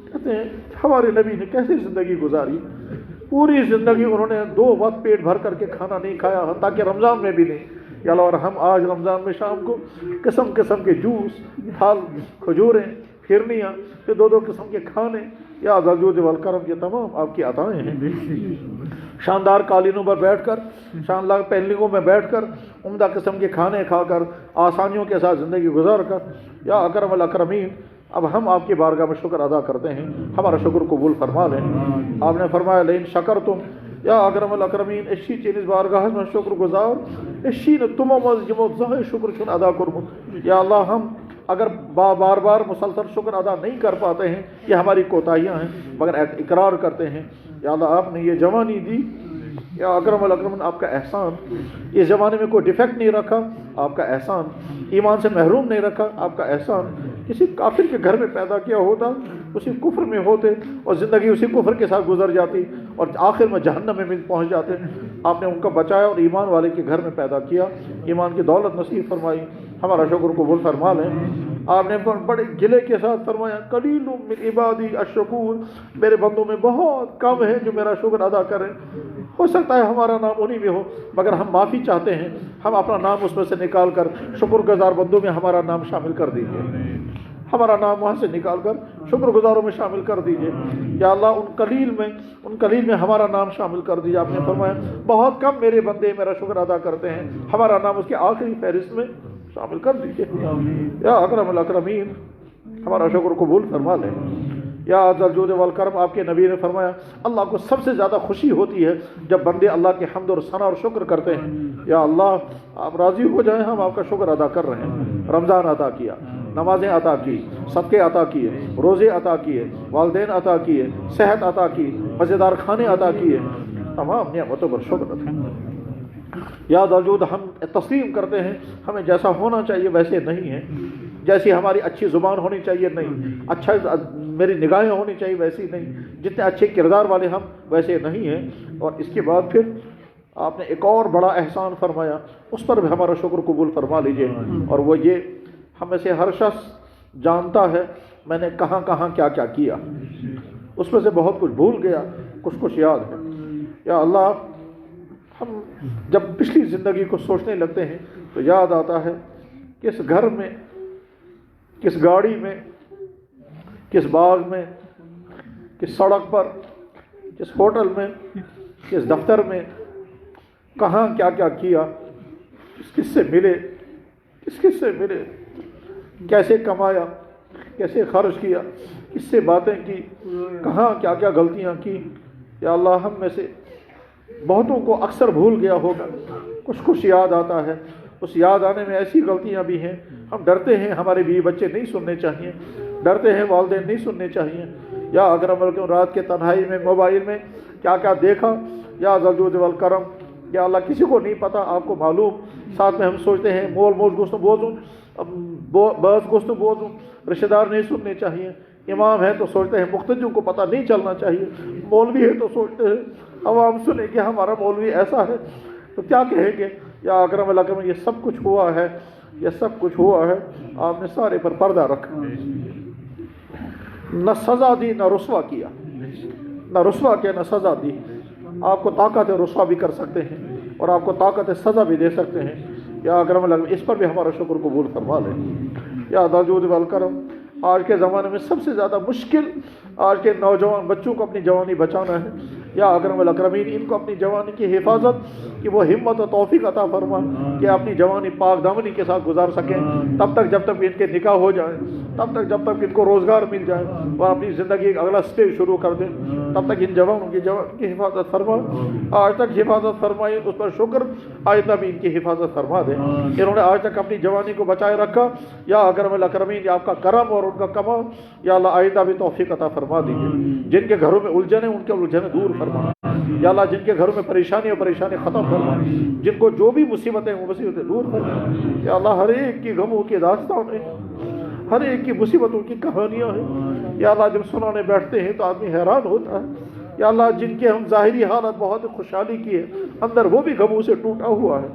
Speaker 2: کہتے ہیں ہمارے نبی نے کیسی زندگی گزاری، پوری زندگی انہوں نے 2 وقت پیٹ بھر کر کے کھانا نہیں کھایا، حتیٰ کہ رمضان میں بھی نہیں۔ یا اللہ اور ہم آج رمضان میں شام کو قسم قسم کے جوس، پھل، کھجوریں، پھرنیاں، پھر 2 قسم کے کھانے، یا ذا الجود والکرم، یہ تمام آپ کی عطائیں ہیں۔ شاندار قالینوں پر بیٹھ کر، شاندار پینلنگوں میں بیٹھ کر، عمدہ قسم کے کھانے کھا کر، آسانیوں کے ساتھ زندگی گزار کر، یا اکرم الاکرمین، اب ہم آپ کی بارگاہ میں شکر ادا کرتے ہیں، ہمارا شکر قبول فرما لیں۔ آپ نے فرمایا لئن شکرتم یا اکرم الاکرمین، اسی چیز بارگاہ میں شکر گزار، اسی نے تمام از جمع زہ شکر چن ادا کرمت۔ یا اللہ ہم اگر بار بار مسلسل شکر ادا نہیں کر پاتے ہیں، یہ ہماری کوتاہیاں ہیں، مگر اقرار کرتے ہیں یا اللہ آپ نے یہ جوانی دی، یا اکرم الاکرمین آپ کا احسان، اس زمانے میں کوئی ڈیفیکٹ نہیں رکھا، آپ کا احسان، ایمان سے محروم نہیں رکھا، آپ کا احسان۔ کسی کافر کے گھر میں پیدا کیا ہوتا، اسی کفر میں ہوتے اور زندگی اسی کفر کے ساتھ گزر جاتی اور آخر میں جہنم میں پہنچ جاتے، آپ نے ان کو بچایا اور ایمان والے کے گھر میں پیدا کیا، ایمان کی دولت نصیب فرمائی، ہمارا شکر قبول فرما لیں۔ آپ نے بڑے گلے کے ساتھ فرمایا قلیل من عبادی الشکور، میرے بندوں میں بہت کم ہے جو میرا شکر ادا کریں، ہو سکتا ہے ہمارا نام انہی میں ہو، مگر ہم معافی چاہتے ہیں، ہم اپنا نام اس میں سے نکال کر شکر گزار بندوں میں ہمارا نام شامل کر دیجیے، ہمارا نام وہاں سے نکال کر شکر گزاروں میں شامل کر دیجیے۔ یا اللہ ان قلیل میں ہمارا نام شامل کر دیجیے۔ آپ نے فرمایا بہت کم میرے بندے میرا شکر ادا کرتے ہیں، ہمارا نام اس کے آخری فہرست میں شامل کر دیجیے۔ یا اکرم الاکرمین، ہمارا شکر قبول فرما لیں۔ یا ذا الجود والکرم، آپ کے نبی نے فرمایا اللہ کو سب سے زیادہ خوشی ہوتی ہے جب بندے اللہ کے حمد اور ثنا اور شکر کرتے ہیں۔ یا اللہ آپ راضی ہو جائیں، ہم آپ کا شکر ادا کر رہے ہیں، رمضان عطا کیا، نمازیں عطا کی، صدقے عطا کیے، روزے عطا کیے، والدین عطا کیے، صحت عطا کی، مزیدار کھانے عطا کیے، تمام نعمتوں پر شکر ادا۔ یا ذا الجود، ہم تسلیم کرتے ہیں ہمیں جیسا ہونا چاہیے ویسے نہیں ہے، جیسی ہماری اچھی زبان ہونی چاہیے نہیں، اچھا میری نگاہیں ہونی چاہیے ویسی نہیں، جتنے اچھے کردار والے ہم ویسے نہیں ہیں۔ اور اس کے بعد پھر آپ نے ایک اور بڑا احسان فرمایا، اس پر بھی ہمارا شکر قبول فرما لیجئے، اور وہ یہ ہم میں سے ہر شخص جانتا ہے میں نے کہاں کہاں کیا کیا کیا، اس میں سے بہت کچھ بھول گیا، کچھ یاد ہے۔ یا اللہ ہم جب پچھلی زندگی کو سوچنے لگتے ہیں تو یاد آتا ہے کس گھر میں، کس گاڑی میں، کس باغ میں، کس سڑک پر، کس ہوٹل میں، کس دفتر میں، کہاں کیا کیا کیا، کس سے ملے، کس سے ملے، کیسے کمایا، کیسے خرچ کیا، کس سے باتیں کی، کہاں کیا کیا غلطیاں کی۔ یا اللہ ہم میں سے بہتوں کو اکثر بھول گیا ہوگا، کچھ یاد آتا ہے، اس یاد آنے میں ایسی غلطیاں بھی ہیں، ہم ڈرتے ہیں ہمارے بیوی بچے نہیں سننے چاہیے، ڈرتے ہیں والدین نہیں سننے چاہیے۔ یا اگر ہم رات کے تنہائی میں موبائل میں کیا کیا دیکھا، یا ذا الجود والکرم، یا اللہ کسی کو نہیں پتہ، آپ کو معلوم، ساتھ میں ہم سوچتے ہیں مول موج گوشت بوزوں، بس گوشت بوزوں، رشتہ دار نہیں سننے چاہیے، امام ہے تو سوچتے ہیں مقتدیوں کو پتہ نہیں چلنا چاہیے، مولوی ہے تو سوچتے ہیں عوام سنیں کہ ہمارا مولوی ایسا ہے تو کیا کہیں گے۔ یا اکرم الاکرمین، یہ سب کچھ ہوا ہے، یہ سب کچھ ہوا ہے، آپ نے سارے پر پردہ رکھا، نہ سزا دی نہ رسوا کیا، نہ رسوا کیا نہ سزا دی۔ آپ کو طاقت ہے رسوا بھی کر سکتے ہیں اور آپ کو طاقت ہے سزا بھی دے سکتے ہیں۔ یا اکرم الاکرمین، اس پر بھی ہمارا شکر قبول فرما لیں۔ یا ذا الجود والکرم، آج کے زمانے میں سب سے زیادہ مشکل آج کے نوجوان بچوں کو اپنی جوانی بچانا ہے،
Speaker 3: یا اکرم الاکرمین ان کو اپنی جوانی کی حفاظت کہ وہ ہمت و توفیق عطا فرما کہ اپنی جوانی پاک دامنی کے ساتھ گزار سکیں تب تک جب تک ان کے نکاح ہو جائیں، تب تک جب تک ان کو روزگار مل جائے اور اپنی زندگی ایک اگلا سٹیج شروع کر دیں، تب تک ان جوانوں کی حفاظت فرما، آج تک حفاظت فرمائی اس پر شکر، آئندہ بھی ان کی حفاظت فرما دیں۔ انہوں نے آج تک اپنی جوانی کو بچائے رکھا، یا اکرم الاکرمین یا آپ کا کرم اور ان کا کمال، یا اللہ آئندہ بھی توفیق عطا فرما دیجیے۔ جن کے گھروں میں الجھن ہیں ان کے الجھنیں دور فرما، یا اللہ جن کے گھروں میں پریشانی ختم فرما، جن کو جو بھی مصیبتیں وہ مصیبتیں دور فرما، یا اللہ ہر ایک کی غموں کی داستان ہے، ہر ایک کی مصیبتوں کی کہانیاں ہیں، یا اللہ جب سنانے بیٹھتے ہیں تو آدمی حیران ہوتا ہے، یا اللہ جن کے ہم ظاہری حالت بہت خوشحالی کی ہے اندر وہ بھی غموں سے ٹوٹا ہوا ہے،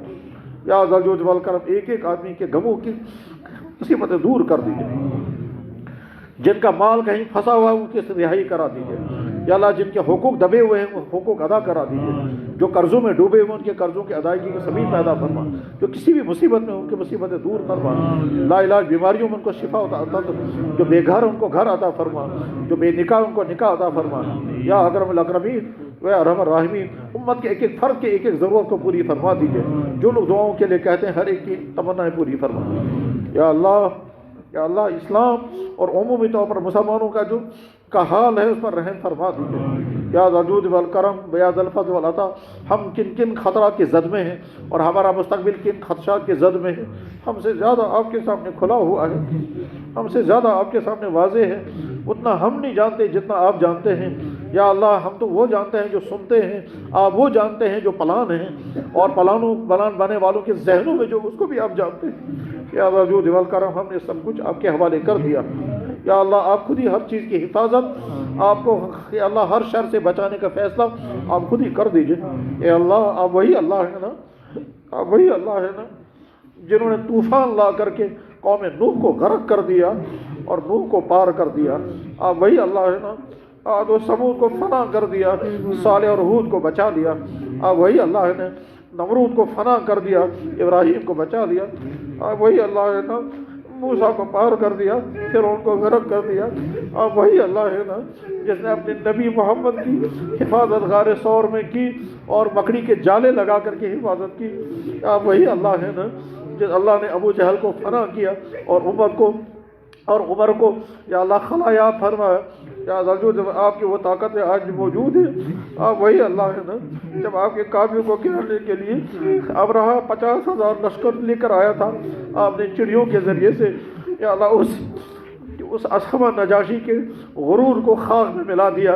Speaker 3: یا ذا الجود والکرم ایک ایک آدمی کے غموں کی مصیبتیں دور کر دیجیے، جن کا مال کہیں پھنسا ہوا ہے ان کی رہائی کرا دیجیے، یا اللہ جن کے حقوق دبے ہوئے ہیں وہ حقوق ادا کرا دیجیے، جو قرضوں میں ڈوبے ہوئے ان کے قرضوں کی ادائیگی کے سبیل پیدا فرما، جو کسی بھی مصیبت میں ان کی مصیبتیں دور فرما، لا علاج بیماریوں میں ان کو شفا عطا، جو بے گھر ان کو گھر عطا فرما، جو بے نکاح ان کو نکاح عطا فرما، یا اکرم الاکرمین و ارحم الراحمین امت کے ایک ایک فرد کے ایک ایک ضرورت کو پوری فرما دیجیے، جو لوگ دعاؤں کے لیے کہتے ہیں ہر ایک کی تمنائیں پوری فرما، یا اللہ اسلام اور عمومی طور پر مسلمانوں کا حال ہے اس پر رحم فرما دیجیے، یا ذا الجود والکرم یا ذا الفضل والعطا، ہم کن کن خطرات کے زد میں ہیں اور ہمارا مستقبل کن خدشات کے زد میں ہے، ہم سے زیادہ آپ کے سامنے کھلا ہوا ہے، ہم سے زیادہ آپ کے سامنے واضح ہے، اتنا ہم نہیں جانتے جتنا آپ جانتے ہیں، یا اللہ ہم تو وہ جانتے ہیں جو سنتے ہیں، آپ وہ جانتے ہیں جو پلان ہیں، اور پلان بنے والوں کے ذہنوں میں جو اس کو بھی آپ جانتے ہیں، یا ذا الجود والکرم ہم نے سب کچھ آپ کے حوالے کر دیا، یا اللہ آپ خود ہی ہر چیز کی حفاظت، آپ کو یا اللہ ہر شر سے بچانے کا فیصلہ آپ خود ہی کر دیجئے، اے اللہ آپ وہی اللہ ہے نا، آپ وہی اللہ ہے نا جنہوں نے طوفان لا کر کے قوم نوح کو غرق کر دیا اور نوح کو پار کر دیا، آپ وہی اللہ ہے نا، عاد و ثمود کو فنا کر دیا، صالح اور ہود کو بچا لیا، آپ وہی اللہ ہے نا، نمرود کو فنا کر دیا، ابراہیم کو بچا لیا، آپ وہی اللہ ہے نا، موسیٰ کو پار کر دیا، فرعون کو غرق کر دیا، آپ وہی اللہ ہے نا جس نے اپنے نبی محمد کی حفاظت غار ثور میں کی اور مکڑی کے جالے لگا کر کے حفاظت کی، آپ وہی اللہ ہے نا جس اللہ نے ابو جہل کو فنا کیا اور عمر کو یا اللہ خلایا فرمایا، یا ذا الجود آپ کی وہ طاقت آج بھی موجود ہے، آپ وہی اللہ ہے نا جب آپ کے کافروں کو گرانے کے لیے ابرہہ 50,000 لشکر لے کر آیا تھا، آپ نے چڑیوں کے ذریعے سے یا اللہ اس اصحمہ نجاشی کے غرور کو خاک میں ملا دیا،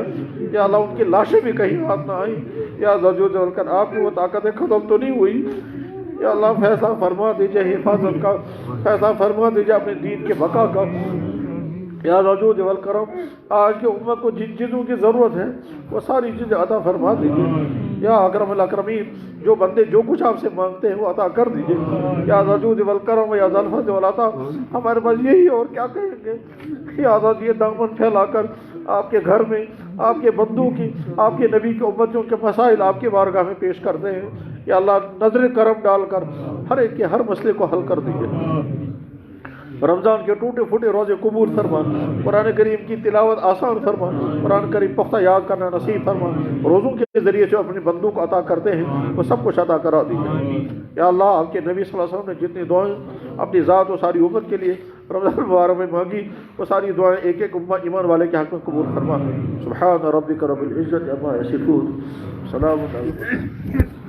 Speaker 3: یا اللہ ان کی لاشیں بھی کہیں ہاتھ نہ آئیں، یا ذا الجود والکرم آپ کی وہ طاقتیں ختم تو نہیں ہوئی، یا اللہ فیصلہ فرما دیجئے حفاظت کا، فیصلہ فرما دیجئے اپنے دین کے بقا کا، یا ذا الجود والکرم آج کی امت کو جن چیزوں کی ضرورت ہے وہ ساری چیزیں عطا فرما دیجئے، یا اکرم الاکرمین جو بندے جو کچھ آپ سے مانگتے ہیں وہ عطا کر دیجئے، یا ذا الجود والکرم یا ذا الفضل والعطا ہمارے پاس یہی اور کیا کہیں گے، یا اللہ یہ دامن پھیلا کر آپ کے گھر میں آپ کے بندوں کی آپ کے نبی کی امتوں کے مسائل آپ کے بارگاہ میں پیش کرتے ہیں، یا اللہ نظر کرم ڈال کر ہر ایک کے ہر مسئلے کو حل کر دیجئے، رمضان کے ٹوٹے پھوٹے روزے قبول فرما، قرآن کریم کی تلاوت آسان فرما، قرآن کریم پختہ یاد کرنا نصیب فرما، روزوں کے ذریعے جو اپنے بندوں کو عطا کرتے ہیں وہ سب کچھ عطا کرا دیجیے، یا اللہ آپ کے نبی صلی اللہ علیہ وسلم نے جتنی دعائیں اپنی ذات و ساری امت کے لیے رمضان المبارک میں مانگی وہ ساری دعائیں ایک ایک ایمان والے کے حق میں قبول فرما، سبحان ربک رب العزت عما یصفون، سلام علیکم۔